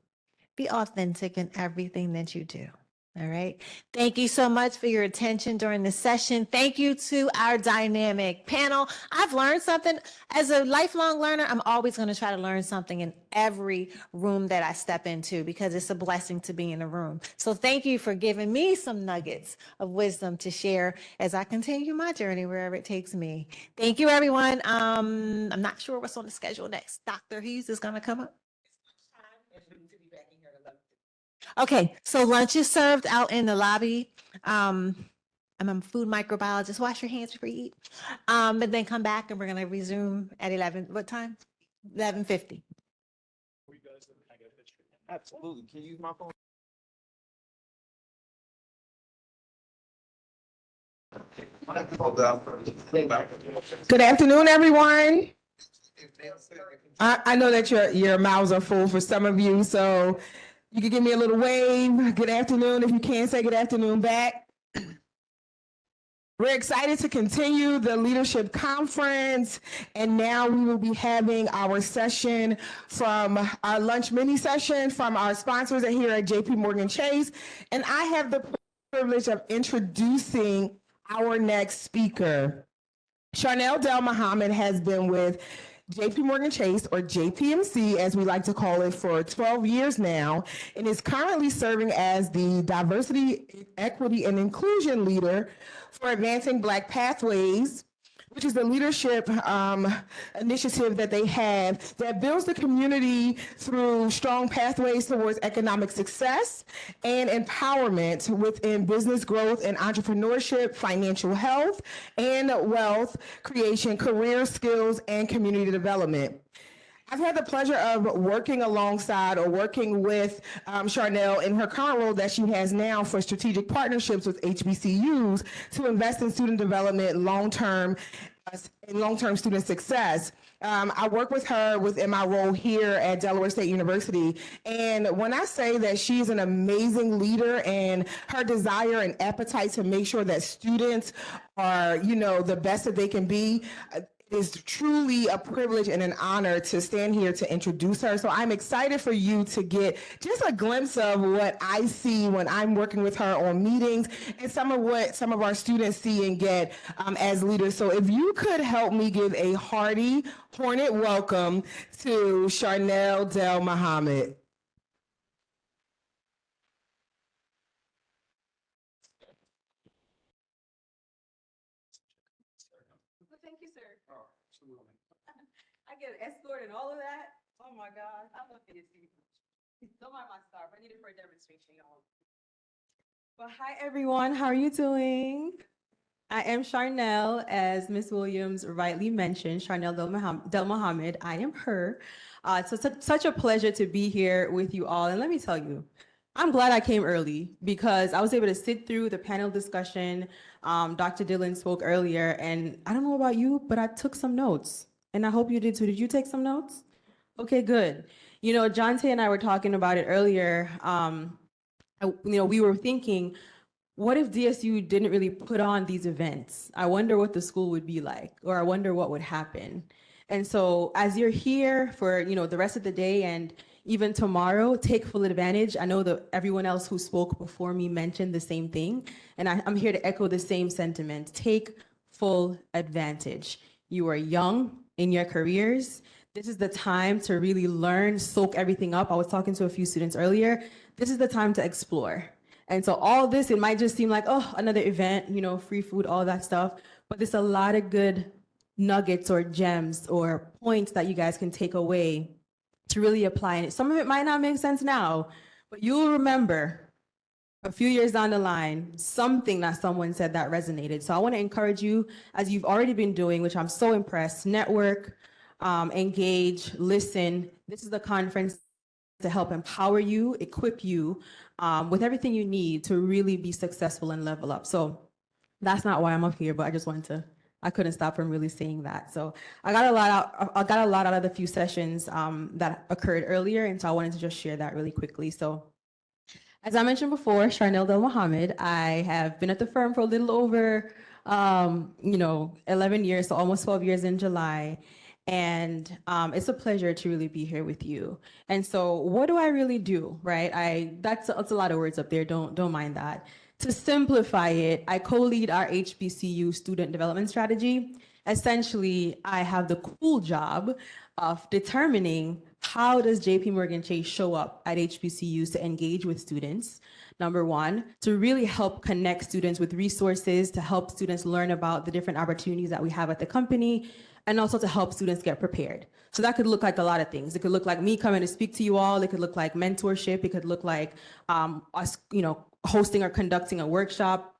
Be authentic in everything that you do. All right. Thank you so much for your attention during this session. Thank you to our dynamic panel. I've learned something. As a lifelong learner, I'm always going to try to learn something in every room that I step into because it's a blessing to be in a room. So thank you for giving me some nuggets of wisdom to share as I continue my journey wherever it takes me. Thank you, everyone. I'm not sure what's on the schedule next. Dr. Hughes is going to come up. Okay, so lunch is served out in the lobby. I'm a food microbiologist. Wash your hands before you eat. And then come back and we're gonna resume at 11. What time? 11:50. Absolutely. Can you use my phone? Good afternoon, everyone. I know that your mouths are full for some of you, so you can give me a little wave. Good afternoon. If you can't say good afternoon back. We're excited to continue the leadership conference. And now we will be having our session from our lunch mini session from our sponsors here at JP Morgan Chase. And I have the privilege of introducing our next speaker. Charnel Del Muhammad has been with JP Morgan Chase, or JPMC as we like to call it, for 12 years now, and is currently serving as the Diversity, Equity, and Inclusion Leader for Advancing Black Pathways, which is the leadership initiative that they have that builds the community through strong pathways towards economic success and empowerment within business growth and entrepreneurship, financial health and wealth creation, career skills, and community development. I've had the pleasure of working alongside or working with Charnel in her current role that she has now for strategic partnerships with HBCUs to invest in student development long-term student success. I work with her within my role here at Delaware State University. And when I say that she's an amazing leader and her desire and appetite to make sure that students are, the best that they can be, it is truly a privilege and an honor to stand here to introduce her. So I'm excited for you to get just a glimpse of what I see when I'm working with her on meetings and some of what some of our students see and get as leaders. So if you could help me give a hearty hornet welcome to Charnel Del Muhammad. Thank you, sir. I get an escort and all of that. Oh my God, I love it. Don't mind my scarf. I need it for a demonstration, y'all. Well, hi everyone. How are you doing? I am Charnel, as Ms. Williams rightly mentioned, Charnel Del Muhammad. I am her. So such a pleasure to be here with you all. And let me tell you, I'm glad I came early because I was able to sit through the panel discussion. Dr. Dillon spoke earlier, and I don't know about you, but I took some notes, and I hope you did too. Did you take some notes? Okay, good. Jonte and I were talking about it earlier. We were thinking, what if DSU didn't really put on these events? I wonder what the school would be like, or I wonder what would happen. And so as you're here for, the rest of the day and even tomorrow, take full advantage. I know that everyone else who spoke before me mentioned the same thing, and I'm here to echo the same sentiment. Take full advantage. You are young in your careers. This is the time to really learn, soak everything up. I was talking to a few students earlier. This is the time to explore. And so all this, it might just seem like, oh, another event, free food, all that stuff, but there's a lot of good nuggets or gems or points that you guys can take away to really apply. And some of it might not make sense now, but you'll remember a few years down the line, something that someone said that resonated. So I want to encourage you, as you've already been doing, which I'm so impressed, network, engage, listen. This is the conference to help empower you, equip you with everything you need to really be successful and level up. So that's not why I'm up here, but I just wanted to, I couldn't stop from really saying that. So I got a lot out of the few sessions that occurred earlier, and so I wanted to just share that really quickly. So as I mentioned before, Charnel Del Muhammad, I have been at the firm for a little over 11 years, so almost 12 years in July. And it's a pleasure to really be here with you. And so what do I really do, right? That's a lot of words up there, don't mind that. To simplify it, I co-lead our HBCU student development strategy. Essentially, I have the cool job of determining how does JP Morgan Chase show up at HBCUs to engage with students. Number one, to really help connect students with resources, to help students learn about the different opportunities that we have at the company, and also to help students get prepared. So that could look like a lot of things. It could look like me coming to speak to you all. It could look like mentorship. It could look like us, hosting or conducting a workshop,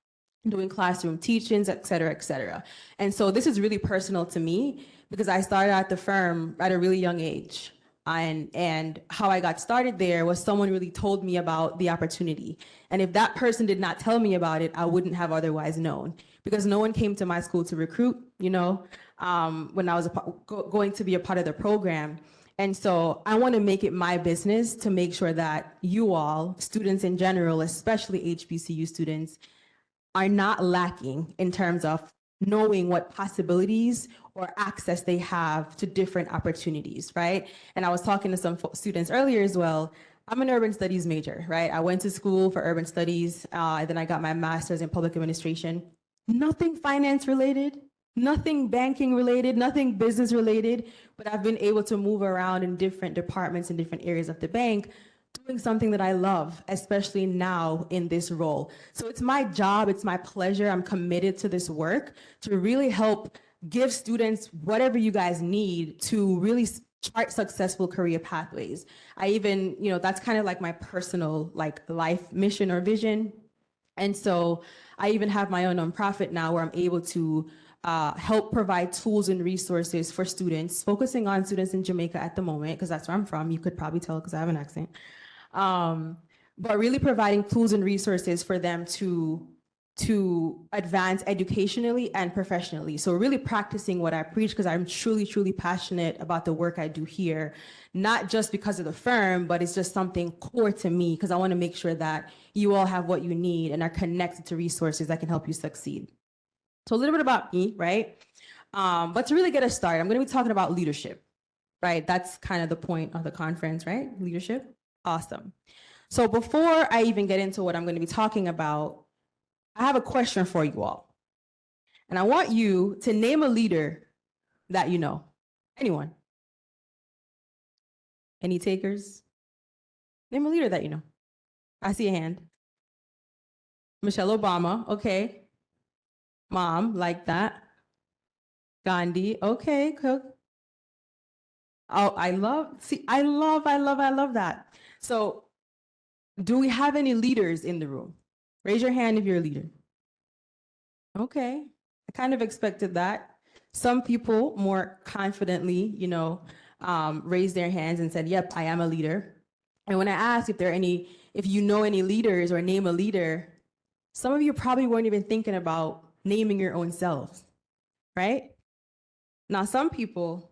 doing classroom teachings, et cetera, et cetera. And so this is really personal to me because I started at the firm at a really young age. And how I got started there was someone really told me about the opportunity. And if that person did not tell me about it, I wouldn't have otherwise known, because no one came to my school to recruit, when I was going to be a part of the program. And so I want to make it my business to make sure that you all, students in general, especially HBCU students, are not lacking in terms of knowing what possibilities or access they have to different opportunities, right? And I was talking to some students earlier as well. I'm an urban studies major, right? I went to school for urban studies, and then I got my master's in public administration. Nothing finance related, Nothing banking related, nothing business related, but I've been able to move around in different departments and different areas of the bank, doing something that I love, especially now in this role. So it's my job, it's my pleasure, I'm committed to this work to really help give students whatever you guys need to really chart successful career pathways. I even, that's kind of like my personal life mission or vision. And so I even have my own nonprofit now where I'm able to help provide tools and resources for students, focusing on students in Jamaica at the moment, because that's where I'm from. You could probably tell because I have an accent. But really providing tools and resources for them to advance educationally and professionally. So really practicing what I preach, because I'm truly, truly passionate about the work I do here, not just because of the firm, but it's just something core to me, because I want to make sure that you all have what you need and are connected to resources that can help you succeed. So a little bit about me, right? But to really get us started, I'm going to be talking about leadership, right? That's kind of the point of the conference, right? Leadership. Awesome. So before I even get into what I'm going to be talking about, I have a question for you all. And I want you to name a leader that you know. Anyone? Any takers? Name a leader that you know. I see a hand. Michelle Obama, okay. Mom, like that. Gandhi, okay, cook. Oh, I love that. So, do we have any leaders in the room? Raise your hand if you're a leader. Okay, I kind of expected that. Some people more confidently, raised their hands and said, yep, I am a leader. And when I asked if you know any leaders or name a leader, some of you probably weren't even thinking about naming your own selves, right? Now, some people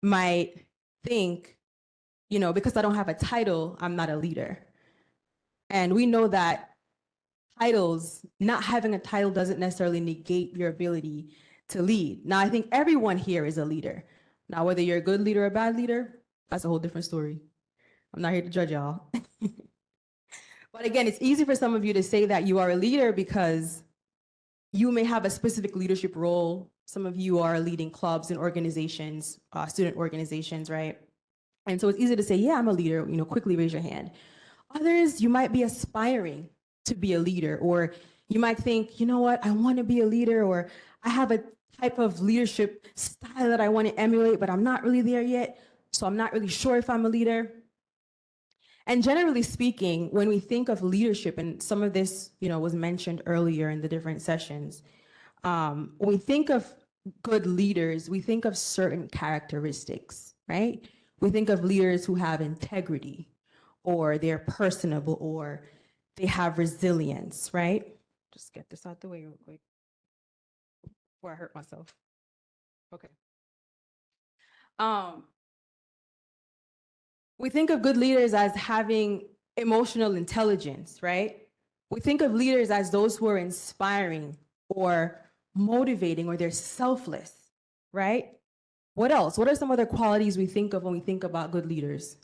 might think, because I don't have a title, I'm not a leader. And we know that not having a title doesn't necessarily negate your ability to lead. Now, I think everyone here is a leader. Now, whether you're a good leader or a bad leader, that's a whole different story. I'm not here to judge y'all. But again, it's easy for some of you to say that you are a leader because you may have a specific leadership role. Some of you are leading clubs and organizations, student organizations, right? And so it's easy to say, yeah, I'm a leader, quickly raise your hand. Others, you might be aspiring to be a leader, or you might think, you know what, I want to be a leader, or I have a type of leadership style that I want to emulate, but I'm not really there yet, so I'm not really sure if I'm a leader. And generally speaking, when we think of leadership, and some of this, was mentioned earlier in the different sessions, when we think of good leaders, we think of certain characteristics, right? We think of leaders who have integrity, or they're personable, or they have resilience, right? Just get this out the way real quick before I hurt myself. Okay. We think of good leaders as having emotional intelligence, right? We think of leaders as those who are inspiring or motivating, or they're selfless, right? What else? What are some other qualities we think of when we think about good leaders?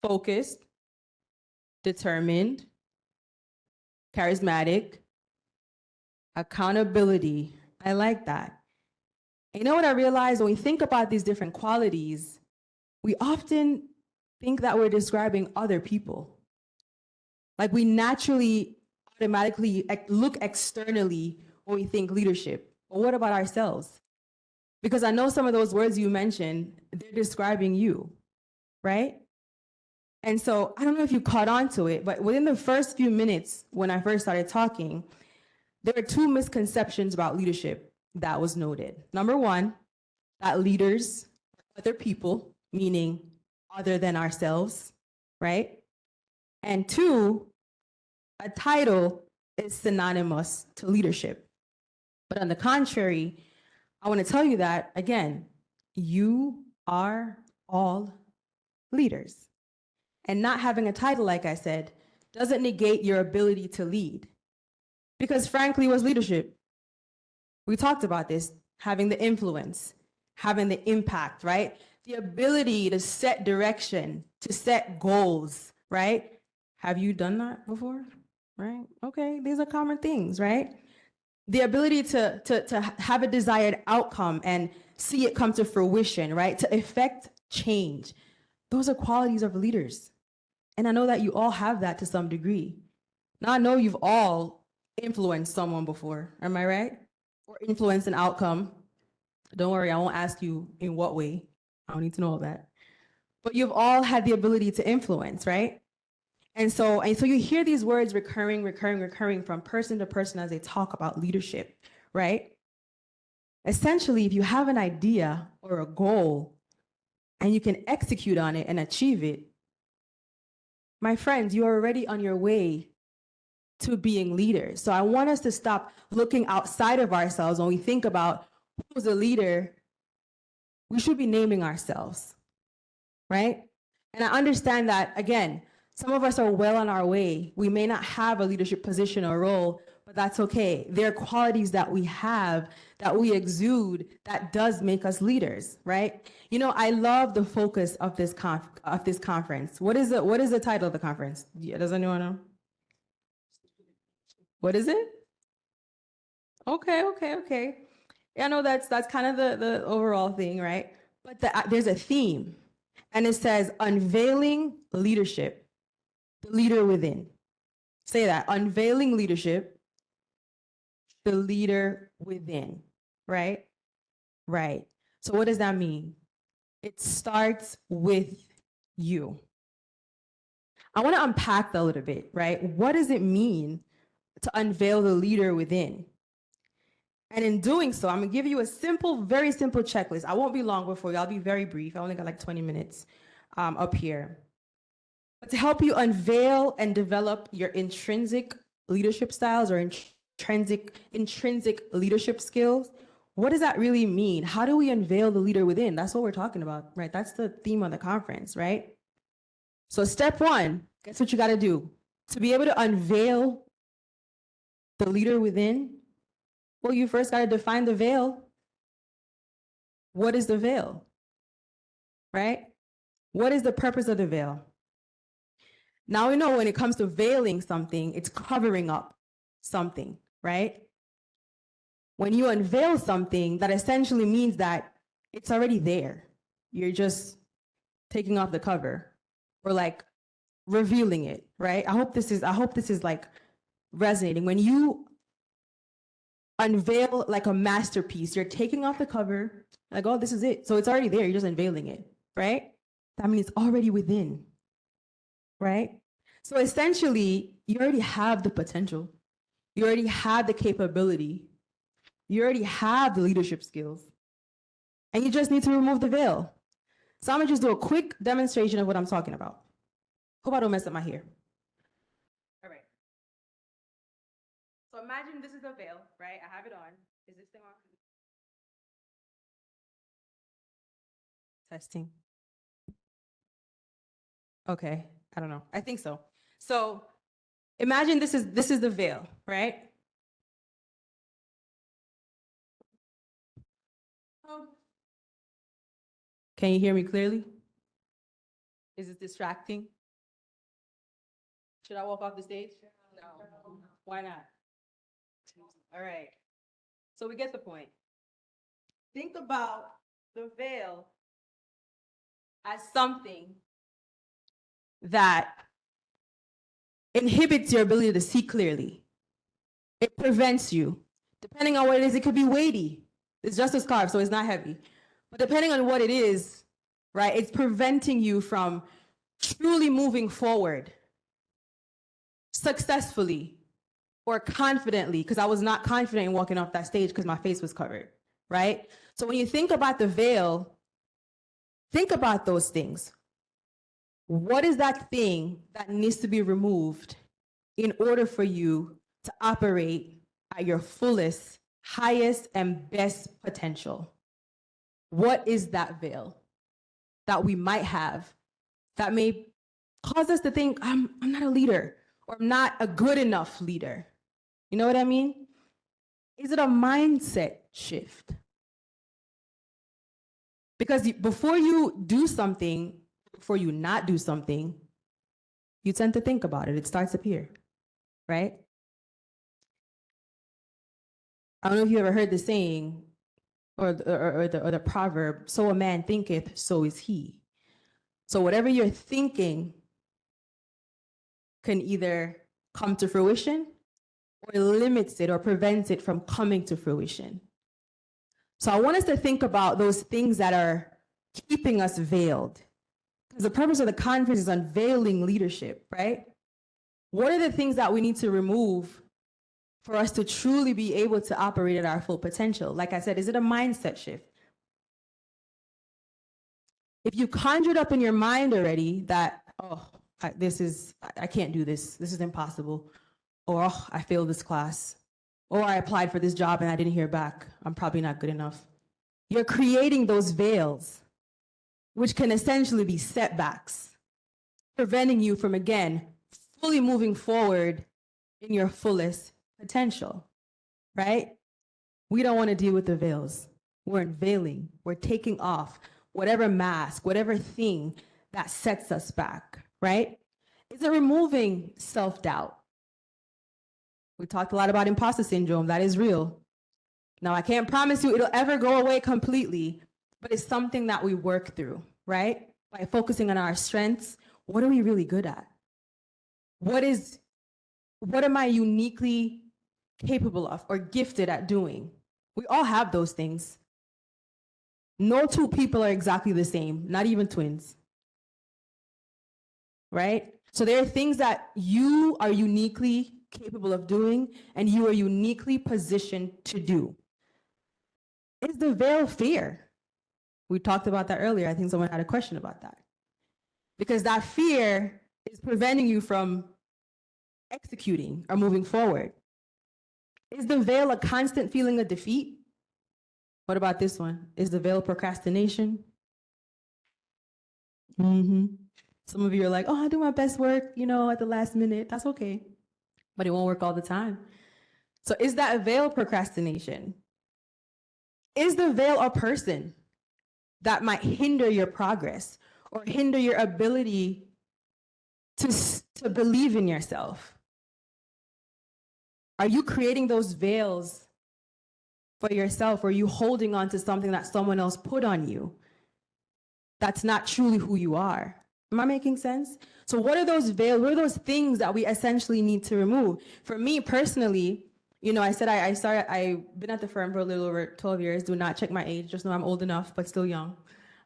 Focused, determined, charismatic, accountability. I like that. And you know what I realized when we think about these different qualities, we often think that we're describing other people. Like we naturally, automatically look externally when we think leadership. But what about ourselves? Because I know some of those words you mentioned, they're describing you, right? And so I don't know if you caught on to it, but within the first few minutes when I first started talking, there were two misconceptions about leadership that was noted. Number one, that leaders are other people, meaning other than ourselves, right? And two, a title is synonymous to leadership. But on the contrary, I want to tell you that, again, you are all leaders. And not having a title, like I said, doesn't negate your ability to lead. Because frankly, what's leadership? We talked about this, having the influence, having the impact, right? The ability to set direction, to set goals, right? Have you done that before? right? Okay, these are common things, right? The ability to have a desired outcome and see it come to fruition, right? To effect change. Those are qualities of leaders. And I know that you all have that to some degree. Now I know you've all influenced someone before, am I right? Or influenced an outcome. Don't worry, I won't ask you in what way. I don't need to know all that. But you've all had the ability to influence, right? And so you hear these words recurring from person to person as they talk about leadership, right? Essentially, if you have an idea or a goal and you can execute on it and achieve it, my friends, you are already on your way to being leaders. So I want us to stop looking outside of ourselves when we think about who's a leader. We should be naming ourselves, right? And I understand that, again, some of us are well on our way. We may not have a leadership position or role, but that's okay. There are qualities that we have, that we exude, that does make us leaders, right? You know, I love the focus of this conference. What is the title of the conference? Does anyone know? What is it? Okay. I know that's kind of the overall thing, right? But there's a theme, and it says unveiling leadership, the leader within. Say that, unveiling leadership, the leader within, right? Right. So what does that mean? It starts with you. I want to unpack that a little bit, right? What does it mean to unveil the leader within? And in doing so, I'm gonna give you a simple, very simple checklist. I won't be long before you. I'll be very brief. I only got like 20 minutes up here. But to help you unveil and develop your intrinsic leadership styles or intrinsic leadership skills, what does that really mean? How do we unveil the leader within? That's what we're talking about, right? That's the theme of the conference, right? So step one, guess what you gotta do? To be able to unveil the leader within, well, you first gotta define the veil. What is the veil, right? What is the purpose of the veil? Now we know when it comes to veiling something, it's covering up something, right? When you unveil something, that essentially means that it's already there. You're just taking off the cover or like revealing it, right? I hope this is like resonating. When you unveil like a masterpiece, you're taking off the cover, like, oh, this is it. So it's already there, you're just unveiling it, right? That means it's already within, right? So essentially, you already have the potential. You already have the capability. You already have the leadership skills. And you just need to remove the veil. So I'm gonna just do a quick demonstration of what I'm talking about. Hope I don't mess up my hair. All right. So imagine this is a veil, right? I have it on. Is this thing on? Testing. Okay, I don't know. I think so. So imagine this is the veil, right? Can you hear me clearly? Is it distracting? Should I walk off the stage? No. Why not? All right. So we get the point. Think about the veil as something that inhibits your ability to see clearly. It prevents you. Depending on what it is, it could be weighty. It's just a scarf, so it's not heavy. But depending on what it is, right, it's preventing you from truly moving forward successfully or confidently, because I was not confident in walking off that stage because my face was covered, right? So when you think about the veil, think about those things. What is that thing that needs to be removed in order for you to operate at your fullest, highest, and best potential? What is that veil that we might have that may cause us to think, I'm not a leader, or I'm not a good enough leader? You know what I mean? Is it a mindset shift? Because before you do something, before you not do something, you tend to think about it. It starts up here. right? I don't know if you ever heard the saying or the proverb, so a man thinketh, so is he. So whatever you're thinking can either come to fruition or limits it or prevents it from coming to fruition. So I want us to think about those things that are keeping us veiled. Because the purpose of the conference is unveiling leadership, right? What are the things that we need to remove for us to truly be able to operate at our full potential? Like I said, is it a mindset shift? If you conjured up in your mind already that, oh, I can't do this is impossible, or oh, I failed this class, or I applied for this job and I didn't hear back, I'm probably not good enough. You're creating those veils, which can essentially be setbacks, preventing you from, again, fully moving forward in your fullest potential, right? We don't want to deal with the veils. We're unveiling, we're taking off whatever mask, whatever thing that sets us back, right? Is it removing self-doubt? We talked a lot about imposter syndrome. That is real. Now, I can't promise you it'll ever go away completely, but it's something that we work through, right? By focusing on our strengths. What are we really good at? What am I uniquely capable of or gifted at doing? We all have those things. No two people are exactly the same, not even twins, right? So there are things that you are uniquely capable of doing and you are uniquely positioned to do. Is the veil fear? We talked about that earlier. I think someone had a question about that. Because that fear is preventing you from executing or moving forward. Is the veil a constant feeling of defeat? What about this one? Is the veil procrastination? Some of you are like, oh, I do my best work, at the last minute. That's okay. But it won't work all the time. So is that a veil procrastination? Is the veil a person that might hinder your progress or hinder your ability to believe in yourself? Are you creating those veils for yourself, or are you holding on to something that someone else put on you that's not truly who you are? Am I making sense? So what are those veils? What are those things that we essentially need to remove? For me personally, I said I've been at the firm for a little over 12 years. Do not check my age. Just know I'm old enough, but still young.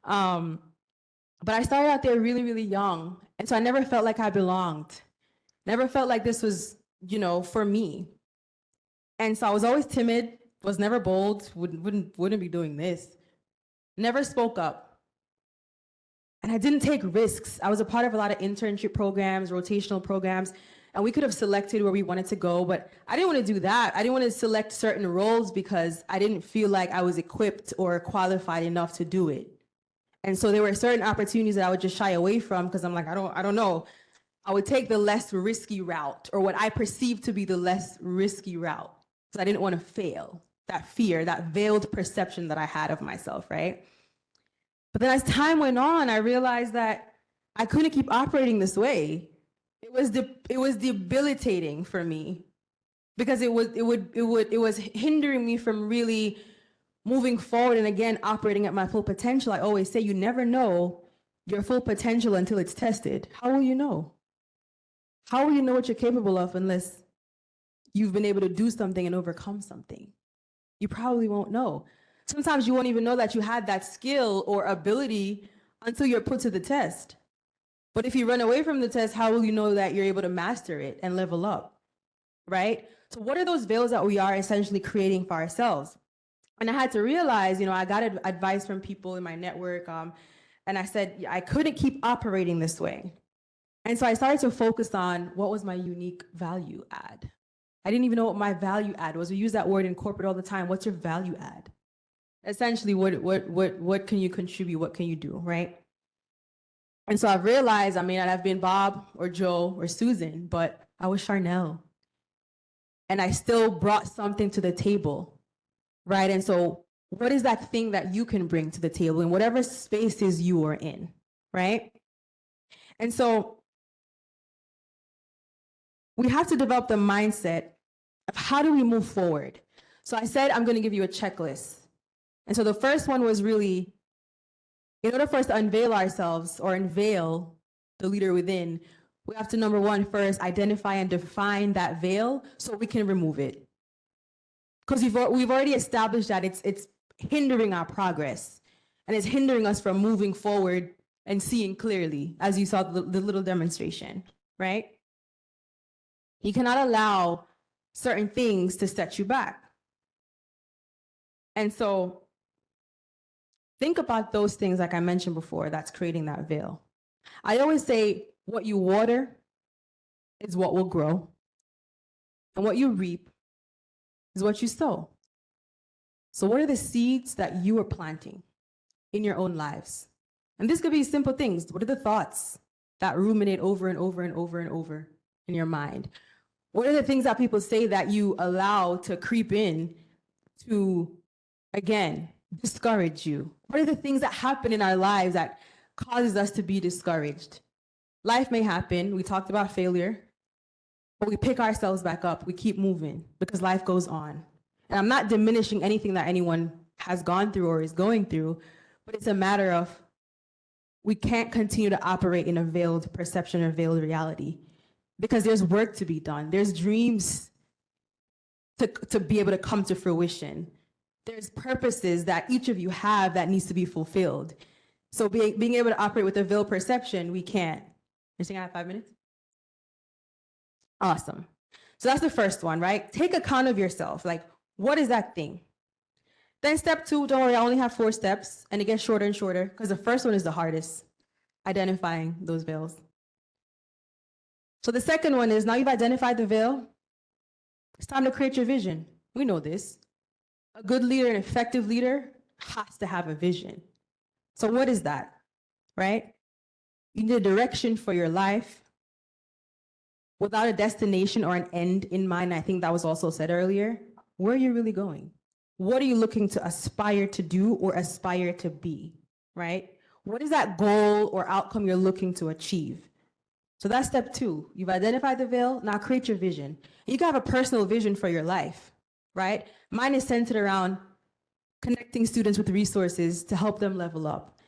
But I started out there really, really young. And so I never felt like I belonged. Never felt like this was, for me. And so I was always timid, was never bold, wouldn't be doing this. Never spoke up. And I didn't take risks. I was a part of a lot of internship programs, rotational programs, and we could have selected where we wanted to go, but I didn't want to do that. I didn't want to select certain roles because I didn't feel like I was equipped or qualified enough to do it. And so there were certain opportunities that I would just shy away from because I'm like, I don't know. I would take the less risky route, or what I perceived to be the less risky route, because I didn't want to fail. That fear, that veiled perception that I had of myself, right? But then as time went on, I realized that I couldn't keep operating this way. It was debilitating for me because it was hindering me from really moving forward and, again, operating at my full potential. I always say you never know your full potential until it's tested. How will you know? How will you know what you're capable of unless you've been able to do something and overcome something? You probably won't know. Sometimes you won't even know that you had that skill or ability until you're put to the test. But if you run away from the test, how will you know that you're able to master it and level up, right? So what are those veils that we are essentially creating for ourselves? And I had to realize, I got advice from people in my network, and I said, I couldn't keep operating this way. And so I started to focus on what was my unique value add. I didn't even know what my value add was. We use that word in corporate all the time. What's your value add? Essentially, what can you contribute? What can you do, right? And so I've realized I may not have been Bob or Joe or Susan, but I was Charnel. And I still brought something to the table, right? And so what is that thing that you can bring to the table in whatever spaces you are in, right? And so we have to develop the mindset of how do we move forward. So I said, I'm going to give you a checklist. And so the first one was really, in order for us to unveil ourselves or unveil the leader within, we have to, number one, first identify and define that veil so we can remove it. Because we've already established that it's hindering our progress and it's hindering us from moving forward and seeing clearly, as you saw the little demonstration, right? You cannot allow certain things to set you back. And so think about those things, like I mentioned before, that's creating that veil. I always say what you water is what will grow, and what you reap is what you sow. So what are the seeds that you are planting in your own lives? And this could be simple things. What are the thoughts that ruminate over and over and over and over in your mind? What are the things that people say that you allow to creep in to, again, discourage you? What are the things that happen in our lives that causes us to be discouraged? Life may happen. We talked about failure, but we pick ourselves back up. We keep moving because life goes on. And I'm not diminishing anything that anyone has gone through or is going through, but it's a matter of we can't continue to operate in a veiled perception or veiled reality because there's work to be done. There's dreams to be able to come to fruition. There's purposes that each of you have that needs to be fulfilled. So being able to operate with a veiled perception, we can't. You think I have 5 minutes? Awesome. So that's the first one, right? Take account of yourself. Like, what is that thing? Then step 2, don't worry, I only have 4 steps, and it gets shorter and shorter because the first one is the hardest, identifying those veils. So the second one is, now you've identified the veil, it's time to create your vision. We know this. A good leader, an effective leader, has to have a vision. So what is that, right? You need a direction for your life without a destination or an end in mind. I think that was also said earlier. Where are you really going? What are you looking to aspire to do or aspire to be, right? What is that goal or outcome you're looking to achieve? So that's step 2. You've identified the veil, now create your vision. You can have a personal vision for your life, right? Mine is centered around connecting students with resources to help them level up.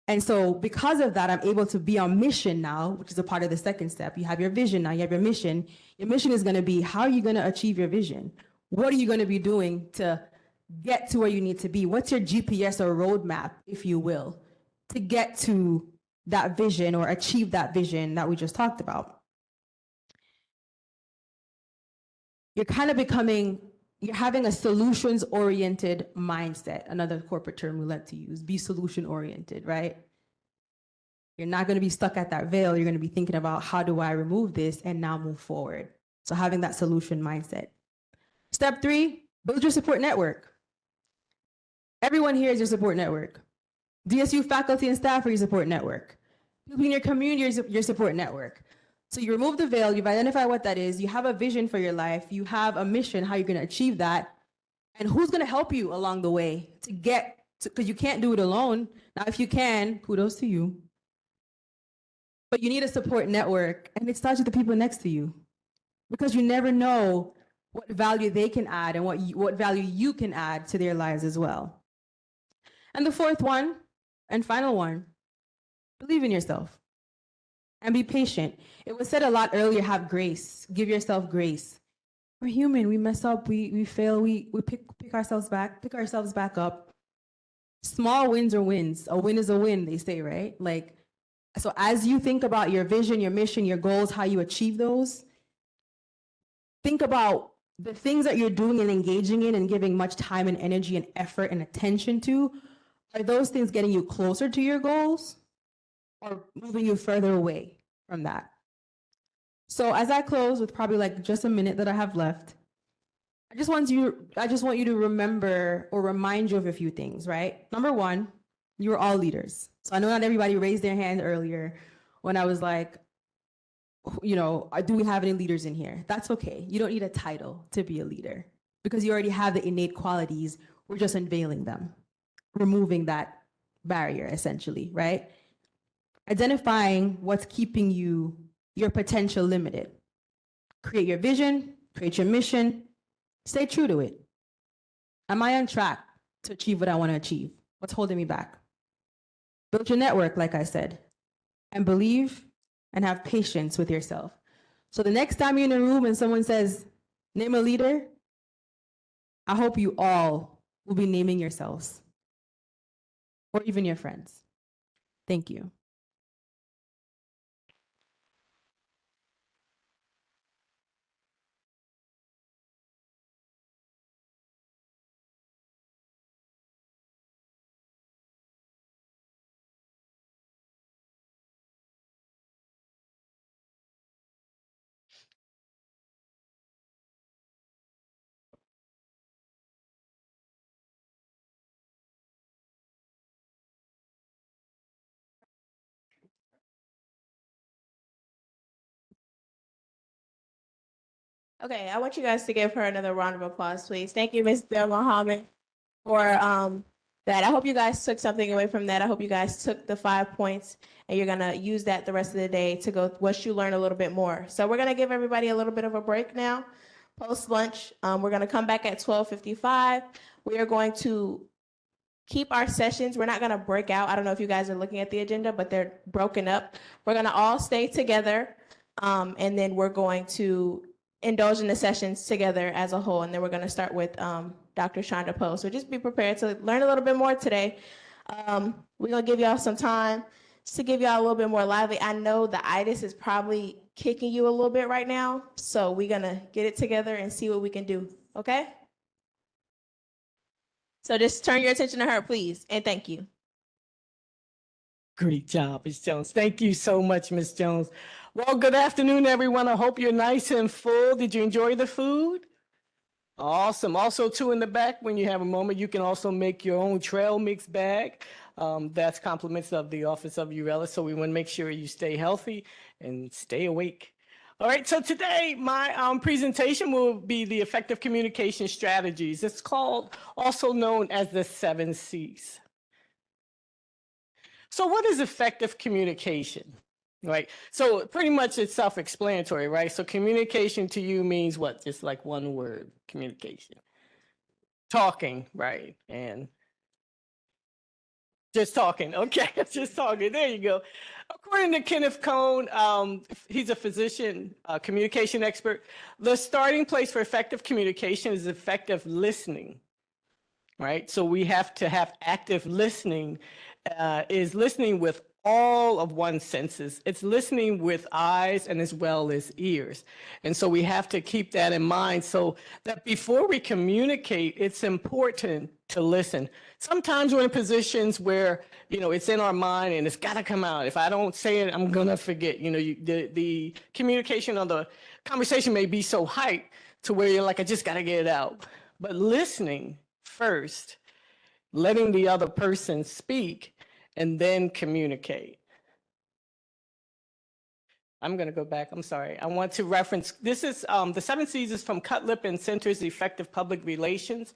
And so because of that, I'm able to be on mission now, which is a part of the second step. You have your vision now, you have your mission. Your mission is going to be, how are you going to achieve your vision? What are you going to be doing to get to where you need to be? What's your GPS or roadmap, if you will, to get to that vision or achieve that vision that we just talked about? You're kind of you're having a solutions-oriented mindset, another corporate term we like to use, be solution-oriented, right? You're not going to be stuck at that veil. You're going to be thinking about, how do I remove this and now move forward? So having that solution mindset. Step 3, build your support network. Everyone here is your support network. DSU faculty and staff are your support network. People in your community is your support network. So you remove the veil, you've identified what that is, you have a vision for your life, you have a mission, how you're going to achieve that, and who's going to help you along the way to get to, because you can't do it alone. Now, if you can, kudos to you. But you need a support network, and it starts with the people next to you, because you never know what value they can add and what value you can add to their lives as well. And the fourth one and final one, believe in yourself and be patient. It was said a lot earlier, have grace, give yourself grace. We're human, we mess up, we fail, we pick ourselves back up. Small wins are wins. A win is a win, they say, right? Like, so as you think about your vision, your mission, your goals, how you achieve those, think about the things that you're doing and engaging in and giving much time and energy and effort and attention to. Are those things getting you closer to your goals or moving you further away from that? So as I close with probably like just a minute that I have left, I just want you to remember or remind you of a few things, right? Number one, you're all leaders. So I know not everybody raised their hand earlier when I was like, you know, do we have any leaders in here? That's okay. You don't need a title to be a leader because you already have the innate qualities. We're just unveiling them, removing that barrier essentially, right? Identifying what's keeping your potential limited. Create your vision, create your mission, stay true to it. Am I on track to achieve what I want to achieve? What's holding me back? Build your network, like I said, and believe and have patience with yourself. So the next time you're in a room and someone says, name a leader, I hope you all will be naming yourselves or even your friends. Thank you. Okay, I want you guys to give her another round of applause, please. Thank you, Ms. Del Mohammed, for that. I hope you guys took something away from that. I hope you guys took the 5 points and you're gonna use that the rest of the day to go what you learn a little bit more. So we're gonna give everybody a little bit of a break now, post lunch. We're gonna come back at 12:55. We are going to keep our sessions. We're not gonna break out. I don't know if you guys are looking at the agenda, but they're broken up. We're gonna all stay together, and then we're going to indulge in the sessions together as a whole. And then we're going to start with Dr. Shonda Poe. So just be prepared to learn a little bit more today. We're going to give y'all some time just to give y'all a little bit more lively. I know the itis is probably kicking you a little bit right now. So we're going to get it together and see what we can do. Okay? So just turn your attention to her, please. And thank you. Great job, Ms. Jones. Thank you so much, Ms. Jones. Well, good afternoon, everyone. I hope you're nice and full. Did you enjoy the food? Awesome. Also, too, in the back, when you have a moment, you can also make your own trail mix bag. That's compliments of the Office of Urella. So we want to make sure you stay healthy and stay awake. All right, so today my presentation will be the effective communication strategies. It's called, also known as the 7 C's. So what is effective communication, right? So pretty much it's self-explanatory, right? So communication to you means what? Just like one word, communication. Talking, right? And just talking, okay, just talking, there you go. According to Kenneth Cohn, he's a physician, communication expert. The starting place for effective communication is effective listening, right? So we have to have active listening, is listening with all of one's senses. It's listening with eyes and as well as ears. And so we have to keep that in mind so that before we communicate, it's important to listen. Sometimes we're in positions where, you know, it's in our mind and it's got to come out. If I don't say it, I'm going to forget. You know, the communication or the conversation may be so hyped to where you're like, I just got to get it out. But listening first, letting the other person speak, and then communicate. I'm going to go back. I'm sorry. I want to reference, this is the 7 C's is from Cutlip and Center's Effective Public Relations.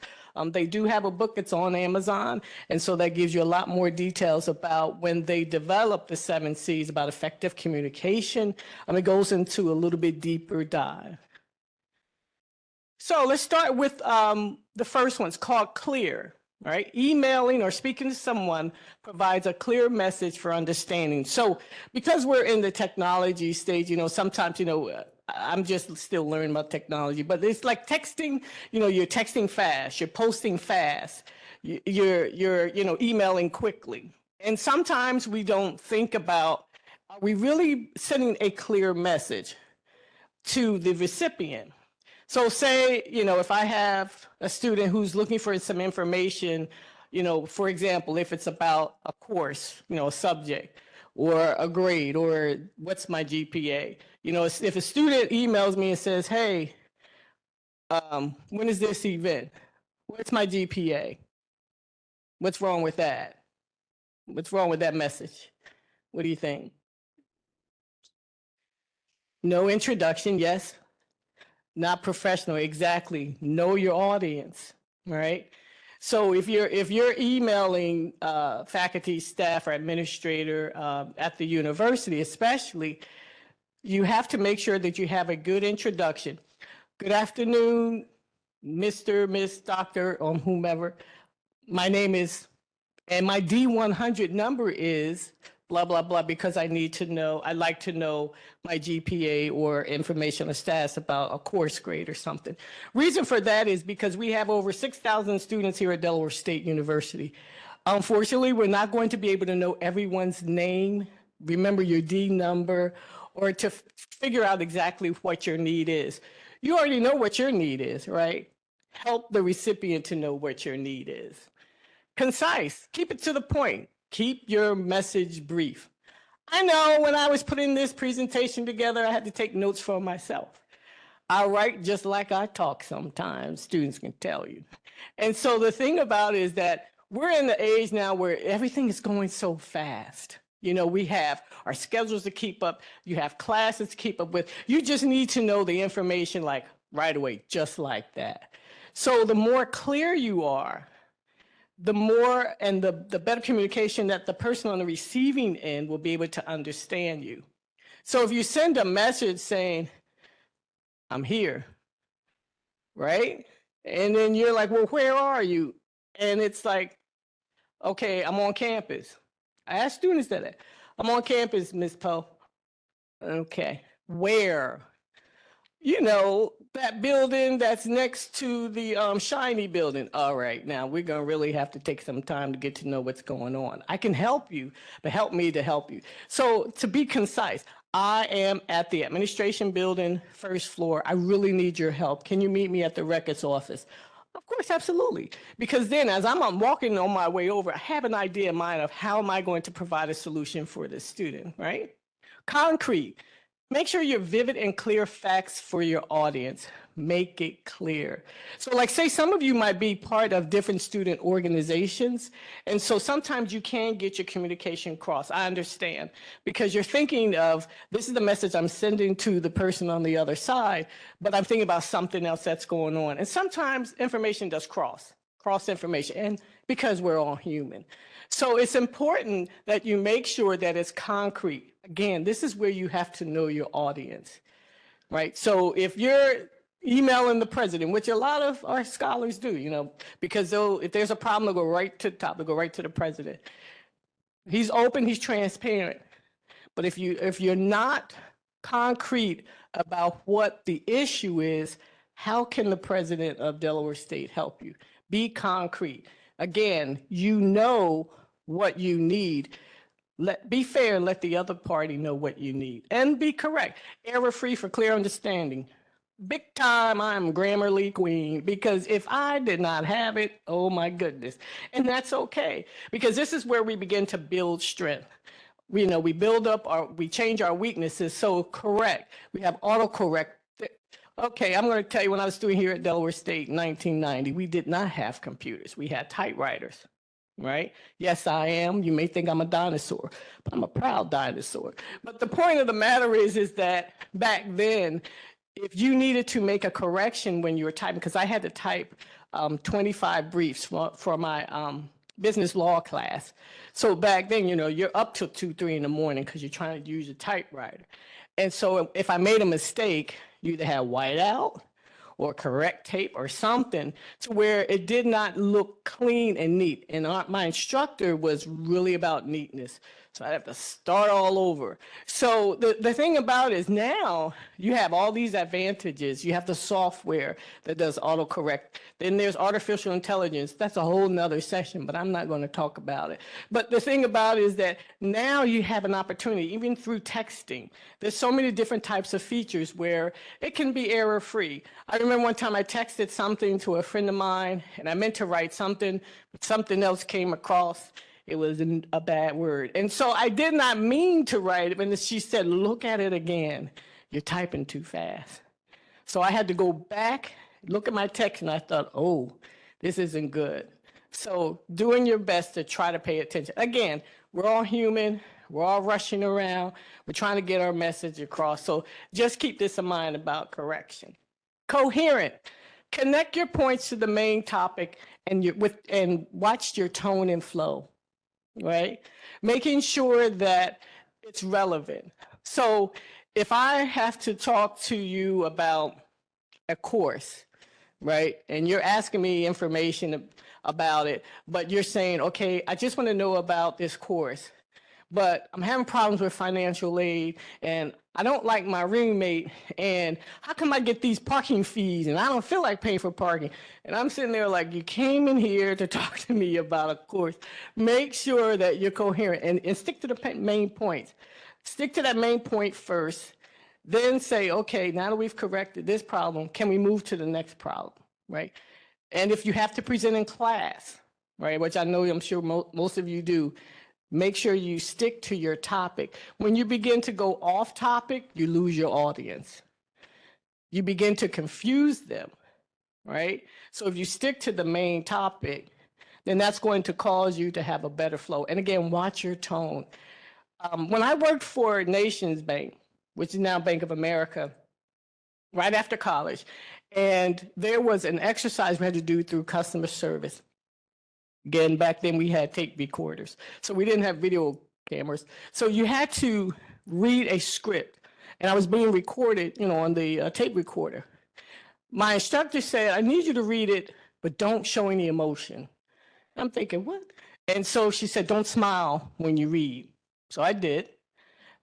They do have a book. It's on Amazon. And so that gives you a lot more details about when they developed the 7 C's about effective communication. It goes into a little bit deeper dive. So let's start with the first one. It's called clear. Right? Emailing or speaking to someone provides a clear message for understanding. So because we're in the technology stage, you know, sometimes, you know, I'm just still learning about technology, but it's like texting, you know, you're texting fast, you're posting fast, you're you know, emailing quickly. And sometimes we don't think about, are we really sending a clear message to the recipient? So say, you know, if I have a student who's looking for some information, you know, for example, if it's about a course, you know, a subject or a grade or what's my GPA, you know, if a student emails me and says, hey, when is this event? What's my GPA? What's wrong with that? What's wrong with that message? What do you think? No introduction, yes. Not professional, exactly. Know your audience, right? So if you're emailing faculty, staff, or administrator at the university, especially, You have to make sure that you have a good introduction. Good afternoon, Mr., Miss, Doctor, or whomever. My name is, and my D100 number is blah, blah, blah, because I need to know, I like to know my GPA or information or status about a course grade or something. Reason for that is because we have over 6,000 students here at Delaware State University. Unfortunately, we're not going to be able to know everyone's name, remember your D number, or to figure out exactly what your need is. You already know what your need is, right? Help the recipient to know what your need is. Concise, keep it to the point. Keep your message brief. I know when I was putting this presentation together, I had to take notes for myself. I write just like I talk sometimes, students can tell you. And so the thing about it is that we're in the age now where everything is going so fast. You know, we have our schedules to keep up. You have classes to keep up with. You just need to know the information like right away, just like that. So the more clear you are, the more and the better communication that the person on the receiving end will be able to understand you. So if you send a message saying, I'm here, right? And then you're like, well, where are you? And it's like, okay, I'm on campus. I ask students that. I'm on campus, Ms. Poe. Okay, where? You know, that building that's next to the shiny building. All right, now we're gonna really have to take some time to get to know what's going on. I can help you, but help me to help you. So to be concise, I am at the administration building, first floor. I really need your help. Can you meet me at the records office? Of course, absolutely. Because then as I'm walking on my way over, I have an idea in mind of how am I going to provide a solution for this student, right? Concrete. Make sure you're vivid and clear facts for your audience. Make it clear. So like say some of you might be part of different student organizations. And so sometimes you can get your communication across. I understand because you're thinking of this is the message I'm sending to the person on the other side, but I'm thinking about something else that's going on. And sometimes information does cross information and because we're all human. So it's important that you make sure that it's concrete. Again, this is where you have to know your audience, right? So if you're emailing the president, which a lot of our scholars do, you know, because if there's a problem, they'll go right to the top, they'll go right to the president. He's open, he's transparent. But if you're not concrete about what the issue is, how can the president of Delaware State help you? Be concrete. Again, you know what you need. Be fair and let the other party know what you need. And be correct. Error-free for clear understanding. Big time, I'm Grammarly queen, because if I did not have it, oh my goodness. And that's okay, because this is where we begin to build strength. We we change our weaknesses. So correct. We have autocorrect. Okay, I'm going to tell you when I was a student here at Delaware State in 1990, we did not have computers. We had typewriters, right? Yes, I am. You may think I'm a dinosaur, but I'm a proud dinosaur. But the point of the matter is that back then, if you needed to make a correction when you were typing, because I had to type 25 briefs for my business law class. So back then, you know, you're up till 2, 3 in the morning because you're trying to use a typewriter. And so if I made a mistake, you either had whiteout or correct tape or something to where it did not look clean and neat. And my instructor was really about neatness. So I'd have to start all over. So the thing about it is now you have all these advantages. You have the software that does autocorrect. Then there's artificial intelligence. That's a whole nother session, but I'm not going to talk about it. But the thing about it is that now you have an opportunity, even through texting. There's so many different types of features where it can be error-free. I remember one time I texted something to a friend of mine, and I meant to write something, but something else came across. It was a bad word. And so I did not mean to write it. And she said, look at it again. You're typing too fast. So I had to go back, look at my text, and I thought, oh, this isn't good. So doing your best to try to pay attention. Again, we're all human. We're all rushing around. We're trying to get our message across. So just keep this in mind about correction. Coherent. Connect your points to the main topic and watch your tone and flow. Right? Making sure that it's relevant. So if I have to talk to you about a course, right, and you're asking me information about it, but you're saying, okay, I just want to know about this course, but I'm having problems with financial aid, and I don't like my roommate, and how come I get these parking fees, and I don't feel like paying for parking? And I'm sitting there like, you came in here to talk to me about a course. Make sure that you're coherent and stick to the main points. Stick to that main point first, then say, okay, now that we've corrected this problem, can we move to the next problem, right? And if you have to present in class, right, which I know I'm sure most of you do, make sure you stick to your topic. When you begin to go off topic, you lose your audience. You begin to confuse them, right? So if you stick to the main topic, then that's going to cause you to have a better flow. And again, watch your tone. When I worked for Nations Bank, which is now Bank of America, right after college, and there was an exercise we had to do through customer service. Again, back then we had tape recorders, so we didn't have video cameras. So you had to read a script, and I was being recorded, on the tape recorder. My instructor said, I need you to read it, but don't show any emotion. I'm thinking, what? And so she said, don't smile when you read. So I did.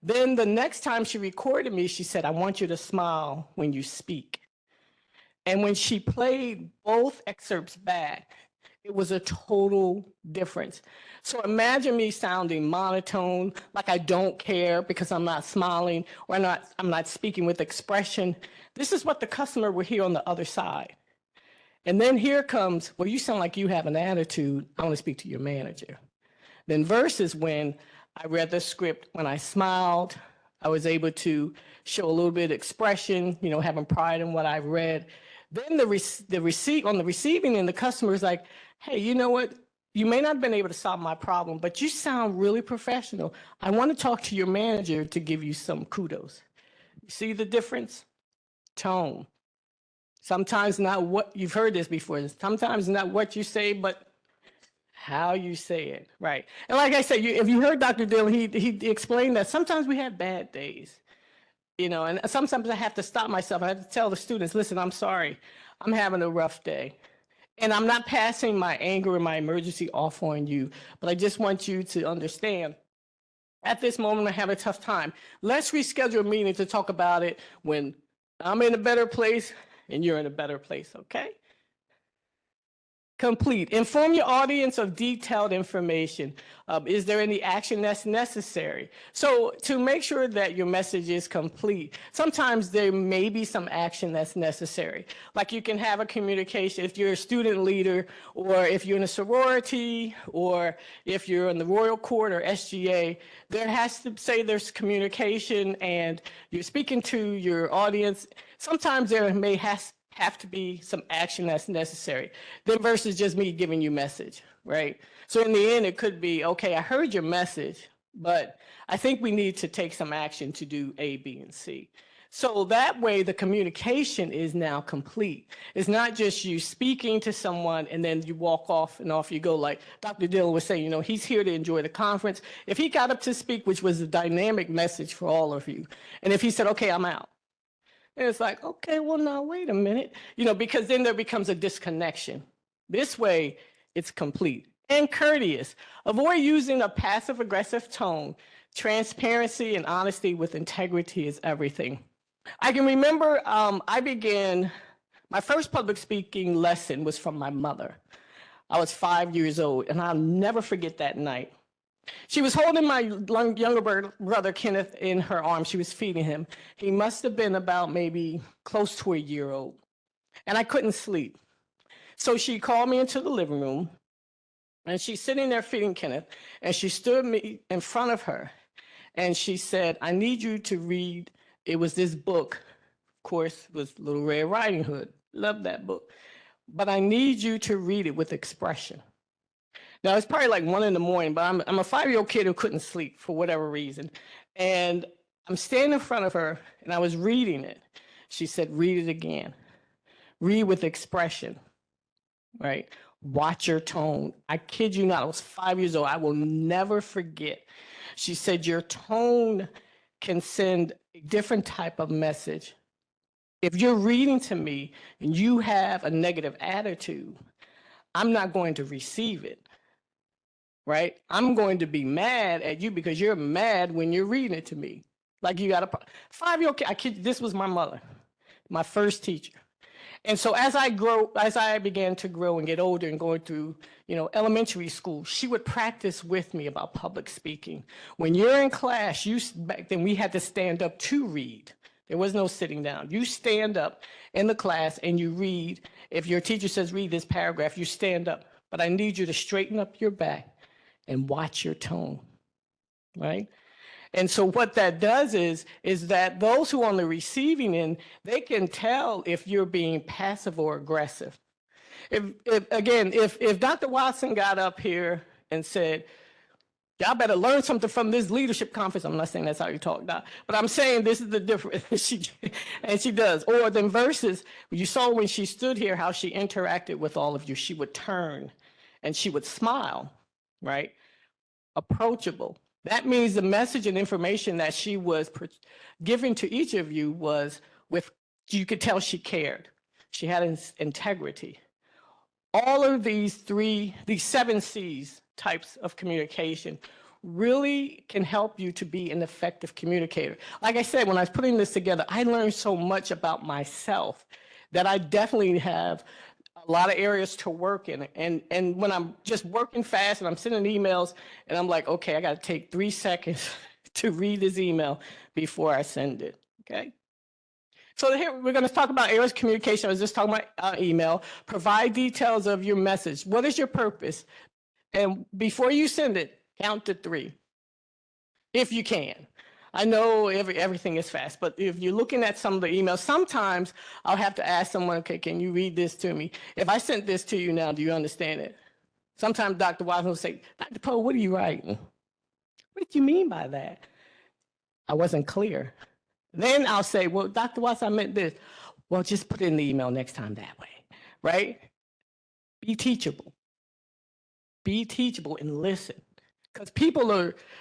Then the next time she recorded me, she said, I want you to smile when you speak. And when she played both excerpts back, it was a total difference. So imagine me sounding monotone, like I don't care because I'm not smiling, or I'm not speaking with expression. This is what the customer will hear on the other side. And then here comes, well, you sound like you have an attitude. I want to speak to your manager. Then versus when I read the script, when I smiled, I was able to show a little bit of expression, having pride in what I read. Then the receipt on the receiving end, the customer is like, hey, you know what? You may not have been able to solve my problem, but you sound really professional. I want to talk to your manager to give you some kudos. You see the difference? Tone. Sometimes not what, you've heard this before, sometimes not what you say, but how you say it, right? And like I said, if you heard Dr. Dillon, he explained that sometimes we have bad days, and sometimes I have to stop myself. I have to tell the students, listen, I'm sorry, I'm having a rough day. And I'm not passing my anger and my emergency off on you, but I just want you to understand, at this moment, I have a tough time. Let's reschedule a meeting to talk about it when I'm in a better place and you're in a better place, okay? Complete. Inform your audience of detailed information. Is there any action that's necessary? So to make sure that your message is complete, sometimes there may be some action that's necessary. Like you can have a communication if you're a student leader, or if you're in a sorority, or if you're in the Royal Court or SGA, there has to say there's communication and you're speaking to your audience. Sometimes there may have to be some action that's necessary, then versus just me giving you message, right? So in the end, it could be, okay, I heard your message, but I think we need to take some action to do A, B, and C. So that way the communication is now complete. It's not just you speaking to someone and then you walk off and off you go, like Dr. Dillon was saying, he's here to enjoy the conference. If he got up to speak, which was a dynamic message for all of you, and if he said, okay, I'm out, and it's like, okay, well, now, wait a minute, because then there becomes a disconnection. This way, it's complete and courteous. Avoid using a passive-aggressive tone. Transparency and honesty with integrity is everything. I can remember my first public speaking lesson was from my mother. I was 5 years old, and I'll never forget that night. She was holding my younger brother, Kenneth, in her arms. She was feeding him. He must have been about maybe close to a year old. And I couldn't sleep. So she called me into the living room, and she's sitting there feeding Kenneth, and she stood me in front of her, and she said, I need you to read. It was this book, of course, was Little Red Riding Hood. Love that book. But I need you to read it with expression. Now, it's probably like 1 in the morning, but I'm a 5-year-old kid who couldn't sleep for whatever reason. And I'm standing in front of her, and I was reading it. She said, read it again. Read with expression, right? Watch your tone. I kid you not, I was 5 years old. I will never forget. She said, your tone can send a different type of message. If you're reading to me and you have a negative attitude, I'm not going to receive it, right? I'm going to be mad at you because you're mad when you're reading it to me. Like you got a 5-year-old kid, this was my mother, my first teacher. And so as I began to grow and get older and going through, elementary school, she would practice with me about public speaking. When you're in class, back then we had to stand up to read. There was no sitting down. You stand up in the class and you read. If your teacher says read this paragraph, you stand up. But I need you to straighten up your back and watch your tone, right? And so what that does is that those who are on the receiving end, they can tell if you're being passive or aggressive. If Dr. Watson got up here and said, y'all better learn something from this leadership conference. I'm not saying that's how you talk, Doc, but I'm saying this is the difference. she does. Or then versus, you saw when she stood here, how she interacted with all of you. She would turn and she would smile, right? Approachable. That means the message and information that she was giving to each of you was you could tell she cared. She had integrity. All of these 7 C's types of communication really can help you to be an effective communicator. Like I said, when I was putting this together, I learned so much about myself that I definitely have a lot of areas to work in. And when I'm just working fast and I'm sending emails and I'm like, okay, I got to take 3 seconds to read this email before I send it, okay? So here we're going to talk about areas of communication. I was just talking about email. Provide details of your message. What is your purpose? And before you send it, count to 3, if you can. I know everything is fast, but if you're looking at some of the emails, sometimes I'll have to ask someone, okay, can you read this to me? If I sent this to you now, do you understand it? Sometimes Dr. Watson will say, Dr. Poe, what are you writing? What did you mean by that? I wasn't clear. Then I'll say, well, Dr. Watson, I meant this. Well, just put it in the email next time that way, right? Be teachable. Be teachable and listen. Because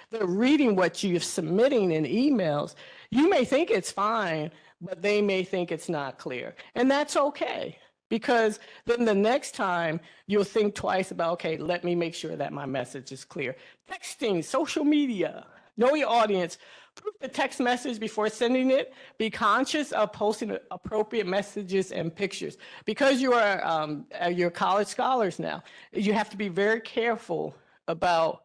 they're reading what you're submitting in emails. You may think it's fine, but they may think it's not clear. And that's okay, because then the next time you'll think twice about, okay, let me make sure that my message is clear. Texting, social media, know your audience. Proof the text message before sending it. Be conscious of posting appropriate messages and pictures. Because you're college scholars now, you have to be very careful about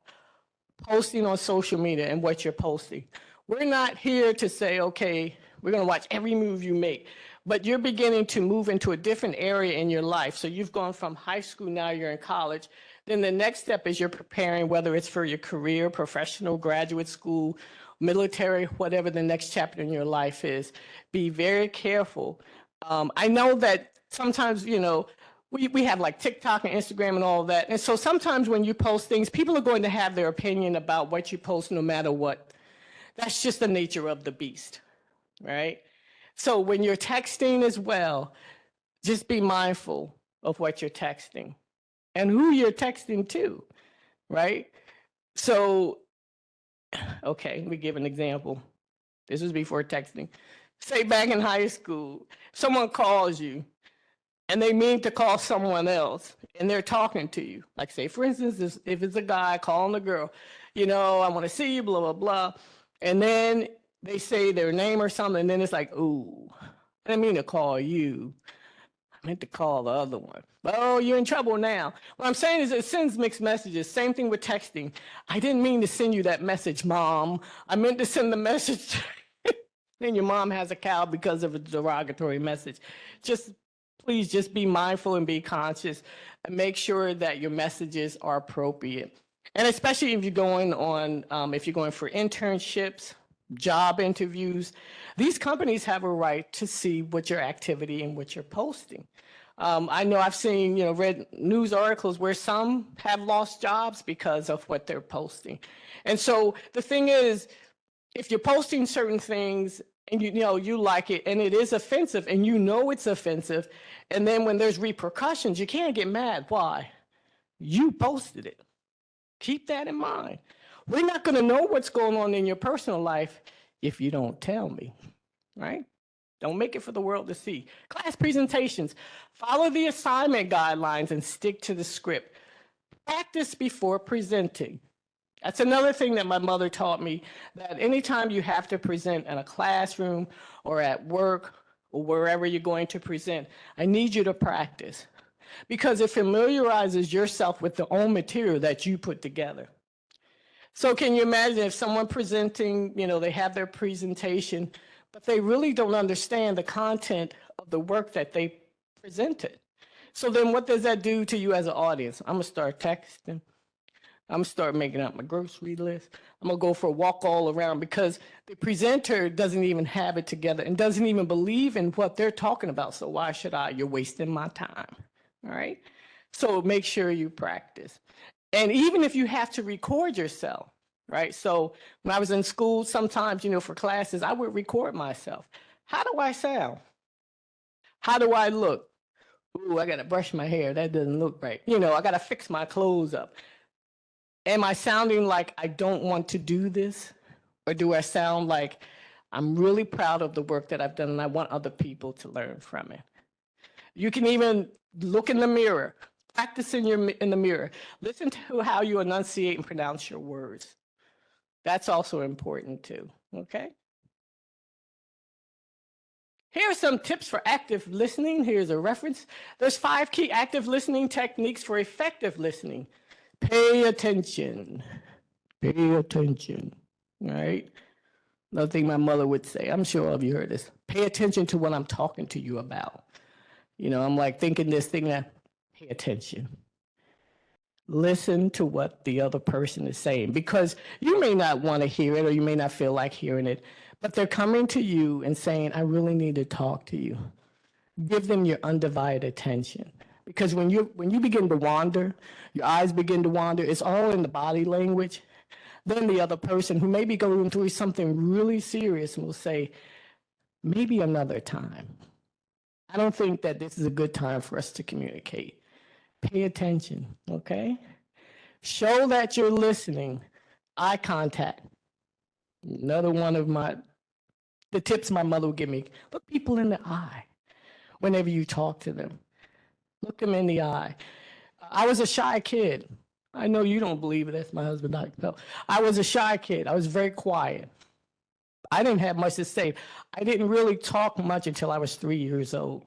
posting on social media and what you're posting. We're not here to say, okay, we're going to watch every move you make, but you're beginning to move into a different area in your life. So you've gone from high school, now you're in college. Then the next step is you're preparing, whether it's for your career, professional, graduate school, military, whatever the next chapter in your life is. Be very careful. I know that sometimes, we have like TikTok and Instagram and all that. And so sometimes when you post things, people are going to have their opinion about what you post no matter what. That's just the nature of the beast, right? So when you're texting as well, just be mindful of what you're texting and who you're texting to, right? So, okay, let me give an example. This was before texting. Say back in high school, someone calls you, and they mean to call someone else, and they're talking to you. Like, say, for instance, if it's a guy calling a girl, I want to see you, blah, blah, blah. And then they say their name or something, and then it's like, ooh, I didn't mean to call you. I meant to call the other one. Oh, you're in trouble now. What I'm saying is it sends mixed messages. Same thing with texting. I didn't mean to send you that message, Mom. I meant to send the message. Then your mom has a cow because of a derogatory message. Please just be mindful and be conscious and make sure that your messages are appropriate. And especially if you're going for internships, job interviews, these companies have a right to see what your activity and what you're posting. I know I've seen, read news articles where some have lost jobs because of what they're posting. And so the thing is, if you're posting certain things and you like it and it is offensive and it's offensive, and then when there's repercussions, you can't get mad. Why? You posted it. Keep that in mind. We're not going to know what's going on in your personal life if you don't tell me, right? Don't make it for the world to see. Class presentations. Follow the assignment guidelines and stick to the script. Practice before presenting. That's another thing that my mother taught me, that anytime you have to present in a classroom or at work or wherever you're going to present, I need you to practice, because it familiarizes yourself with the own material that you put together. So can you imagine if someone presenting, they have their presentation, but they really don't understand the content of the work that they presented. So then what does that do to you as an audience? I'm gonna start texting. I'm gonna start making out my grocery list. I'm gonna go for a walk all around, because the presenter doesn't even have it together and doesn't even believe in what they're talking about. So why should I? You're wasting my time, all right? So make sure you practice. And even if you have to record yourself, right? So when I was in school, sometimes, for classes, I would record myself. How do I sound? How do I look? Ooh, I gotta brush my hair. That doesn't look right. I gotta fix my clothes up. Am I sounding like I don't want to do this? Or do I sound like I'm really proud of the work that I've done and I want other people to learn from it? You can even look in the mirror, practice in the mirror. Listen to how you enunciate and pronounce your words. That's also important too, okay? Here are some tips for active listening. Here's a reference. There's 5 key active listening techniques for effective listening. Pay attention. Pay attention, right? Another thing my mother would say, I'm sure all of you heard this. Pay attention to what I'm talking to you about. I'm like thinking this, thing that, pay attention. Listen to what the other person is saying, because you may not want to hear it or you may not feel like hearing it, but they're coming to you and saying, I really need to talk to you. Give them your undivided attention, because when you begin to wander, your eyes begin to wander, it's all in the body language. Then the other person who may be going through something really serious will say, maybe another time. I don't think that this is a good time for us to communicate. Pay attention, okay? Show that you're listening. Eye contact. Another one of the tips my mother would give me. Look people in the eye whenever you talk to them. Look them in the eye. I was a shy kid. I know you don't believe it. That's my husband. No, I was a shy kid. I was very quiet. I didn't have much to say. I didn't really talk much until I was 3 years old.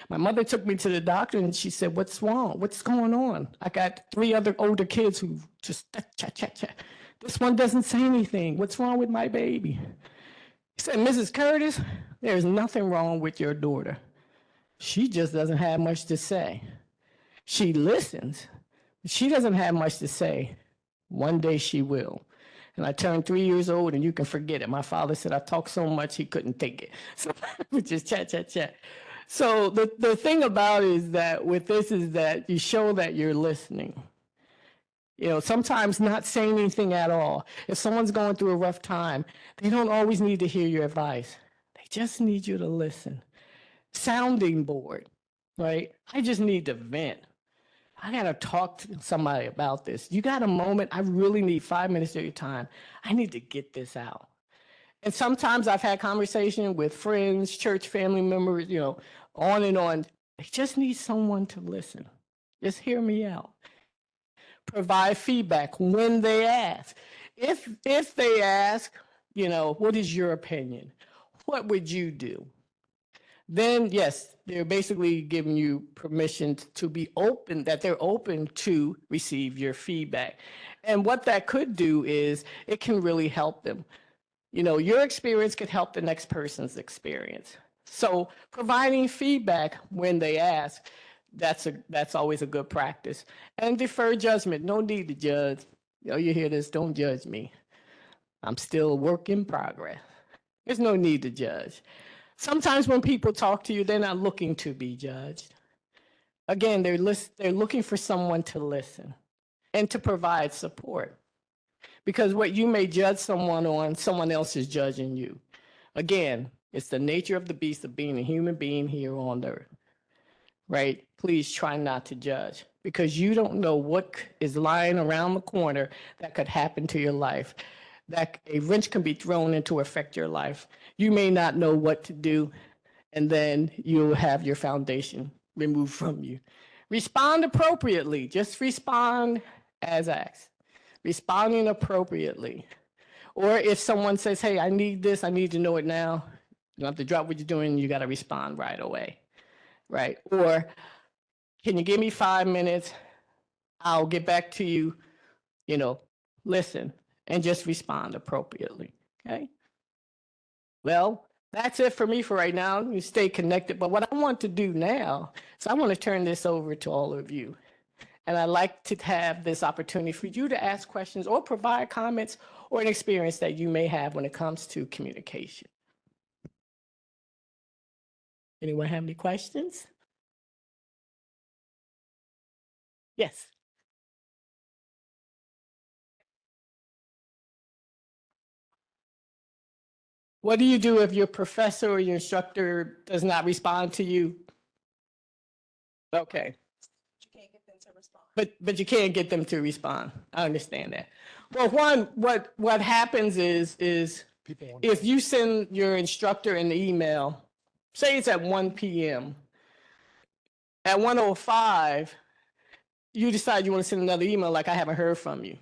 My mother took me to the doctor and she said, what's wrong? What's going on? I got 3 other older kids who just chat. This one doesn't say anything. What's wrong with my baby? He said, Mrs. Curtis, there's nothing wrong with your daughter. She just doesn't have much to say. She listens. She doesn't have much to say. One day she will. And I turned 3 years old, and you can forget it. My father said I talked so much he couldn't take it. So we just chat. So the thing about it is that with this is that you show that you're listening. Sometimes not saying anything at all. If someone's going through a rough time, they don't always need to hear your advice. They just need you to listen. Sounding board, right? I just need to vent. I got to talk to somebody about this. You got a moment? I really need 5 minutes of your time. I need to get this out. And sometimes I've had conversation with friends, church family members, on and on. They just need someone to listen. Just hear me out. Provide feedback when they ask. If they ask, what is your opinion? What would you do? Then, yes, they're basically giving you permission to be open, that they're open to receive your feedback. And what that could do is it can really help them. Your experience could help the next person's experience. So providing feedback when they ask, that's always a good practice. And defer judgment. No need to judge. You hear this, don't judge me. I'm still a work in progress. There's no need to judge. Sometimes when people talk to you, they're not looking to be judged. Again, they're looking for someone to listen and to provide support. Because what you may judge someone on, someone else is judging you. Again, it's the nature of the beast of being a human being here on earth, right? Please try not to judge, because you don't know what is lying around the corner that could happen to your life. that a wrench can be thrown in to affect your life. You may not know what to do, and then you'll have your foundation removed from you. Respond appropriately. Just respond as asked. Responding appropriately. Or if someone says, hey, I need this, I need to know it now, you don't have to drop what you're doing, you got to respond right away, right? Or can you give me 5 minutes? I'll get back to you, listen, and just respond appropriately, okay? Well, that's it for me for right now. You stay connected, but what I want to do now is I want to turn this over to all of you. And I'd like to have this opportunity for you to ask questions or provide comments or an experience that you may have when it comes to communication. Anyone have any questions? Yes. What do you do if your professor or your instructor does not respond to you? Okay. But you can't get them to respond. I understand that. Well, one, what happens is if you send your instructor an email, say it's at 1 p.m. At 1:05, you decide you want to send another email like I haven't heard from you.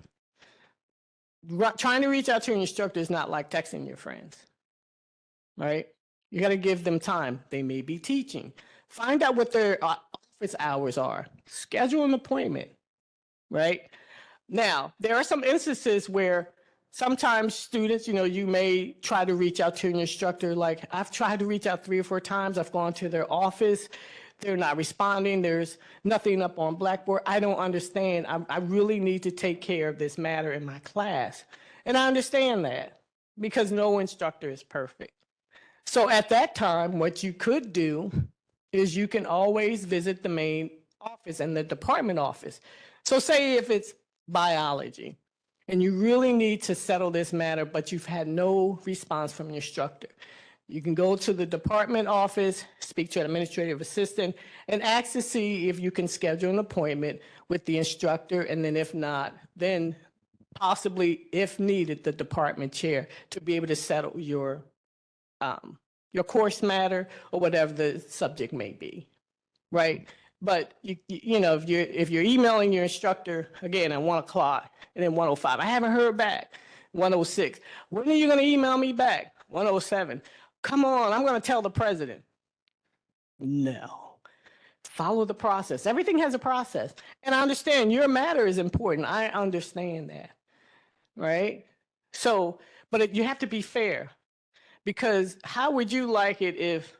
Trying to reach out to your instructor is not like texting your friends, right? You got to give them time. They may be teaching. Find out what their office hours are. Schedule an appointment, right? Now, there are some instances where sometimes students, you may try to reach out to an instructor. Like I've tried to reach out 3 or 4 times. I've gone to their office. They're not responding. There's nothing up on Blackboard. I don't understand. I really need to take care of this matter in my class. And I understand that because no instructor is perfect. So at that time, what you could do is you can always visit the main office and the department office. So say if it's biology and you really need to settle this matter, but you've had no response from your instructor. You can go to the department office, speak to an administrative assistant, and ask to see if you can schedule an appointment with the instructor, and then if not, then possibly, if needed, the department chair to be able to settle your course matter or whatever the subject may be, right? But if you're emailing your instructor again at 1 o'clock and then 1:05, I haven't heard back. 1:06, when are you going to email me back? 1:07. Come on, I'm going to tell the president. No. Follow the process. Everything has a process. And I understand your matter is important. I understand that, right? So, but you have to be fair, because how would you like it if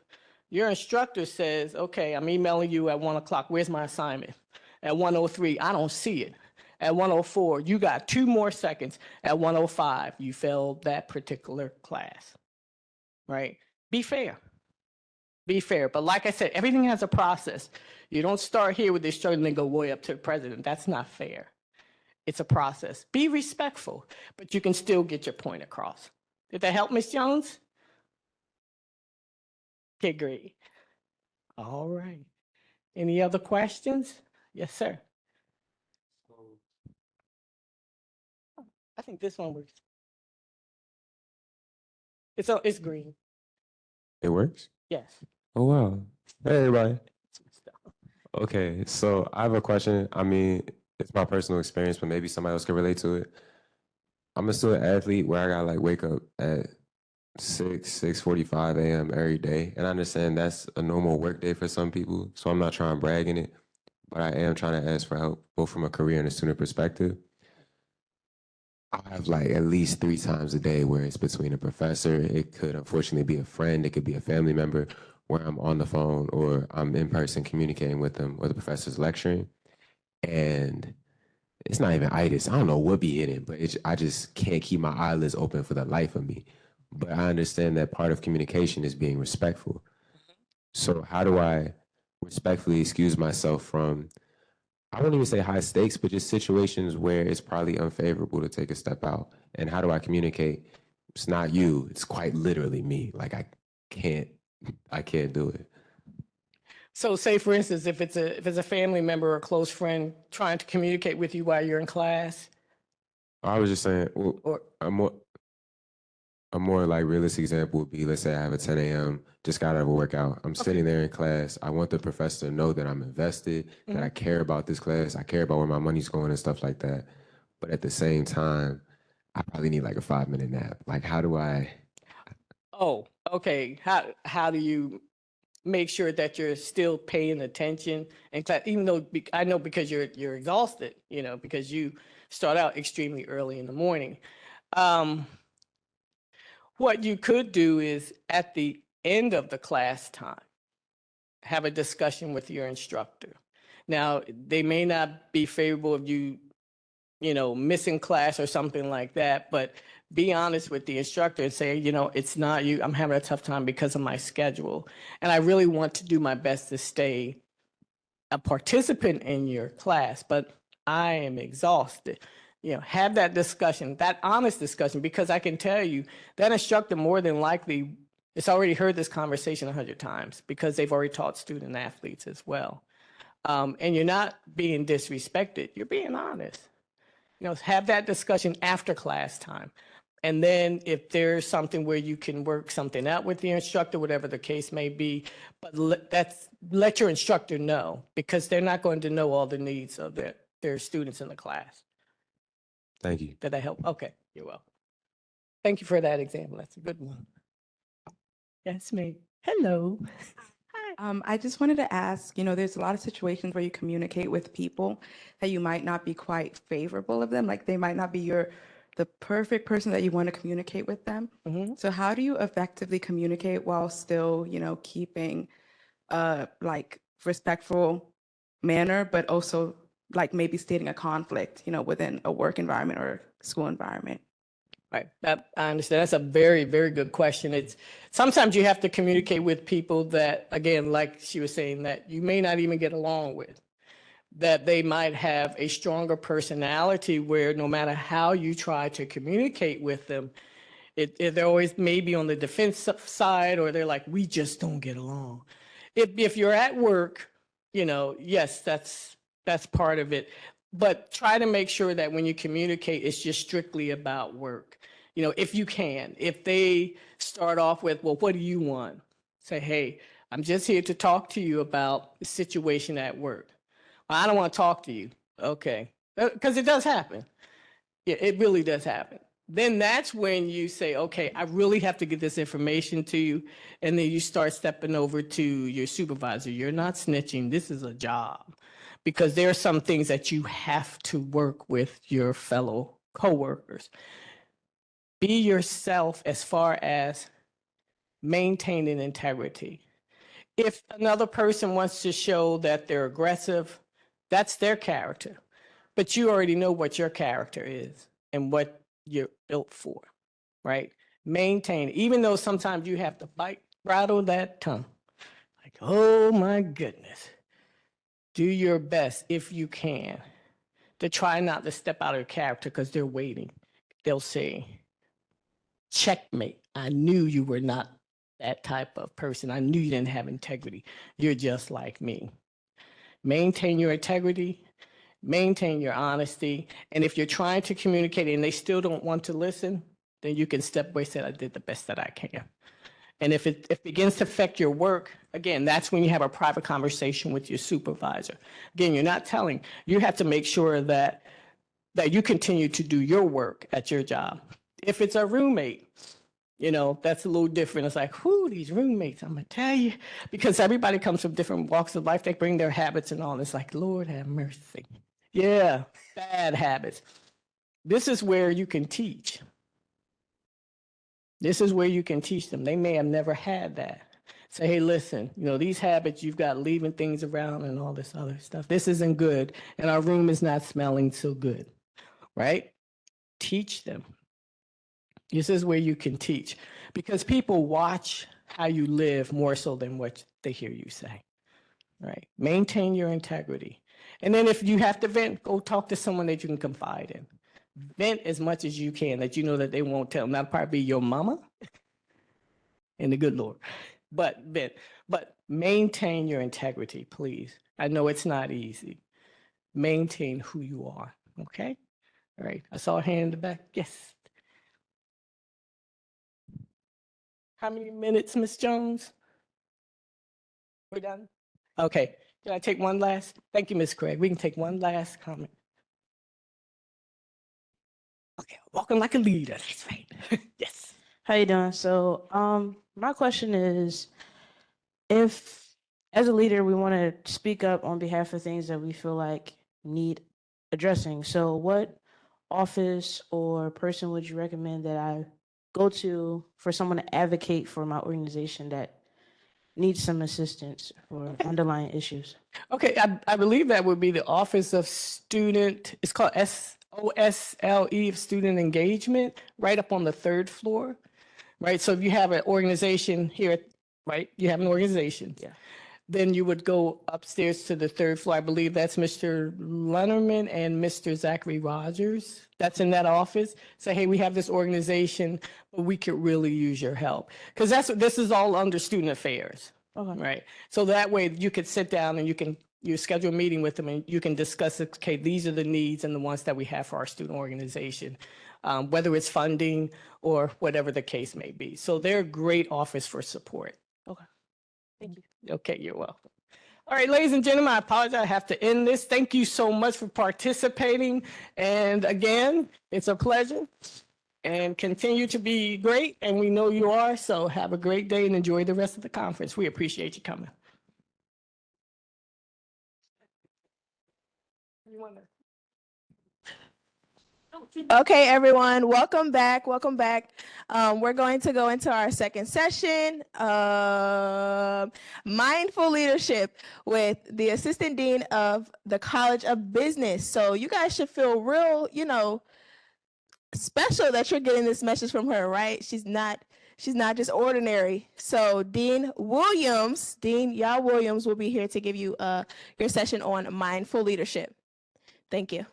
your instructor says, okay, I'm emailing you at 1 o'clock. Where's my assignment? At 1:03, I don't see it. At 1:04, you got 2 more seconds. At 1:05, you failed that particular class. Right? Be fair. Be fair. But like I said, everything has a process. You don't start here with the instructor and then go way up to the president. That's not fair. It's a process. Be respectful, but you can still get your point across. Did that help, Ms. Jones? Okay, great. All right. Any other questions? Yes, sir. I think this one works. It's green. It works? Yes. Oh, wow. Hey, everybody. Okay, so I have a question. I mean, it's my personal experience, but maybe somebody else can relate to it. I'm a student athlete where I gotta like wake up at 6:45 a.m. every day. And I understand that's a normal work day for some people. So I'm not trying to brag in it, but I am trying to ask for help, both from a career and a student perspective. I have like at least 3 times a day where it's between a professor. It could unfortunately be a friend. It could be a family member where I'm on the phone or I'm in person communicating with them or the professor's lecturing. And it's not even itis. I don't know what be in it, but I just can't keep my eyelids open for the life of me. But I understand that part of communication is being respectful. So how do I respectfully excuse myself from, I won't even say high stakes, but just situations where it's probably unfavorable to take a step out? And how do I communicate? It's not you, it's quite literally me. Like I can't do it. So say for instance, if it's a family member or a close friend trying to communicate with you while you're in class. I was just saying, well, A more like realistic example would be, let's say I have a 10 a.m., just got out of a workout. I'm sitting there in class. I want the professor to know that I'm invested, that I care about this class. I care about where my money's going and stuff like that. But at the same time, I probably need like a 5-minute nap. Like, how do I? Oh, okay. How do you make sure that you're still paying attention and class, even though I know because you're exhausted, you know, because you start out extremely early in the morning. What you could do is at the end of the class time, have a discussion with your instructor. Now, they may not be favorable of you, you know, missing class or something like that, but be honest with the instructor and say, you know, it's not you. I'm having a tough time because of my schedule. And I really want to do my best to stay a participant in your class, but I am exhausted. You know, have that discussion, that honest discussion, because I can tell you that instructor more than likely has already heard this conversation 100 times because they've already taught student athletes as well. And you're not being disrespected, you're being honest. You know, have that discussion after class time. And then if there's something where you can work something out with the instructor, whatever the case may be, but let your instructor know, because they're not going to know all the needs of their students in the class. Thank you. Did that help? Okay, you're welcome. Thank you for that example. That's a good one. Yes, me. Hello. I just wanted to ask, you know, there's a lot of situations where you communicate with people that you might not be quite favorable of them, like they might not be the perfect person that you want to communicate with them. So how do you effectively communicate while still, you know, keeping like respectful manner, but also like maybe stating a conflict, you know, within a work environment or school environment? Right. That, I understand. That's a very, very good question. It's sometimes you have to communicate with people that, again, like she was saying, that you may not even get along with, that they might have a stronger personality where no matter how you try to communicate with them, they're always maybe on the defensive side, or they're like, we just don't get along. If you're at work, you know, yes, that's part of it. But try to make sure that when you communicate, it's just strictly about work. You know, if you can, if they start off with, well, what do you want? Say, hey, I'm just here to talk to you about the situation at work. Well, I don't want to talk to you. Okay. Because it does happen. Yeah, it really does happen. Then that's when you say, okay, I really have to get this information to you. And then you start stepping over to your supervisor. You're not snitching. This is a job. Because there are some things that you have to work with your fellow coworkers. Be yourself as far as maintaining integrity. If another person wants to show that they're aggressive, that's their character. But you already know what your character is and what you're built for, right? Maintain, even though sometimes you have to bridle that tongue. Like, oh my goodness. Do your best, if you can, to try not to step out of character, because they're waiting. They'll say, checkmate. I knew you were not that type of person. I knew you didn't have integrity. You're just like me. Maintain your integrity, maintain your honesty. And if you're trying to communicate and they still don't want to listen, then you can step away and say, I did the best that I can. And if it begins to affect your work, again, that's when you have a private conversation with your supervisor. Again, you're not telling. You have to make sure that you continue to do your work at your job. If it's a roommate, you know, that's a little different. It's like, whoo, these roommates, I'm going to tell you. Because everybody comes from different walks of life. They bring their habits and all. It's like, Lord have mercy. Yeah, bad habits. This is where you can teach. This is where you can teach them. They may have never had that. Say, hey, listen, you know, these habits, you've got leaving things around and all this other stuff. This isn't good. And our room is not smelling so good, right? Teach them. This is where you can teach, because people watch how you live more so than what they hear you say, right? Maintain your integrity. And then if you have to vent, go talk to someone that you can confide in. Vent as much as you can that you know that they won't tell. That'll probably be your mama and the good Lord. But vent. But maintain your integrity, please. I know it's not easy. Maintain who you are, okay? All right. I saw a hand in the back. Yes. How many minutes, Ms. Jones? We're done? Okay. Can I take one last? Thank you, Ms. Craig. We can take one last comment. Okay, walking like a leader. That's right. Yes. How you doing? So, my question is, if as a leader we want to speak up on behalf of things that we feel like need addressing, so what office or person would you recommend that I go to for someone to advocate for my organization that needs some assistance for underlying issues? Okay, I believe that would be the Office of Student, it's called OSLE, Student Engagement, right up on the third floor, right? So if you have an organization here, right, you have an organization. Yeah. Then you would go upstairs to the third floor. I believe that's Mr. Leonardman and Mr. Zachary Rogers. That's in that office. Say, hey, we have this organization, but we could really use your help. Because this is all under student affairs. Okay. Right. So that way you could sit down and you schedule a meeting with them and you can discuss, okay, these are the needs and the wants that we have for our student organization, whether it's funding or whatever the case may be. So they're a great office for support. Okay. Thank you. Okay, you're welcome. All right, ladies and gentlemen, I apologize. I have to end this. Thank you so much for participating. And again, it's a pleasure. And continue to be great, and we know you are, so have a great day and enjoy the rest of the conference. We appreciate you coming. Okay, everyone, welcome back. Welcome back. We're going to go into our second session, mindful leadership with the Assistant Dean of the College of Business. So you guys should feel real, special that you're getting this message from her, right? She's not just ordinary. So Dean Yao Williams will be here to give you your session on mindful leadership. Thank you.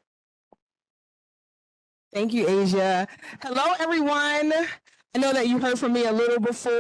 Thank you, Asia. Hello, everyone. I know that you heard from me a little before.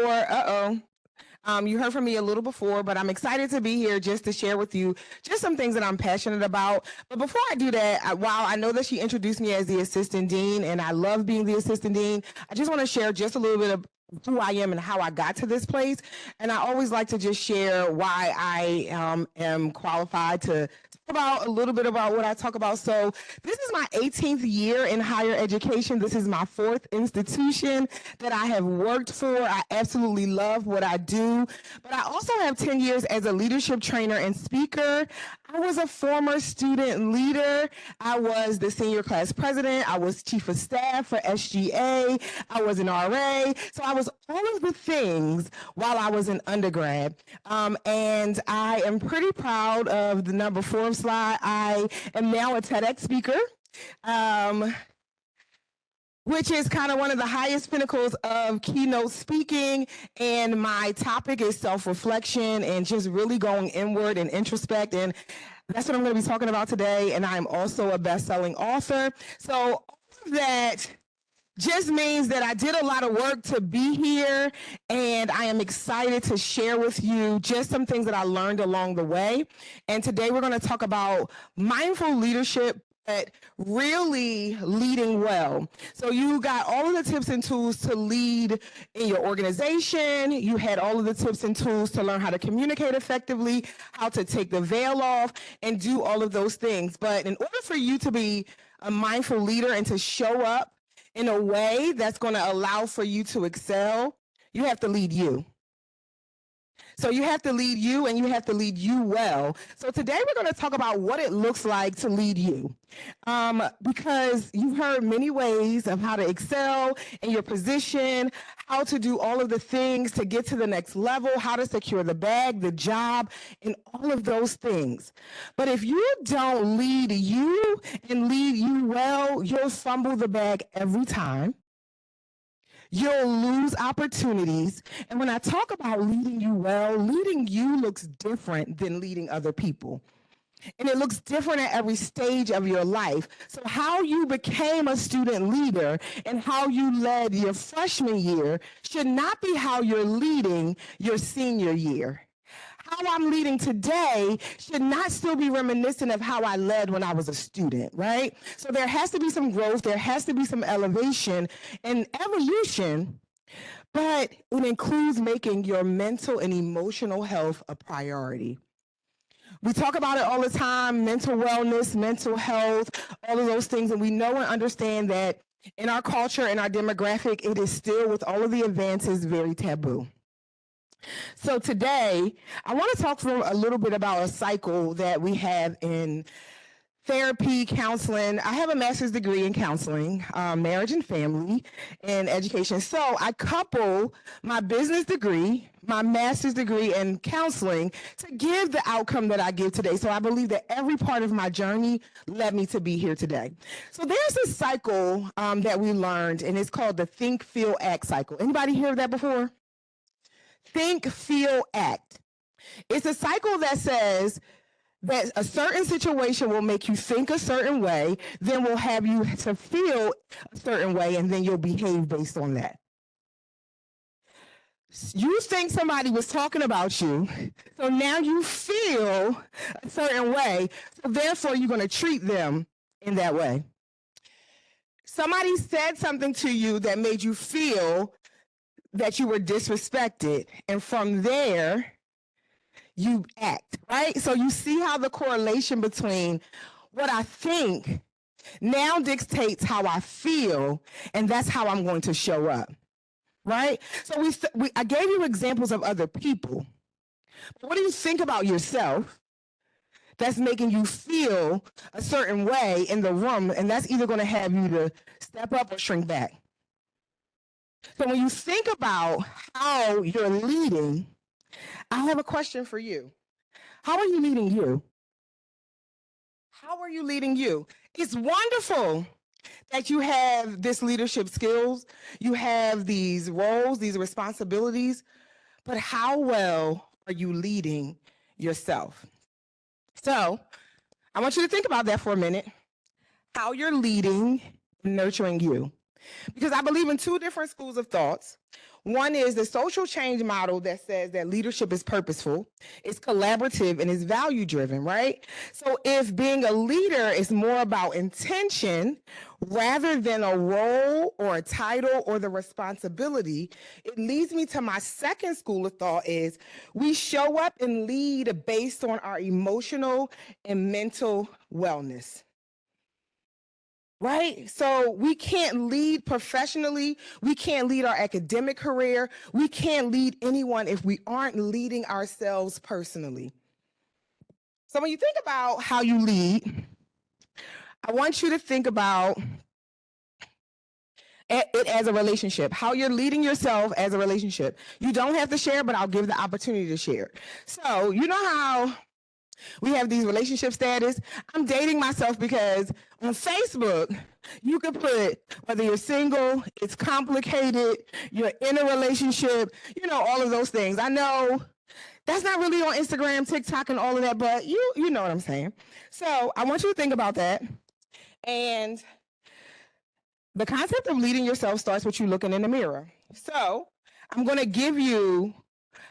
You heard from me a little before, but I'm excited to be here just to share with you just some things that I'm passionate about. But before I do that, while I know that she introduced me as the Assistant Dean, and I love being the Assistant Dean, I just want to share just a little bit of who I am and how I got to this place. And I always like to just share why I am qualified to talk about a little bit about what I talk about. So this is my 18th year in higher education. This is my 4th institution that I have worked for. I absolutely love what I do, but I also have 10 years as a leadership trainer and speaker. I was a former student leader. I was the senior class president. I was chief of staff for SGA. I was an RA. So I was all of the things while I was an undergrad. And I am pretty proud of the number 4 slide. I am now a TEDx speaker, which is kind of one of the highest pinnacles of keynote speaking. And my topic is self-reflection and just really going inward and introspect. And that's what I'm going to be talking about today. And I'm also a best-selling author. So all of that just means that I did a lot of work to be here, and I am excited to share with you just some things that I learned along the way. And today we're going to talk about mindful leadership, but really leading well. So you got all of the tips and tools to lead in your organization. You had all of the tips and tools to learn how to communicate effectively, how to take the veil off, and do all of those things. But in order for you to be a mindful leader and to show up in a way that's going to allow for you to excel, you have to lead you. So you have to lead you, and you have to lead you well. So today we're going to talk about what it looks like to lead you. Because you've heard many ways of how to excel in your position, how to do all of the things to get to the next level, how to secure the bag, the job, and all of those things. But if you don't lead you and lead you well, you'll fumble the bag every time. You'll lose opportunities. And when I talk about leading you well, leading you looks different than leading other people. And it looks different at every stage of your life. So how you became a student leader and how you led your freshman year should not be how you're leading your senior year. How I'm leading today should not still be reminiscent of how I led when I was a student, right? So there has to be some growth, there has to be some elevation and evolution, but it includes making your mental and emotional health a priority. We talk about it all the time, mental wellness, mental health, all of those things, and we know and understand that in our culture and our demographic, it is still, with all of the advances, very taboo. So today, I want to talk for a little bit about a cycle that we have in therapy, counseling. I have a master's degree in counseling, marriage and family, and education. So I couple my business degree, my master's degree in counseling to give the outcome that I give today. So I believe that every part of my journey led me to be here today. So there's a cycle that we learned, and it's called the think, feel, act cycle. Anybody heard of that before? Think, feel, act. It's a cycle that says that a certain situation will make you think a certain way, then will have you to feel a certain way, and then you'll behave based on that. You think somebody was talking about you, so now you feel a certain way, so therefore you're going to treat them in that way. Somebody said something to you that made you feel that you were disrespected, and from there, you act, right? So you see how the correlation between what I think now dictates how I feel, and that's how I'm going to show up, right? So I gave you examples of other people. But what do you think about yourself that's making you feel a certain way in the room, and that's either going to have you to step up or shrink back? So when you think about how you're leading, I have a question for you. How are you leading you? How are you leading you? It's wonderful that you have this leadership skills, you have these roles, these responsibilities, but how well are you leading yourself? So I want you to think about that for a minute, how you're leading and nurturing you. Because I believe in two different schools of thoughts. One is the social change model that says that leadership is purposeful, it's collaborative, and it's value-driven, right? So if being a leader is more about intention rather than a role or a title or the responsibility, it leads me to my second school of thought is we show up and lead based on our emotional and mental wellness. Right? So we can't lead professionally. We can't lead our academic career. We can't lead anyone if we aren't leading ourselves personally. So when you think about how you lead, I want you to think about it as a relationship, how you're leading yourself as a relationship. You don't have to share, but I'll give the opportunity to share. So you know how we have these relationship status. I'm dating myself because on Facebook, you could put whether you're single, it's complicated, you're in a relationship, you know, all of those things. I know that's not really on Instagram, TikTok, and all of that, but you know what I'm saying. So I want you to think about that. And the concept of leading yourself starts with you looking in the mirror. So I'm going to give you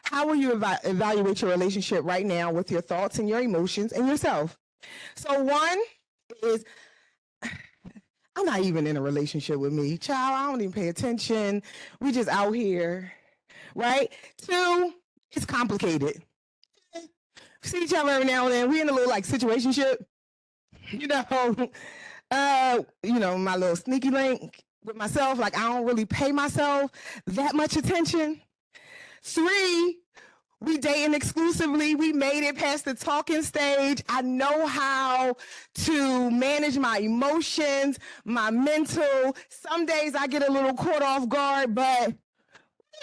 how will you evaluate your relationship right now with your thoughts and your emotions and yourself? So one is, I'm not even in a relationship with me. Child, I don't even pay attention. We just out here, right? Two, it's complicated. See each other every now and then. We in a little like situationship, you know, my little sneaky link with myself. Like I don't really pay myself that much attention. Three, we dating exclusively. We made it past the talking stage. I know how to manage my emotions, my mental. Some days I get a little caught off guard, but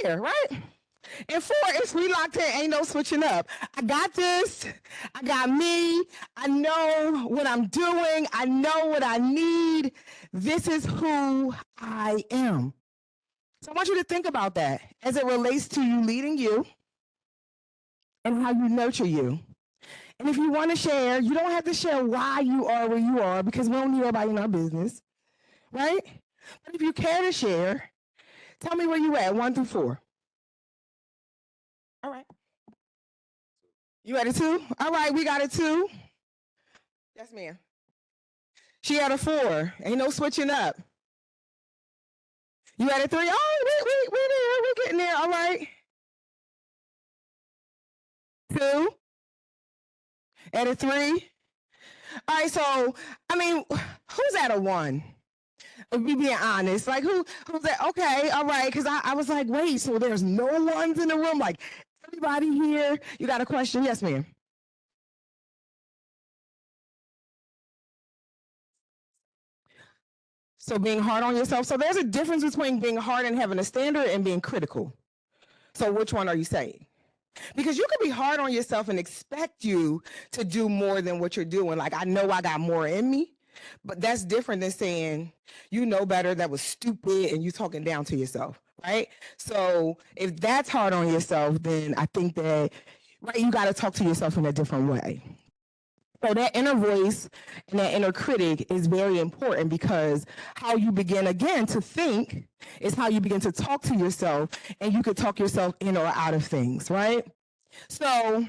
here, right? And four, it's we locked in, ain't no switching up. I got this. I got me. I know what I'm doing. I know what I need. This is who I am. So I want you to think about that as it relates to you leading you and how you nurture you. And if you want to share, you don't have to share why you are where you are because we don't need everybody in our business, right? But if you care to share, tell me where you at, 1 through 4. All right. You at a 2? All right, we got a 2. Yes, ma'am. She at a 4. Ain't no switching up. You at a 3? Oh, we're there. We're getting there? All right. 2. At a 3. All right, so, I mean, who's at a 1? Be being honest. Like, who's at, okay, all right, because I was like, wait, so there's no ones in the room? Like, everybody here? You got a question? Yes, ma'am. So being hard on yourself. So there's a difference between being hard and having a standard and being critical. So which one are you saying? Because you could be hard on yourself and expect you to do more than what you're doing. Like, I know I got more in me, but that's different than saying, you know better, that was stupid, and you talking down to yourself, right? So if that's hard on yourself, then I think that, right, you got to talk to yourself in a different way. So that inner voice and that inner critic is very important, because how you begin again to think is how you begin to talk to yourself, and you could talk yourself in or out of things, right? So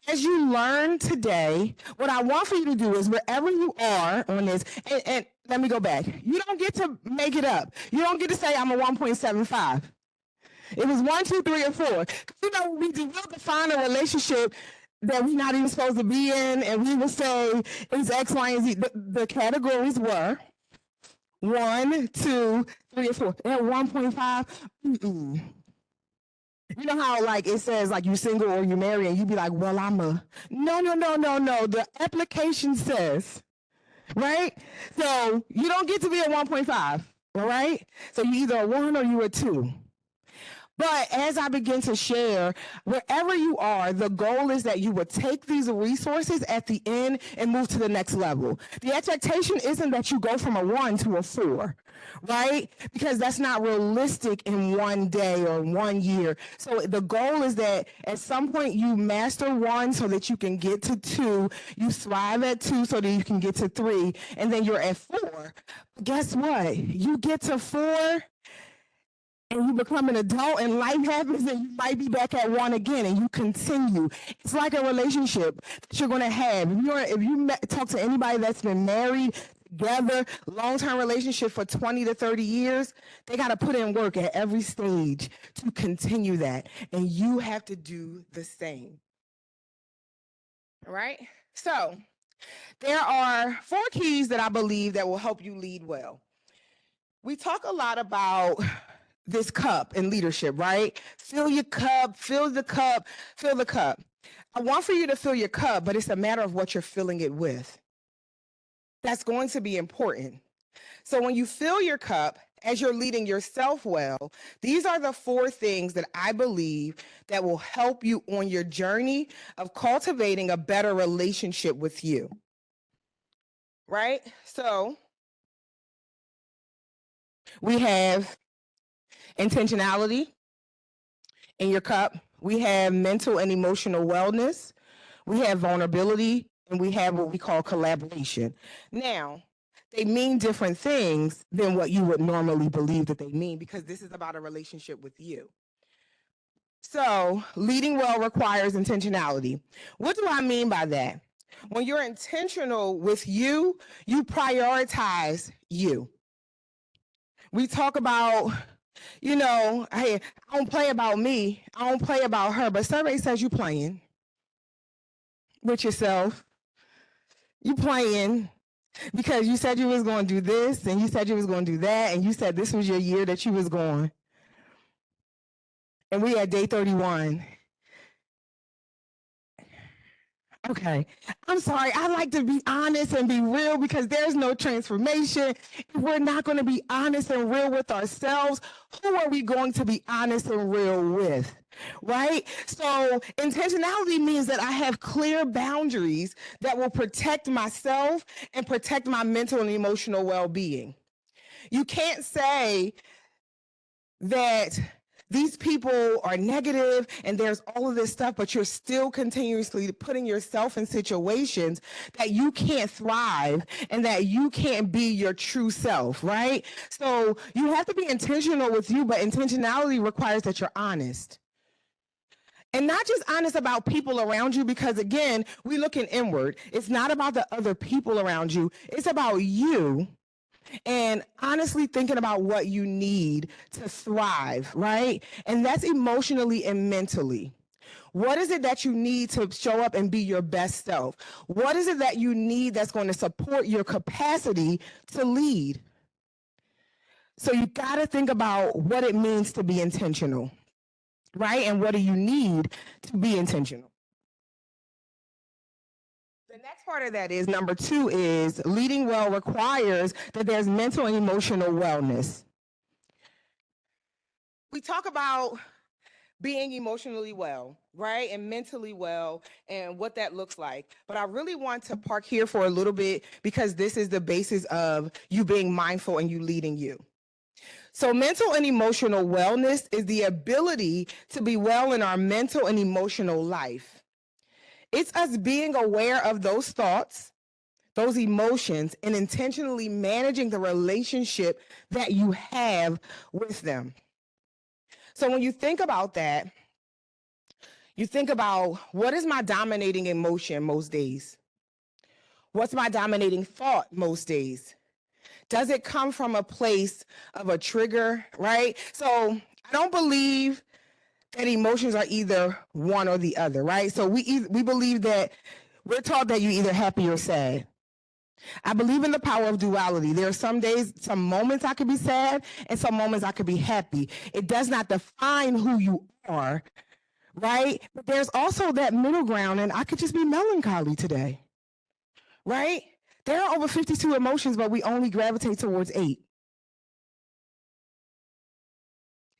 as you learn today, what I want for you to do is, wherever you are on this, and let me go back. You don't get to make it up. You don't get to say I'm a 1.75. It was 1, 2, 3, or 4. You know, we'll define a relationship that we're not even supposed to be in, and we will say it's X, Y, and Z. The categories were 1, 2, 3, or 4. At 1.5, You know how, like, it says, like, you single or you married, and you be like, well, I'm a... No. The application says, right? So you don't get to be a 1.5, all right? So you either a 1 or you a 2. But as I begin to share, wherever you are, the goal is that you would take these resources at the end and move to the next level. The expectation isn't that you go from a 1 to a 4, right? Because that's not realistic in one day or 1 year. So the goal is that at some point you master 1 so that you can get to 2, you thrive at 2 so that you can get to 3, and then you're at 4. Guess what? You get to 4, and you become an adult, and life happens, and you might be back at 1 again, and you continue. It's like a relationship that you're going to have. If you talk to anybody that's been married, together, long-term relationship for 20 to 30 years, they got to put in work at every stage to continue that, and you have to do the same. All right? So there are 4 keys that I believe that will help you lead well. We talk a lot about this cup in leadership, right? Fill your cup, fill the cup, fill the cup. I want for you to fill your cup, but it's a matter of what you're filling it with. That's going to be important. So when you fill your cup, as you're leading yourself well, these are the 4 things that I believe that will help you on your journey of cultivating a better relationship with you. Right? So we have intentionality in your cup. We have mental and emotional wellness. We have vulnerability, and we have what we call collaboration. Now, they mean different things than what you would normally believe that they mean, because this is about a relationship with you. So leading well requires intentionality. What do I mean by that? When you're intentional with you, you prioritize you. We talk about, you know, hey, I don't play about me, I don't play about her, but survey says you playing with yourself. You playing because you said you was going to do this, and you said you was going to do that, and you said this was your year that you was going. And we at day 31. Okay, I'm sorry. I like to be honest and be real, because there's no transformation if we're not going to be honest and real with ourselves. Who are we going to be honest and real with? Right? So intentionality means that I have clear boundaries that will protect myself and protect my mental and emotional well-being. You can't say that these people are negative and there's all of this stuff, but you're still continuously putting yourself in situations that you can't thrive and that you can't be your true self, right? So you have to be intentional with you, but intentionality requires that you're honest. And not just honest about people around you, because again, we looking inward. It's not about the other people around you. It's about you and honestly thinking about what you need to thrive, right? And that's emotionally and mentally. What is it that you need to show up and be your best self? What is it that you need that's going to support your capacity to lead? So you got to think about what it means to be intentional, right? And what do you need to be intentional? The next part of that is number 2 is leading well requires that there's mental and emotional wellness. We talk about being emotionally well, right? And mentally well, and what that looks like. But I really want to park here for a little bit because this is the basis of you being mindful and you leading you. So mental and emotional wellness is the ability to be well in our mental and emotional life. It's us being aware of those thoughts, those emotions, and intentionally managing the relationship that you have with them. So when you think about that, you think about, what is my dominating emotion most days? What's my dominating thought most days? Does it come from a place of a trigger, right? So I don't believe that emotions are either one or the other, right? So we believe that we're taught that you're either happy or sad. I believe in the power of duality. There are some days, some moments I could be sad, and some moments I could be happy. It does not define who you are, right? But there's also that middle ground, and I could just be melancholy today, right? There are over 52 emotions, but we only gravitate towards 8.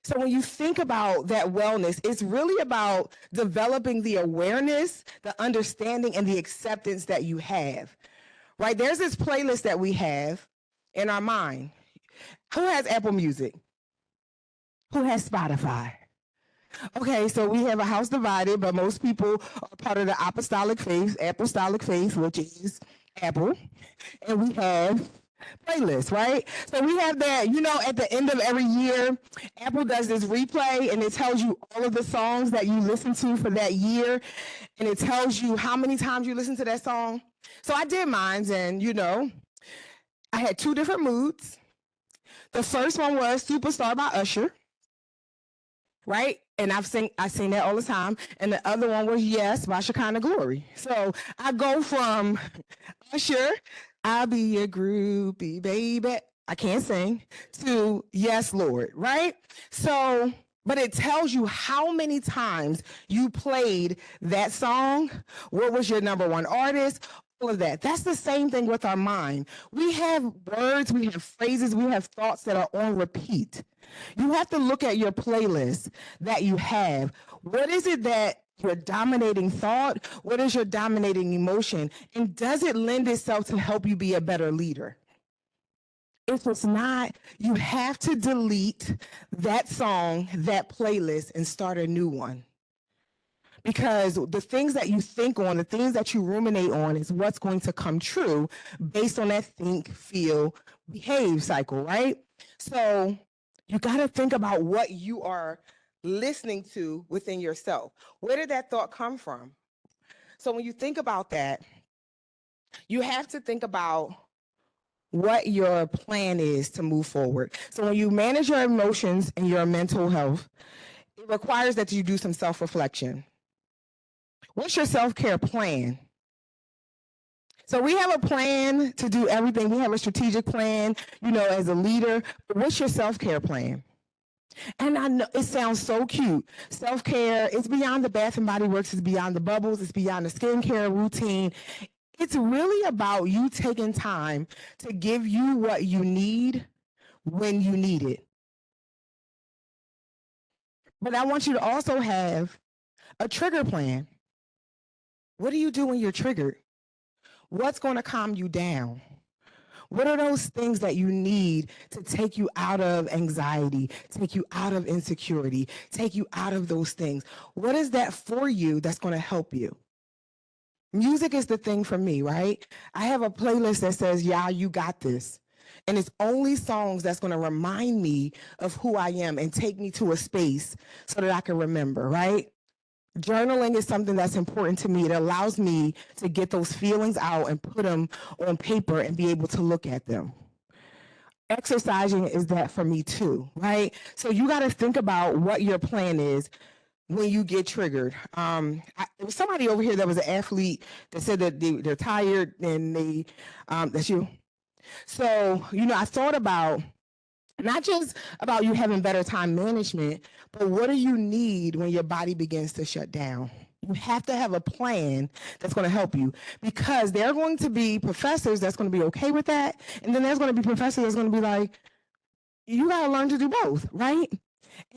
So when you think about that wellness, it's really about developing the awareness, the understanding, and the acceptance that you have, right? There's this playlist that we have in our mind. Who has Apple Music? Who has Spotify? Okay, so we have a house divided, but most people are part of the apostolic faith, which is Apple, and we have playlists, right? So we have that, at the end of every year, Apple does this replay, and it tells you all of the songs that you listen to for that year, and it tells you how many times you listen to that song. So I did mine, and I had 2 different moods. The first one was Superstar by Usher, right? And I sing that all the time. And the other one was Yes by Shekinah Glory. So I go from Usher, I'll be your groupie, baby, I can't sing, to Yes, Lord, right? So, but it tells you how many times you played that song, what was your number 1 artist, all of that. That's the same thing with our mind. We have words, we have phrases, we have thoughts that are on repeat. You have to look at your playlist that you have. What is it that your dominating thought? What is your dominating emotion? And does it lend itself to help you be a better leader? If it's not, you have to delete that song, that playlist, and start a new one. Because the things that you think on, the things that you ruminate on is what's going to come true based on that think, feel, behave cycle, right? So you got to think about what you are listening to within yourself. Where did that thought come from? So when you think about that, you have to think about what your plan is to move forward. So when you manage your emotions and your mental health, it requires that you do some self-reflection. What's your self-care plan? So we have a plan to do everything. We have a strategic plan, as a leader. But what's your self-care plan? And I know it sounds so cute. Self-care, it's beyond the Bath and Body Works, it's beyond the bubbles, it's beyond the skincare routine. It's really about you taking time to give you what you need when you need it. But I want you to also have a trigger plan. What do you do when you're triggered? What's going to calm you down? What are those things that you need to take you out of anxiety, take you out of insecurity, take you out of those things? What is that for you that's going to help you? Music is the thing for me, right? I have a playlist that says, "Yeah, you got this." And it's only songs that's going to remind me of who I am and take me to a space so that I can remember, right? Journaling is something that's important to me. It allows me to get those feelings out and put them on paper and be able to look at them. Exercising is that for me too, right? So you got to think about what your plan is when you get triggered. There was somebody over here that was an athlete that said that they're tired and that's you. So, I thought about not just about you having better time management, but what do you need when your body begins to shut down? You have to have a plan that's going to help you, because there are going to be professors that's going to be okay with that. And then there's going to be professors that's going to be like, you got to learn to do both, right?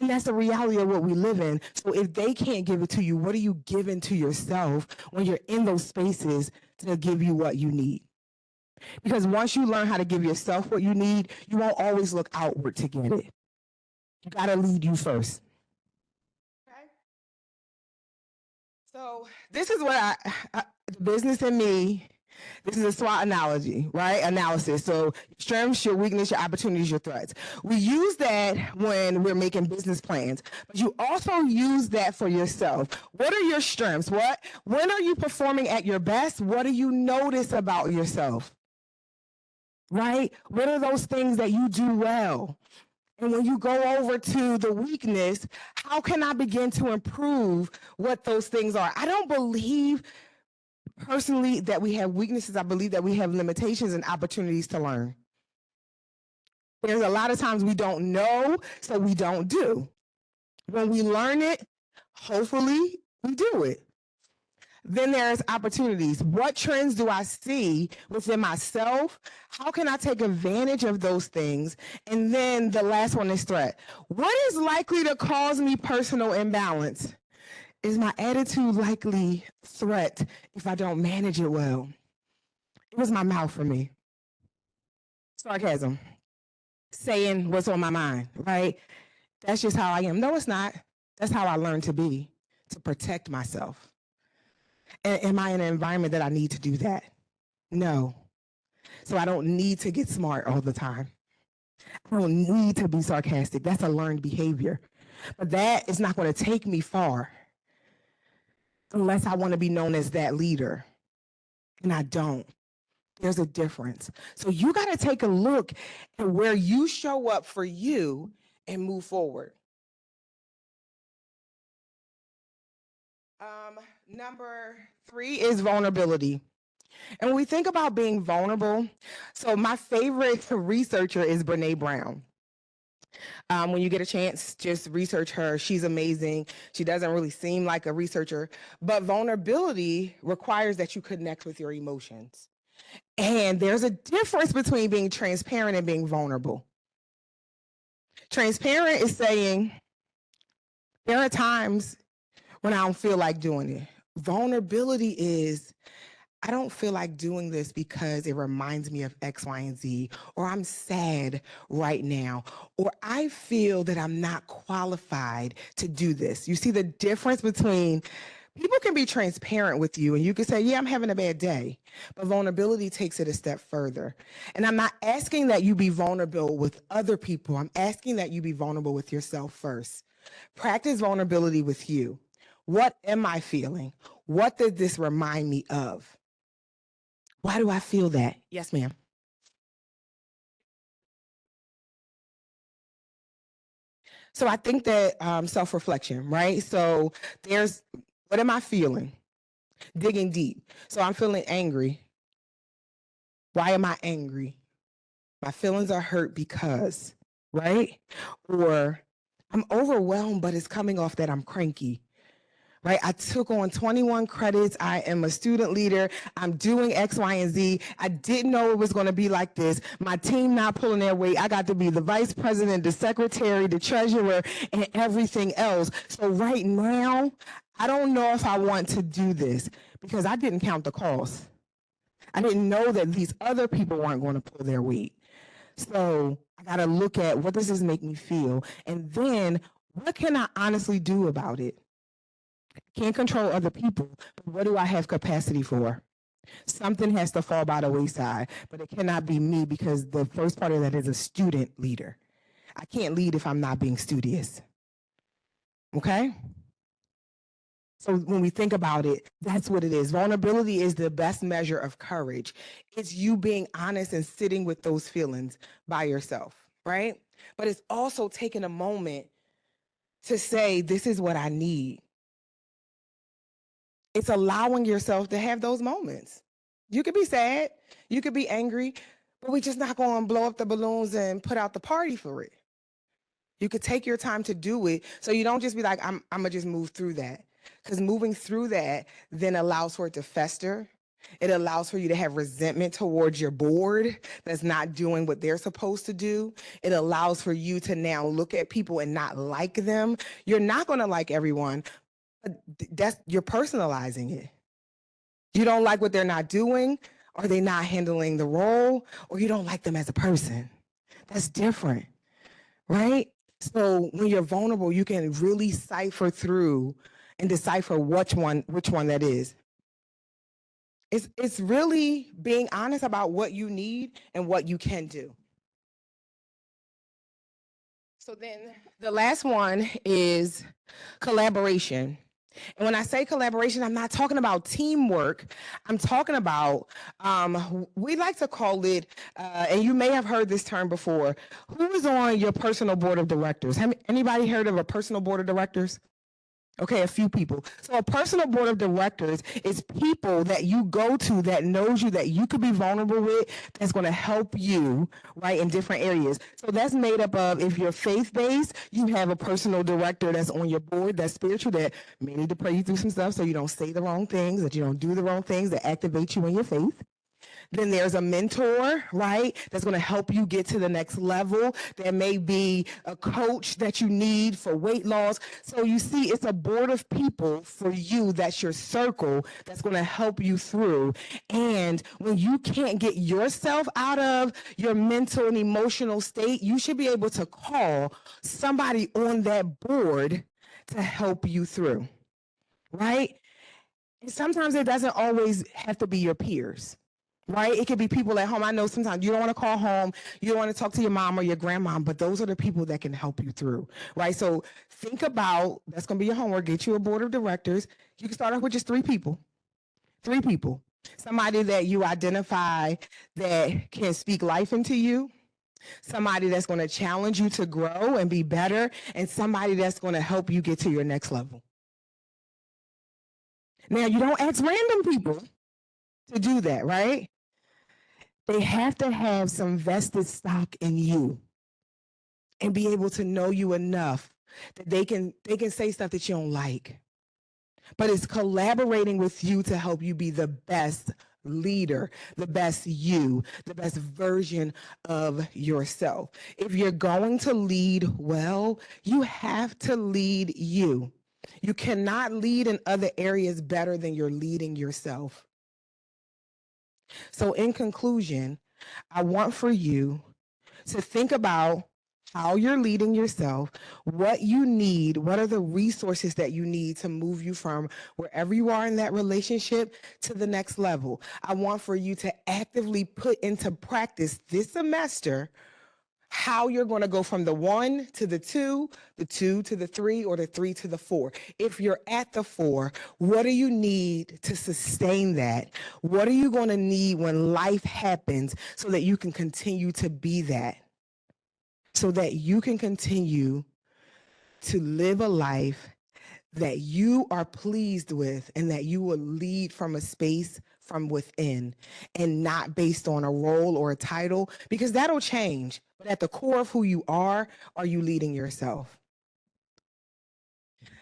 And that's the reality of what we live in. So if they can't give it to you, what are you giving to yourself when you're in those spaces to give you what you need? Because once you learn how to give yourself what you need, you won't always look outward to get it. You got to lead you first. Okay? So this is what the business in me, this is a SWOT analogy, right? Analysis. So strengths, your weakness, your opportunities, your threats. We use that when we're making business plans, but you also use that for yourself. What are your strengths? When are you performing at your best? What do you notice about yourself? Right? What are those things that you do well? And when you go over to the weakness, how can I begin to improve what those things are? I don't believe personally that we have weaknesses. I believe that we have limitations and opportunities to learn. There's a lot of times we don't know, so we don't do. When we learn it, hopefully we do it. Then there's opportunities. What trends do I see within myself? How can I take advantage of those things? And then the last one is threat. What is likely to cause me personal imbalance? Is my attitude likely threat if I don't manage it well? It was my mouth for me. Sarcasm. Saying what's on my mind, right? That's just how I am. No, it's not. That's how I learned to be, to protect myself. And am I in an environment that I need to do that? No. So I don't need to get smart all the time. I don't need to be sarcastic. That's a learned behavior. But that is not going to take me far unless I want to be known as that leader. And I don't. There's a difference. So you got to take a look at where you show up for you and move forward. Number 3 is vulnerability. And when we think about being vulnerable, so my favorite researcher is Brene Brown. When you get a chance, just research her. She's amazing. She doesn't really seem like a researcher, but vulnerability requires that you connect with your emotions. And there's a difference between being transparent and being vulnerable. Transparent is saying, there are times when I don't feel like doing it. Vulnerability is, I don't feel like doing this because it reminds me of X, Y, and Z, or I'm sad right now, or I feel that I'm not qualified to do this. You see the difference between, people can be transparent with you and you can say, yeah, I'm having a bad day, but vulnerability takes it a step further. And I'm not asking that you be vulnerable with other people. I'm asking that you be vulnerable with yourself first. Practice vulnerability with you. What am I feeling? What does this remind me of? Why do I feel that? Yes, ma'am. So I think that self-reflection, right? So there's, what am I feeling? Digging deep. So I'm feeling angry. Why am I angry? My feelings are hurt because, right? Or I'm overwhelmed, but it's coming off that I'm cranky. Right? I took on 21 credits. I am a student leader. I'm doing X, Y, and Z. I didn't know it was going to be like this. My team not pulling their weight. I got to be the vice president, the secretary, the treasurer, and everything else. So right now, I don't know if I want to do this because I didn't count the cost. I didn't know that these other people weren't going to pull their weight. So I got to look at, what does this make me feel? And then what can I honestly do about it? Can't control other people, but what do I have capacity for? Something has to fall by the wayside, but it cannot be me, because the first part of that is a student leader. I can't lead if I'm not being studious. Okay? So when we think about it, that's what it is. Vulnerability is the best measure of courage. It's you being honest and sitting with those feelings by yourself, right? But it's also taking a moment to say, this is what I need. It's allowing yourself to have those moments. You could be sad, you could be angry, but we're just not going to blow up the balloons and put out the party for it. You could take your time to do it so you don't just be like, I'm going to just move through that. Because moving through that then allows for it to fester. It allows for you to have resentment towards your board that's not doing what they're supposed to do. It allows for you to now look at people and not like them. You're not going to like everyone, but you're personalizing it. You don't like what they're not doing, or they're not handling the role, or you don't like them as a person. That's different, right? So when you're vulnerable, you can really cipher through and decipher which one that is. It's really being honest about what you need and what you can do. So then the last one is collaboration. And when I say collaboration, I'm not talking about teamwork. I'm talking about, we like to call it, and you may have heard this term before, who is on your personal board of directors? Anybody heard of a personal board of directors? Okay, a few people. So a personal board of directors is people that you go to that knows you, that you could be vulnerable with, that's going to help you, right, in different areas. So that's made up of, if you're faith-based, you have a personal director that's on your board, that's spiritual, that may need to pray you through some stuff so you don't say the wrong things, that you don't do the wrong things, that activate you in your faith. Then there's a mentor, right, that's going to help you get to the next level. There may be a coach that you need for weight loss. So you see, it's a board of people for you, that's your circle, that's going to help you through. And when you can't get yourself out of your mental and emotional state, you should be able to call somebody on that board to help you through, right? And sometimes it doesn't always have to be your peers. Right? It could be people at home. I know sometimes you don't want to call home, you don't want to talk to your mom or your grandmom, but those are the people that can help you through, right? So think about, that's going to be your homework, get you a board of directors. You can start off with just 3 people. 3 people. Somebody that you identify that can speak life into you, somebody that's going to challenge you to grow and be better, and somebody that's going to help you get to your next level. Now, you don't ask random people to do that, right? They have to have some vested stock in you and be able to know you enough that they can say stuff that you don't like. But it's collaborating with you to help you be the best leader, the best you, the best version of yourself. If you're going to lead well, you have to lead you. You cannot lead in other areas better than you're leading yourself. So in conclusion, I want for you to think about how you're leading yourself, what you need, what are the resources that you need to move you from wherever you are in that relationship to the next level. I want for you to actively put into practice this semester how you're going to go from the 1 to the 2 to the 3, or the 3 to the 4. If you're at the 4, what do you need to sustain that? What are you going to need when life happens so that you can continue to be that? So that you can continue to live a life that you are pleased with, and that you will lead from a space from within and not based on a role or a title, because that'll change. But at the core of who you are you leading yourself?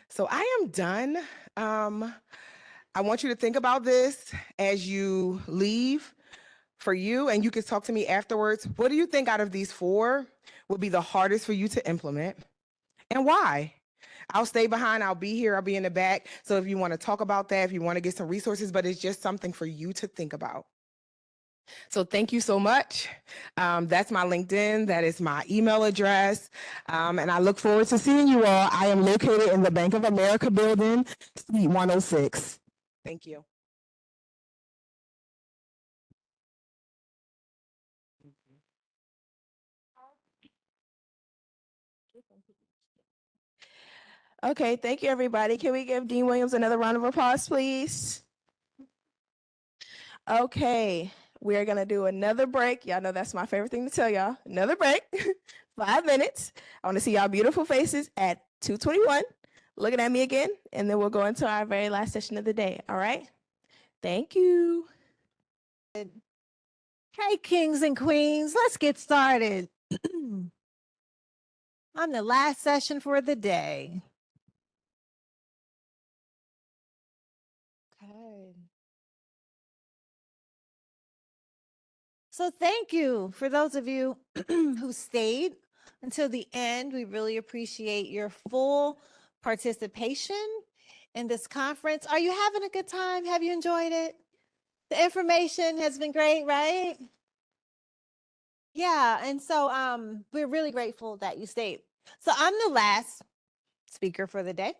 So I am done. I want you to think about this as you leave for you, and you can talk to me afterwards. What do you think out of these 4 would be the hardest for you to implement, and why? I'll stay behind. I'll be here. I'll be in the back. So if you want to talk about that, if you want to get some resources, but it's just something for you to think about. So thank you so much. That's my LinkedIn. That is my email address. And I look forward to seeing you all. I am located in the Bank of America building, Suite 106. Thank you. Okay, thank you, everybody. Can we give Dean Williams another round of applause, please? Okay, we're gonna do another break. Y'all know that's my favorite thing to tell y'all. Another break, 5 minutes. I want to see y'all beautiful faces at 2:21, looking at me again, and then we'll go into our very last session of the day. All right? Thank you. Hey, kings and queens, let's get started. On the last session for the day. Okay. So thank you for those of you who stayed until the end. We really appreciate your full participation in this conference. Are you having a good time? Have you enjoyed it? The information has been great, right? Yeah, and so we're really grateful that you stayed. So I'm the last speaker for the day.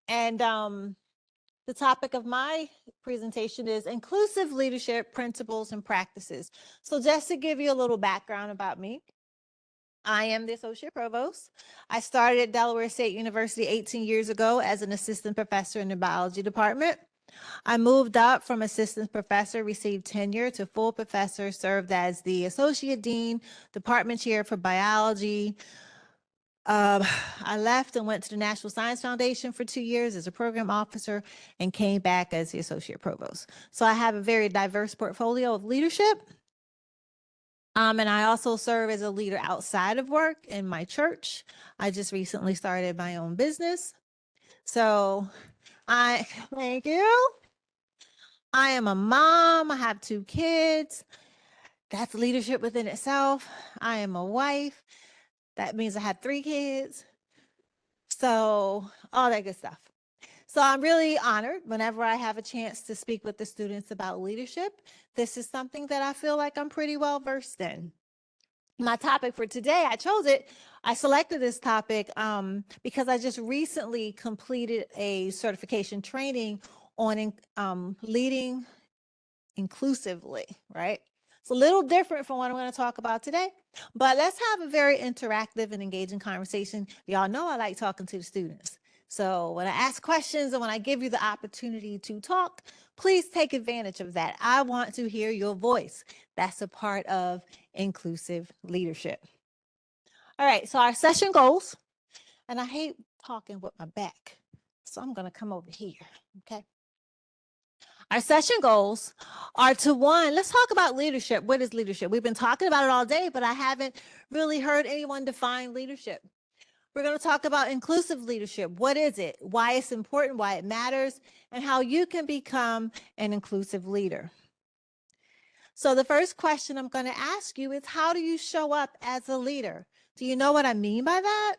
And the topic of my presentation is inclusive leadership principles and practices. So just to give you a little background about me, I am the associate provost. I started at Delaware State University 18 years ago as an assistant professor in the biology department. I moved up from assistant professor, received tenure to full professor, served as the associate dean, department chair for biology. I left and went to the National Science Foundation for 2 years as a program officer and came back as the associate provost. So I have a very diverse portfolio of leadership. And I also serve as a leader outside of work in my church. I just recently started my own business. So thank you. I am a mom. I have 2 kids. That's leadership within itself. I am a wife. That means I have 3 kids. So all that good stuff. So I'm really honored whenever I have a chance to speak with the students about leadership. This is something that I feel like I'm pretty well versed in. My topic for today, I selected this topic because I just recently completed a certification training on leading inclusively, right? It's a little different from what I'm going to talk about today, but let's have a very interactive and engaging conversation. Y'all know I like talking to the students. So when I ask questions and when I give you the opportunity to talk, please take advantage of that. I want to hear your voice. That's a part of inclusive leadership. All right, so our session goals, and I hate talking with my back, so I'm going to come over here, okay? Our session goals are to, one, let's talk about leadership. What is leadership? We've been talking about it all day, but I haven't really heard anyone define leadership. We're going to talk about inclusive leadership. What is it? Why it's important, why it matters, and how you can become an inclusive leader. So the first question I'm going to ask you is, how do you show up as a leader? Do you know what I mean by that?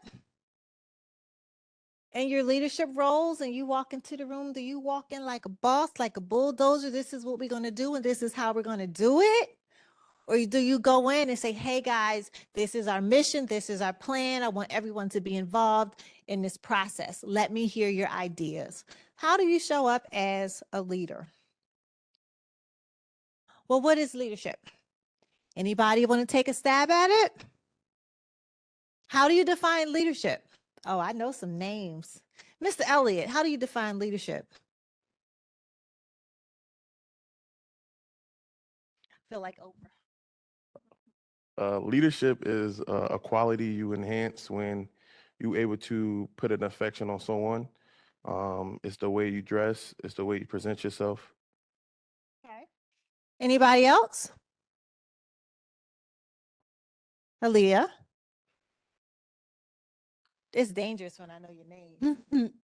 In your leadership roles, and you walk into the room, do you walk in like a boss, like a bulldozer? This is what we're going to do, and this is how we're going to do it? Or do you go in and say, hey guys, this is our mission, this is our plan, I want everyone to be involved in this process. Let me hear your ideas. How do you show up as a leader? Well, what is leadership? Anybody want to take a stab at it? How do you define leadership? Oh, I know some names. Mr. Elliott, how do you define leadership? I feel like Oprah. Leadership is a quality you enhance when you're able to put an affection on someone. It's the way you dress, it's the way you present yourself. Okay. Anybody else? Aaliyah? It's dangerous when I know your name.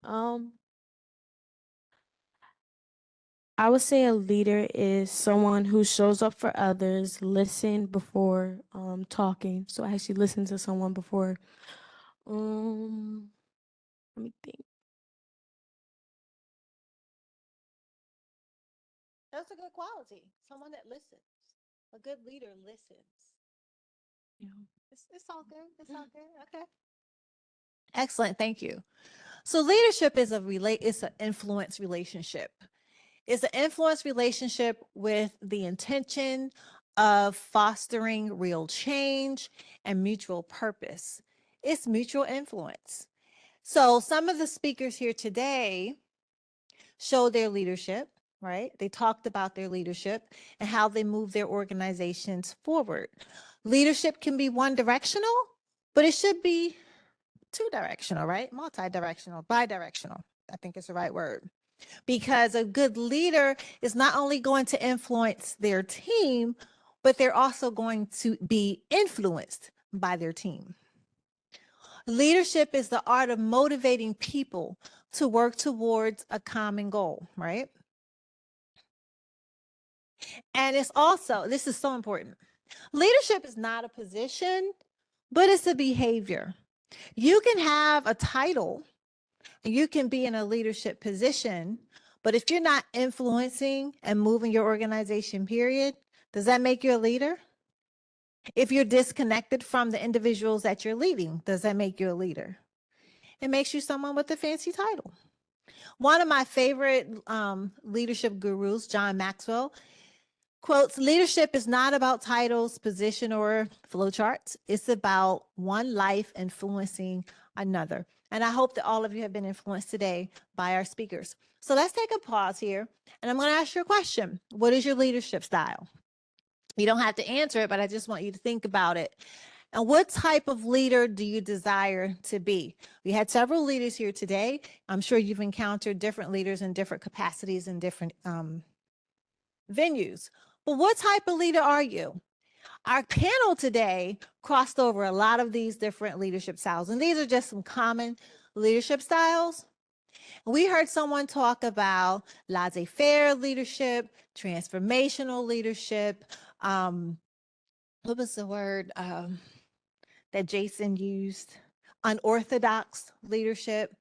I would say a leader is someone who shows up for others, listen before talking. So I actually listen to someone before. Let me think. That's a good quality. Someone that listens. A good leader listens. Yeah. It's all good. It's all good. Okay. Excellent. Thank you. So leadership is it's an influence relationship. It's an influence relationship with the intention of fostering real change and mutual purpose. It's mutual influence. So some of the speakers here today show their leadership, right? They talked about their leadership and how they move their organizations forward. Leadership can be one directional, but it should be two directional, right? Multi-directional, bi-directional. I think it's the right word. Because a good leader is not only going to influence their team, but they're also going to be influenced by their team. Leadership is the art of motivating people to work towards a common goal, right? And it's also, this is so important. Leadership is not a position, but it's a behavior. You can have a title, you can be in a leadership position, but if you're not influencing and moving your organization, period, does that make you a leader? If you're disconnected from the individuals that you're leading, does that make you a leader? It makes you someone with a fancy title. One of my favorite leadership gurus, John Maxwell, quotes, leadership is not about titles, position, or flowcharts. It's about one life influencing another. And I hope that all of you have been influenced today by our speakers. So let's take a pause here, and I'm going to ask you a question. What is your leadership style? You don't have to answer it, but I just want you to think about it. And what type of leader do you desire to be? We had several leaders here today. I'm sure you've encountered different leaders in different capacities and different venues. But what type of leader are you? Our panel today crossed over a lot of these different leadership styles, and these are just some common leadership styles. We heard someone talk about laissez-faire leadership, transformational leadership. What was the word that Jason used? Unorthodox leadership.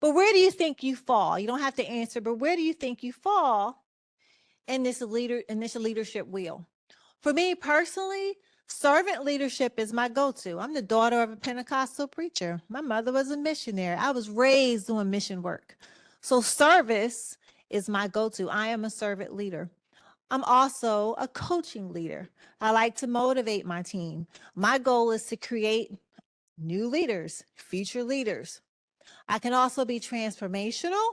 But where do you think you fall? You don't have to answer, but where do you think you fall in this leadership wheel? For me personally, servant leadership is my go-to. I'm the daughter of a Pentecostal preacher. My mother was a missionary. I was raised doing mission work. So service is my go-to. I am a servant leader. I'm also a coaching leader. I like to motivate my team. My goal is to create new leaders, future leaders. I can also be transformational,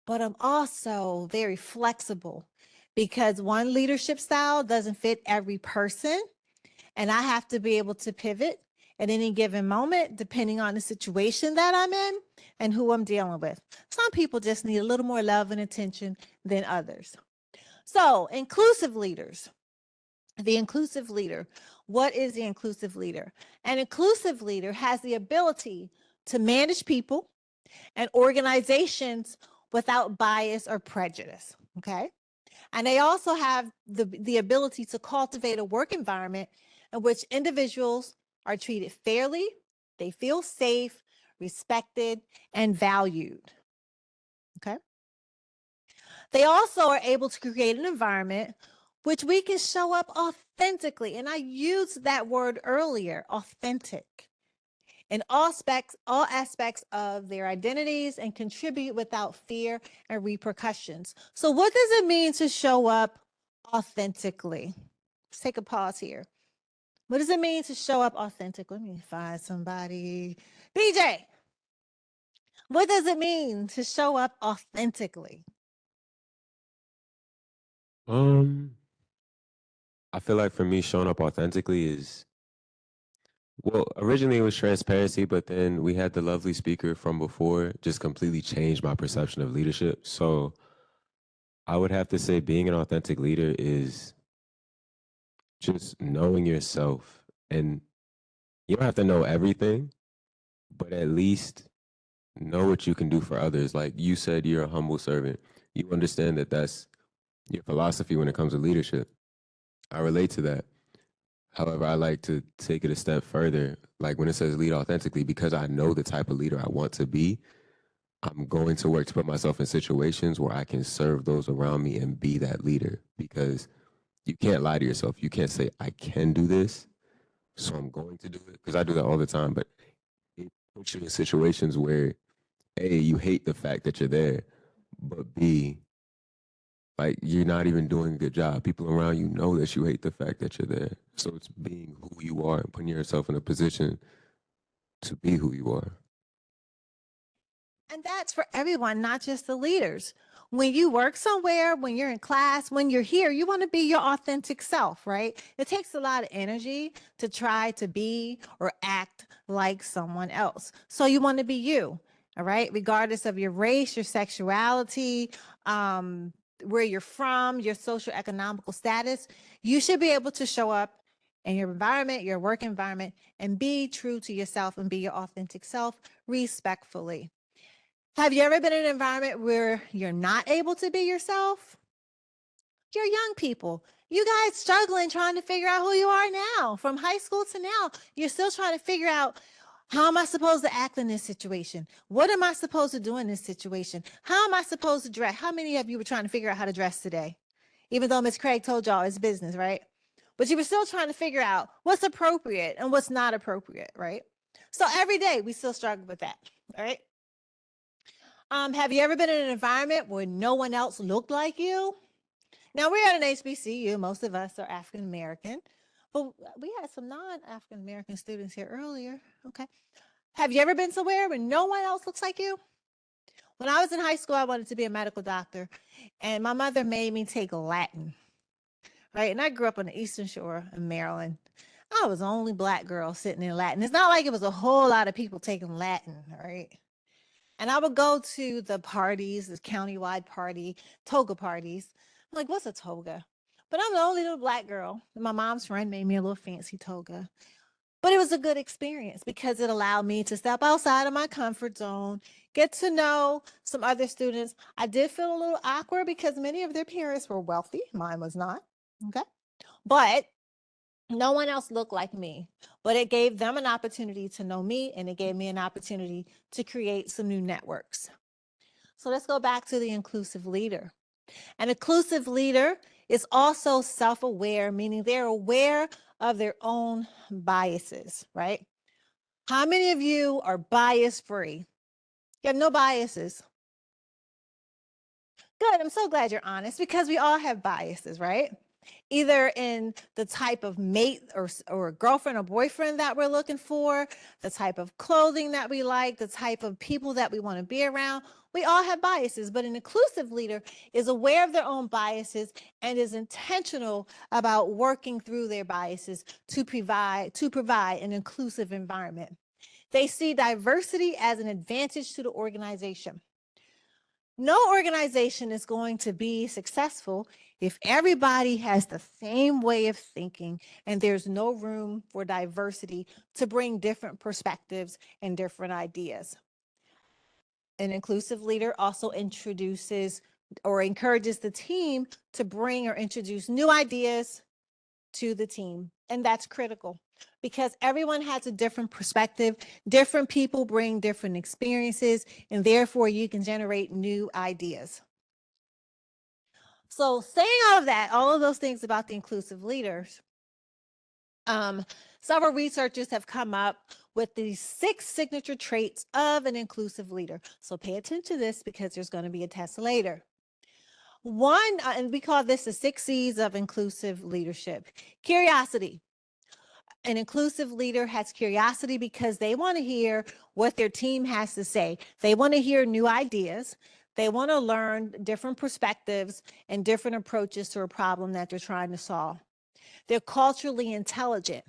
but I'm also very flexible because one leadership style doesn't fit every person. And I have to be able to pivot at any given moment, depending on the situation that I'm in and who I'm dealing with. Some people just need a little more love and attention than others. So, inclusive leaders. The inclusive leader. What is the inclusive leader? An inclusive leader has the ability to manage people and organizations without bias or prejudice. Okay. And they also have the ability to cultivate a work environment in which individuals are treated fairly, they feel safe, respected, and valued. Okay. They also are able to create an environment which we can show up authentically. And I used that word earlier, authentic, in all aspects of their identities and contribute without fear and repercussions. So what does it mean to show up authentically? Let's take a pause here. What does it mean to show up authentically? Let me find somebody. DJ, what does it mean to show up authentically? I feel like for me, showing up authentically is, well, originally it was transparency, but then we had the lovely speaker from before just completely changed my perception of leadership. So I would have to say being an authentic leader is just knowing yourself. And you don't have to know everything, but at least know what you can do for others. Like you said, you're a humble servant. You understand that that's your philosophy when it comes to leadership. I relate to that. However, I like to take it a step further. Like when it says lead authentically, because I know the type of leader I want to be, I'm going to work to put myself in situations where I can serve those around me and be that leader. Because you can't lie to yourself. You can't say, I can do this, so I'm going to do it. Because I do that all the time. But it puts you in situations where, A, you hate the fact that you're there, but B, like you're not even doing a good job. People around you know that you hate the fact that you're there. So it's being who you are and putting yourself in a position to be who you are. And that's for everyone, not just the leaders. When you work somewhere, when you're in class, when you're here, you want to be your authentic self, right? It takes a lot of energy to try to be or act like someone else. So you want to be you, all right? Regardless of your race, your sexuality, where you're from, your social economical status, you should be able to show up in your environment, your work environment, and be true to yourself and be your authentic self respectfully. Have you ever been in an environment where you're not able to be yourself? You're young people. You guys struggling trying to figure out who you are now. From high school to now, you're still trying to figure out, how am I supposed to act in this situation? What am I supposed to do in this situation? How am I supposed to dress? How many of you were trying to figure out how to dress today? Even though Miss Craig told y'all it's business, right? But you were still trying to figure out what's appropriate and what's not appropriate, right? So every day we still struggle with that, all right? Have you ever been in an environment where no one else looked like you? Now, we're at an HBCU. Most of us are African American, but we had some non-African American students here earlier. Okay. Have you ever been somewhere where no one else looks like you? When I was in high school, I wanted to be a medical doctor, and my mother made me take Latin, right? And I grew up on the Eastern Shore of Maryland. I was the only Black girl sitting in Latin. It's not like it was a whole lot of people taking Latin, right? And I would go to the parties, this countywide party, toga parties. I'm like, what's a toga? But I'm the only little Black girl. And my mom's friend made me a little fancy toga. But it was a good experience because it allowed me to step outside of my comfort zone, get to know some other students. I did feel a little awkward because many of their parents were wealthy. Mine was not. Okay. But no one else looked like me, but it gave them an opportunity to know me, and it gave me an opportunity to create some new networks. So let's go back to the inclusive leader. An inclusive leader is also self-aware, meaning they're aware of their own biases, right? How many of you are bias-free? You have no biases. Good. I'm so glad you're honest, because we all have biases, right? Either in the type of mate or girlfriend or boyfriend that we're looking for, the type of clothing that we like, the type of people that we want to be around. We all have biases, but an inclusive leader is aware of their own biases and is intentional about working through their biases to provide an inclusive environment. They see diversity as an advantage to the organization. No organization is going to be successful if everybody has the same way of thinking and there's no room for diversity to bring different perspectives and different ideas. An inclusive leader also introduces or encourages the team to bring or introduce new ideas to the team. And that's critical because everyone has a different perspective. Different people bring different experiences, and therefore you can generate new ideas. So saying all of that, all of those things about the inclusive leaders, several researchers have come up with these 6 signature traits of an inclusive leader. So pay attention to this because there's going to be a test later. One, and we call this the 6 C's of inclusive leadership. Curiosity. An inclusive leader has curiosity because they want to hear what their team has to say. They want to hear new ideas. They want to learn different perspectives and different approaches to a problem that they're trying to solve. They're culturally intelligent,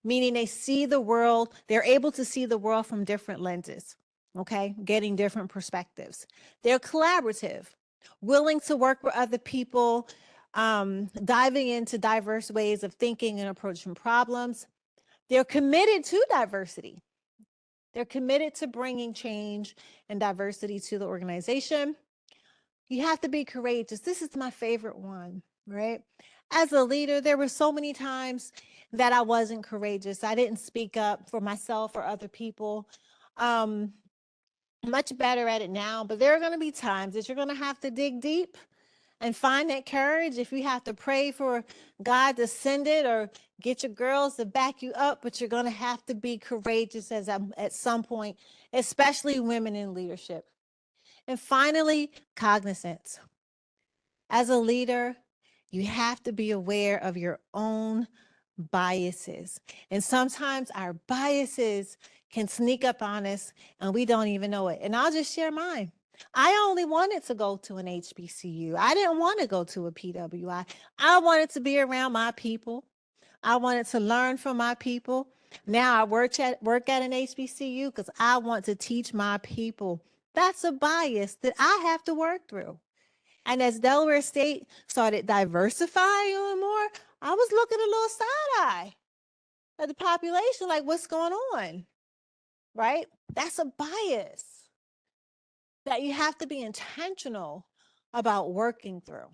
meaning they see the world, they're able to see the world from different lenses, okay? Getting different perspectives. They're collaborative, willing to work with other people, diving into diverse ways of thinking and approaching problems. They're committed to diversity. They're committed to bringing change and diversity to the organization. You have to be courageous. This is my favorite one, right? As a leader, there were so many times that I wasn't courageous. I didn't speak up for myself or other people. Much better at it now, but there are going to be times that you're going to have to dig deep and find that courage. If you have to pray for God to send it or get your girls to back you up, but you're going to have to be courageous at some point, especially women in leadership. And finally, cognizance. As a leader, you have to be aware of your own biases. And sometimes our biases can sneak up on us and we don't even know it. And I'll just share mine. I only wanted to go to an HBCU. I didn't want to go to a PWI. I wanted to be around my people. I wanted to learn from my people. Now I work at an HBCU because I want to teach my people. That's a bias that I have to work through. And as Delaware State started diversifying even more, I was looking a little side-eye at the population, like, what's going on, right? That's a bias that you have to be intentional about working through.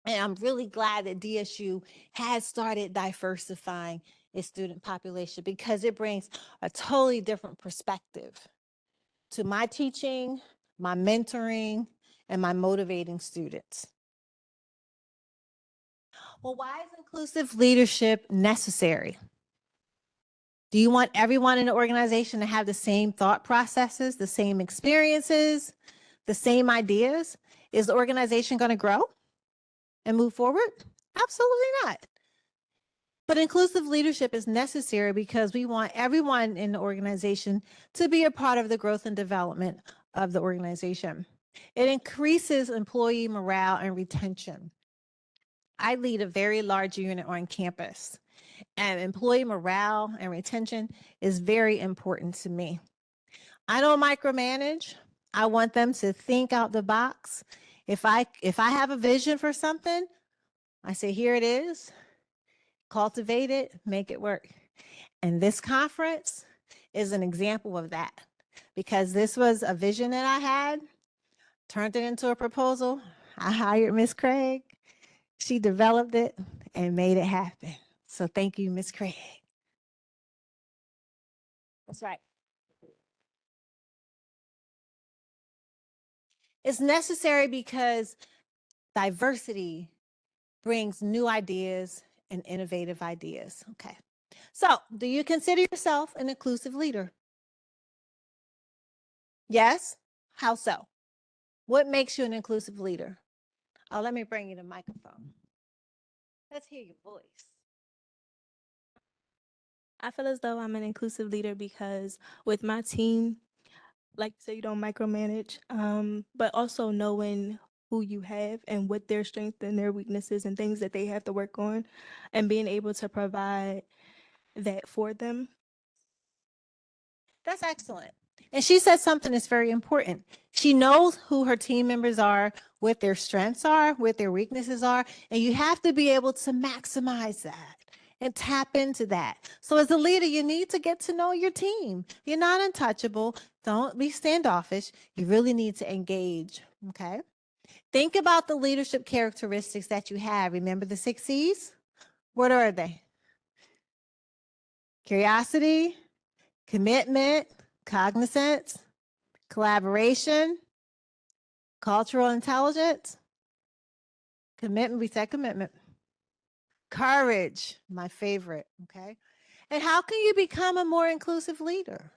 And I'm really glad that DSU has started diversifying its student population because it brings a totally different perspective to my teaching, my mentoring, and my motivating students. Well, why is inclusive leadership necessary? Do you want everyone in the organization to have the same thought processes, the same experiences, the same ideas? Is the organization going to grow and move forward? Absolutely not. But inclusive leadership is necessary because we want everyone in the organization to be a part of the growth and development of the organization. It increases employee morale and retention. I lead a very large unit on campus, and employee morale and retention is very important to me. I don't micromanage. I want them to think out the box. If I have a vision for something, I say, here it is, cultivate it, make it work. And this conference is an example of that because this was a vision that I had, turned it into a proposal. I hired Miss Craig. She developed it and made it happen. So thank you, Miss Craig. That's right. It's necessary because diversity brings new ideas and innovative ideas. Okay. So, do you consider yourself an inclusive leader? Yes? How so? What makes you an inclusive leader? Oh, let me bring you the microphone. Let's hear your voice. I feel as though I'm an inclusive leader because with my team, like you say, you don't micromanage, but also knowing who you have and what their strengths and their weaknesses and things that they have to work on and being able to provide that for them. That's excellent. And she said something that's very important. She knows who her team members are, what their strengths are, what their weaknesses are, and you have to be able to maximize that and tap into that. So as a leader, you need to get to know your team. You're not untouchable. Don't be standoffish. You really need to engage, okay? Think about the leadership characteristics that you have. Remember the 6 C's? What are they? Curiosity, commitment, cognizance, collaboration, cultural intelligence, commitment, we said commitment, courage, my favorite, okay? And how can you become a more inclusive leader?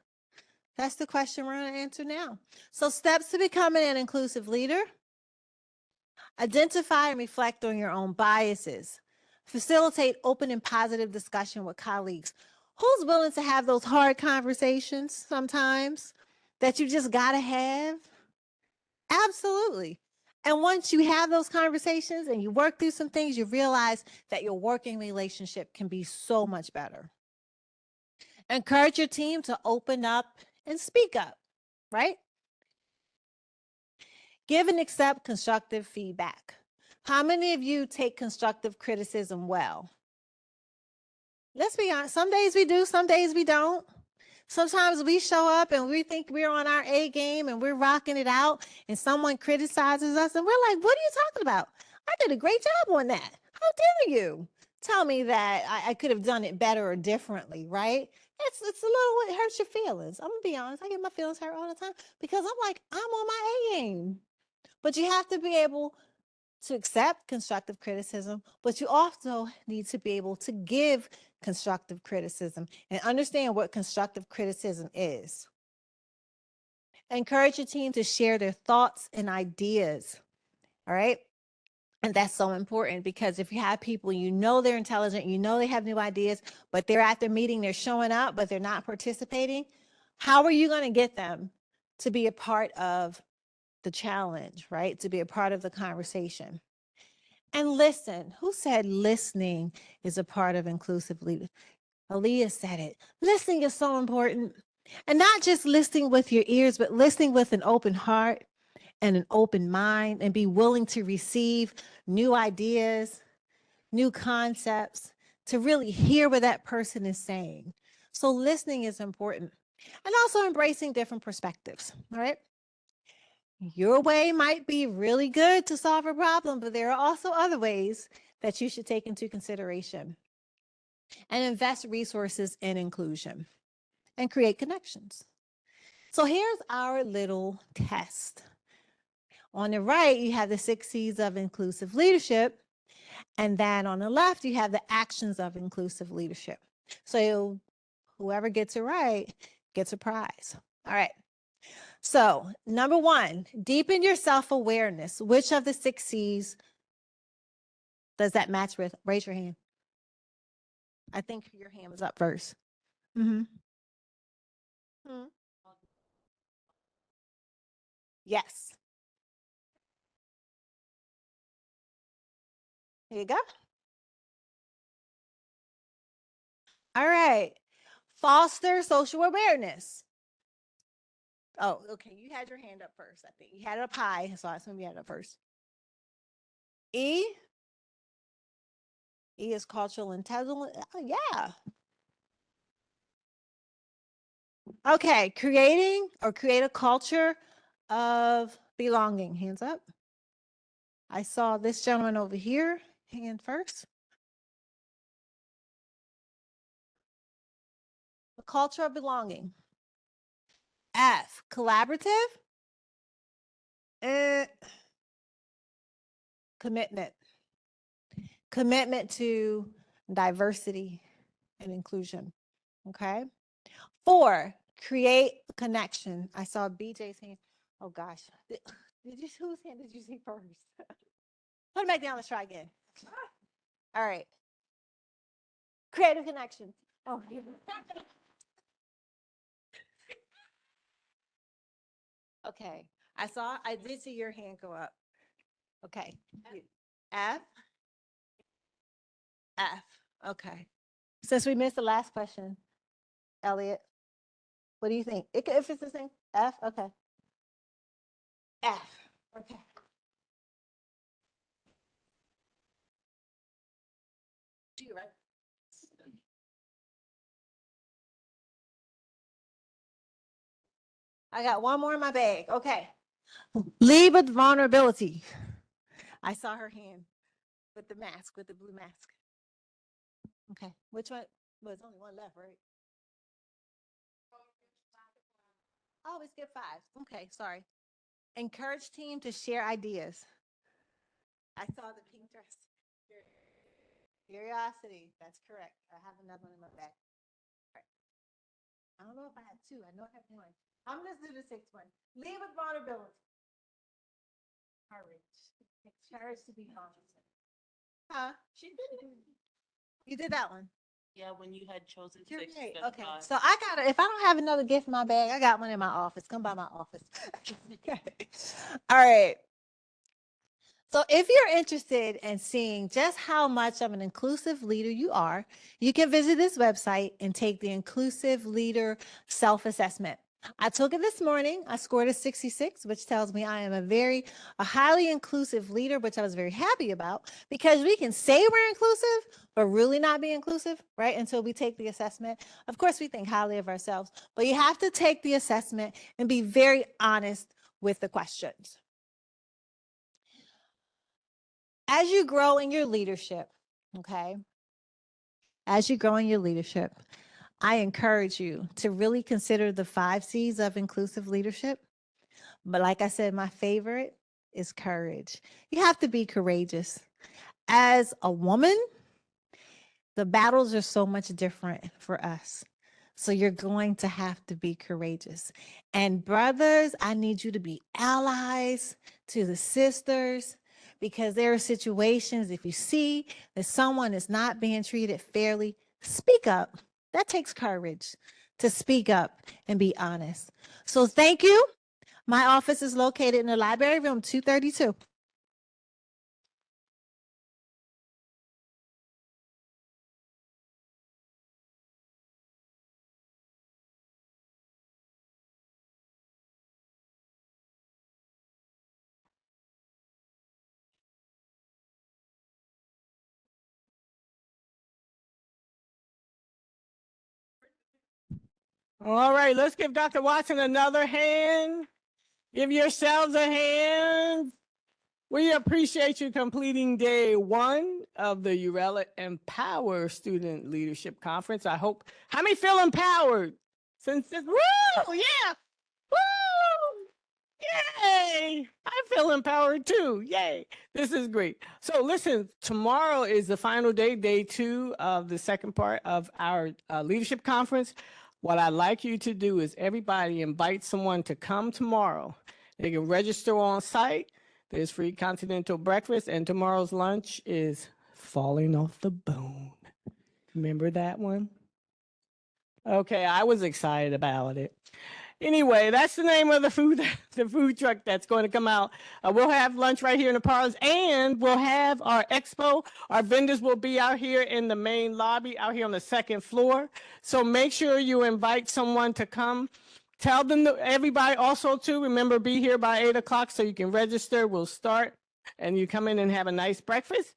That's the question we're going to answer now. So steps to becoming an inclusive leader: identify and reflect on your own biases, facilitate open and positive discussion with colleagues. Who's willing to have those hard conversations sometimes that you just got to have? Absolutely. And once you have those conversations and you work through some things, you realize that your working relationship can be so much better. Encourage your team to open up and speak up, right? Give and accept constructive feedback. How many of you take constructive criticism well? Let's be honest. Some days we do, some days we don't. Sometimes we show up and we think we're on our A game and we're rocking it out, and someone criticizes us and we're like, what are you talking about? I did a great job on that. How dare you tell me that I could have done it better or differently, right? It's a little, it hurts your feelings. I'm gonna be honest. I get my feelings hurt all the time because I'm like, I'm on my A game. But you have to be able to accept constructive criticism, but you also need to be able to give constructive criticism and understand what constructive criticism is. Encourage your team to share their thoughts and ideas, all right? And that's so important because if you have people, you know they're intelligent, you know they have new ideas, but they're at their meeting, they're showing up, but they're not participating, How are you going to get them to be a part of the challenge, right? To be a part of the conversation. And listen. Who said listening is a part of inclusive leadership? Aaliyah said it. Listening is so important. And not just listening with your ears, but listening with an open heart and an open mind, and be willing to receive new ideas, new concepts, to really hear what that person is saying. So listening is important. And also embracing different perspectives, all right? Your way might be really good to solve a problem, but there are also other ways that you should take into consideration. And invest resources in inclusion and create connections. So here's our little test. On the right, you have the 6 C's of inclusive leadership. And then on the left, you have the actions of inclusive leadership. So whoever gets it right gets a prize. All right. So number 1, deepen your self-awareness. Which of the 6 C's does that match with? Raise your hand. I think your hand was up first. Yes. Here you go. All right. Foster social awareness. Oh, okay. You had your hand up first, I think. You had it up high, so I assume you had it up first. E. E is cultural intelligence. Oh, yeah. Okay. Create a culture of belonging. Hands up. I saw this gentleman over here. Hand first. A culture of belonging. F. Collaborative. Commitment. Commitment to diversity and inclusion. Okay. 4, create connection. I saw BJ's hand. Oh gosh. Did you, whose hand did you see first? Put it back down. Let's try again. All right. Creative connection. Oh, okay. I did see your hand go up. Okay. F. F. Okay. Since we missed the last question, Elliot, what do you think? If it's the same, F. Okay. F. Okay. Right. I got one more in my bag. Okay. Lead with vulnerability. I saw her hand with the mask, with the blue mask. Okay. Which one? Well, there's only one left, right? Oh, we skipped 5. Okay, sorry. Encourage team to share ideas. I saw the pink dress. Curiosity. That's correct. I have another one in my bag. Right. I don't know if I have 2. I know I have 1. I'm going to do the 6th one. Lead with vulnerability. Courage. It's courage to be vulnerable. Huh? She did it. You did that one. Yeah, when you had chosen You're 6. right. then Okay. 5. So I got if I don't have another gift in my bag, I got one in my office. Come by my office. Okay. All right. So if you're interested in seeing just how much of an inclusive leader you are, you can visit this website and take the Inclusive Leader Self-Assessment. I took it this morning. I scored a 66, which tells me I am a highly inclusive leader, which I was very happy about, because we can say we're inclusive, but really not be inclusive, right? Until we take the assessment. Of course, we think highly of ourselves, but you have to take the assessment and be very honest with the questions. As you grow in your leadership, okay? As you grow in your leadership, I encourage you to really consider the 5 C's of inclusive leadership. But like I said, my favorite is courage. You have to be courageous. As a woman, the battles are so much different for us. So you're going to have to be courageous. And brothers, I need you to be allies to the sisters, because there are situations, if you see that someone is not being treated fairly, speak up. That takes courage to speak up and be honest. So thank you. My office is located in the library room 232. All right, let's give Dr. Watson another hand. Give yourselves a hand. We appreciate you completing day 1 of the URELA Empower Student Leadership Conference. I hope, how many feel empowered? Since this, woo, yeah, woo, yay. I feel empowered too, yay. This is great. So listen, tomorrow is the final day, day 2 of the second part of our leadership conference. What I'd like you to do is everybody invite someone to come tomorrow. They can register on site. There's free continental breakfast, and tomorrow's lunch is falling off the bone. Remember that one? Okay, I was excited about it. Anyway, that's the name of the food truck that's going to come out. We'll have lunch right here in the parlors, and we'll have our expo. Our vendors will be out here in the main lobby, out here on the second floor. So make sure you invite someone to come. Tell them, everybody also to remember, be here by 8 o'clock so you can register. We'll start, and you come in and have a nice breakfast.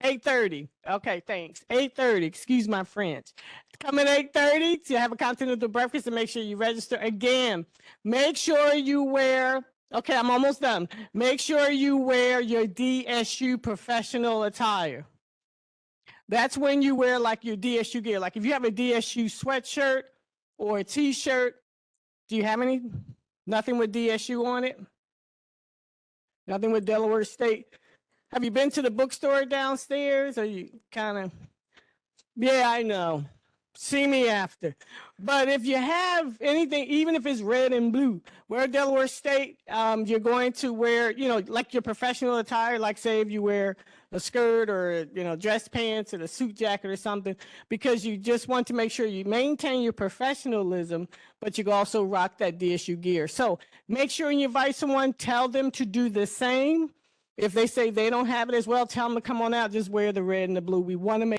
8:30. Okay, thanks. 8:30. Excuse my French. Come at 8:30 to have a continental breakfast and make sure you register. Again, make sure you wear, okay, I'm almost done. Make sure you wear your DSU professional attire. That's when you wear like your DSU gear. Like if you have a DSU sweatshirt or a t-shirt, do you have any? Nothing with DSU on it? Nothing with Delaware State? Have you been to the bookstore downstairs? Or you kind of, yeah, I know. See me after. But if you have anything, even if it's red and blue, wear Delaware State, you're going to wear, you know, like your professional attire, like say if you wear a skirt or, you know, dress pants and a suit jacket or something, because you just want to make sure you maintain your professionalism, but you can also rock that DSU gear. So make sure you invite someone, tell them to do the same. If they say they don't have it as well, tell them to come on out, just wear the red and the blue. We want to make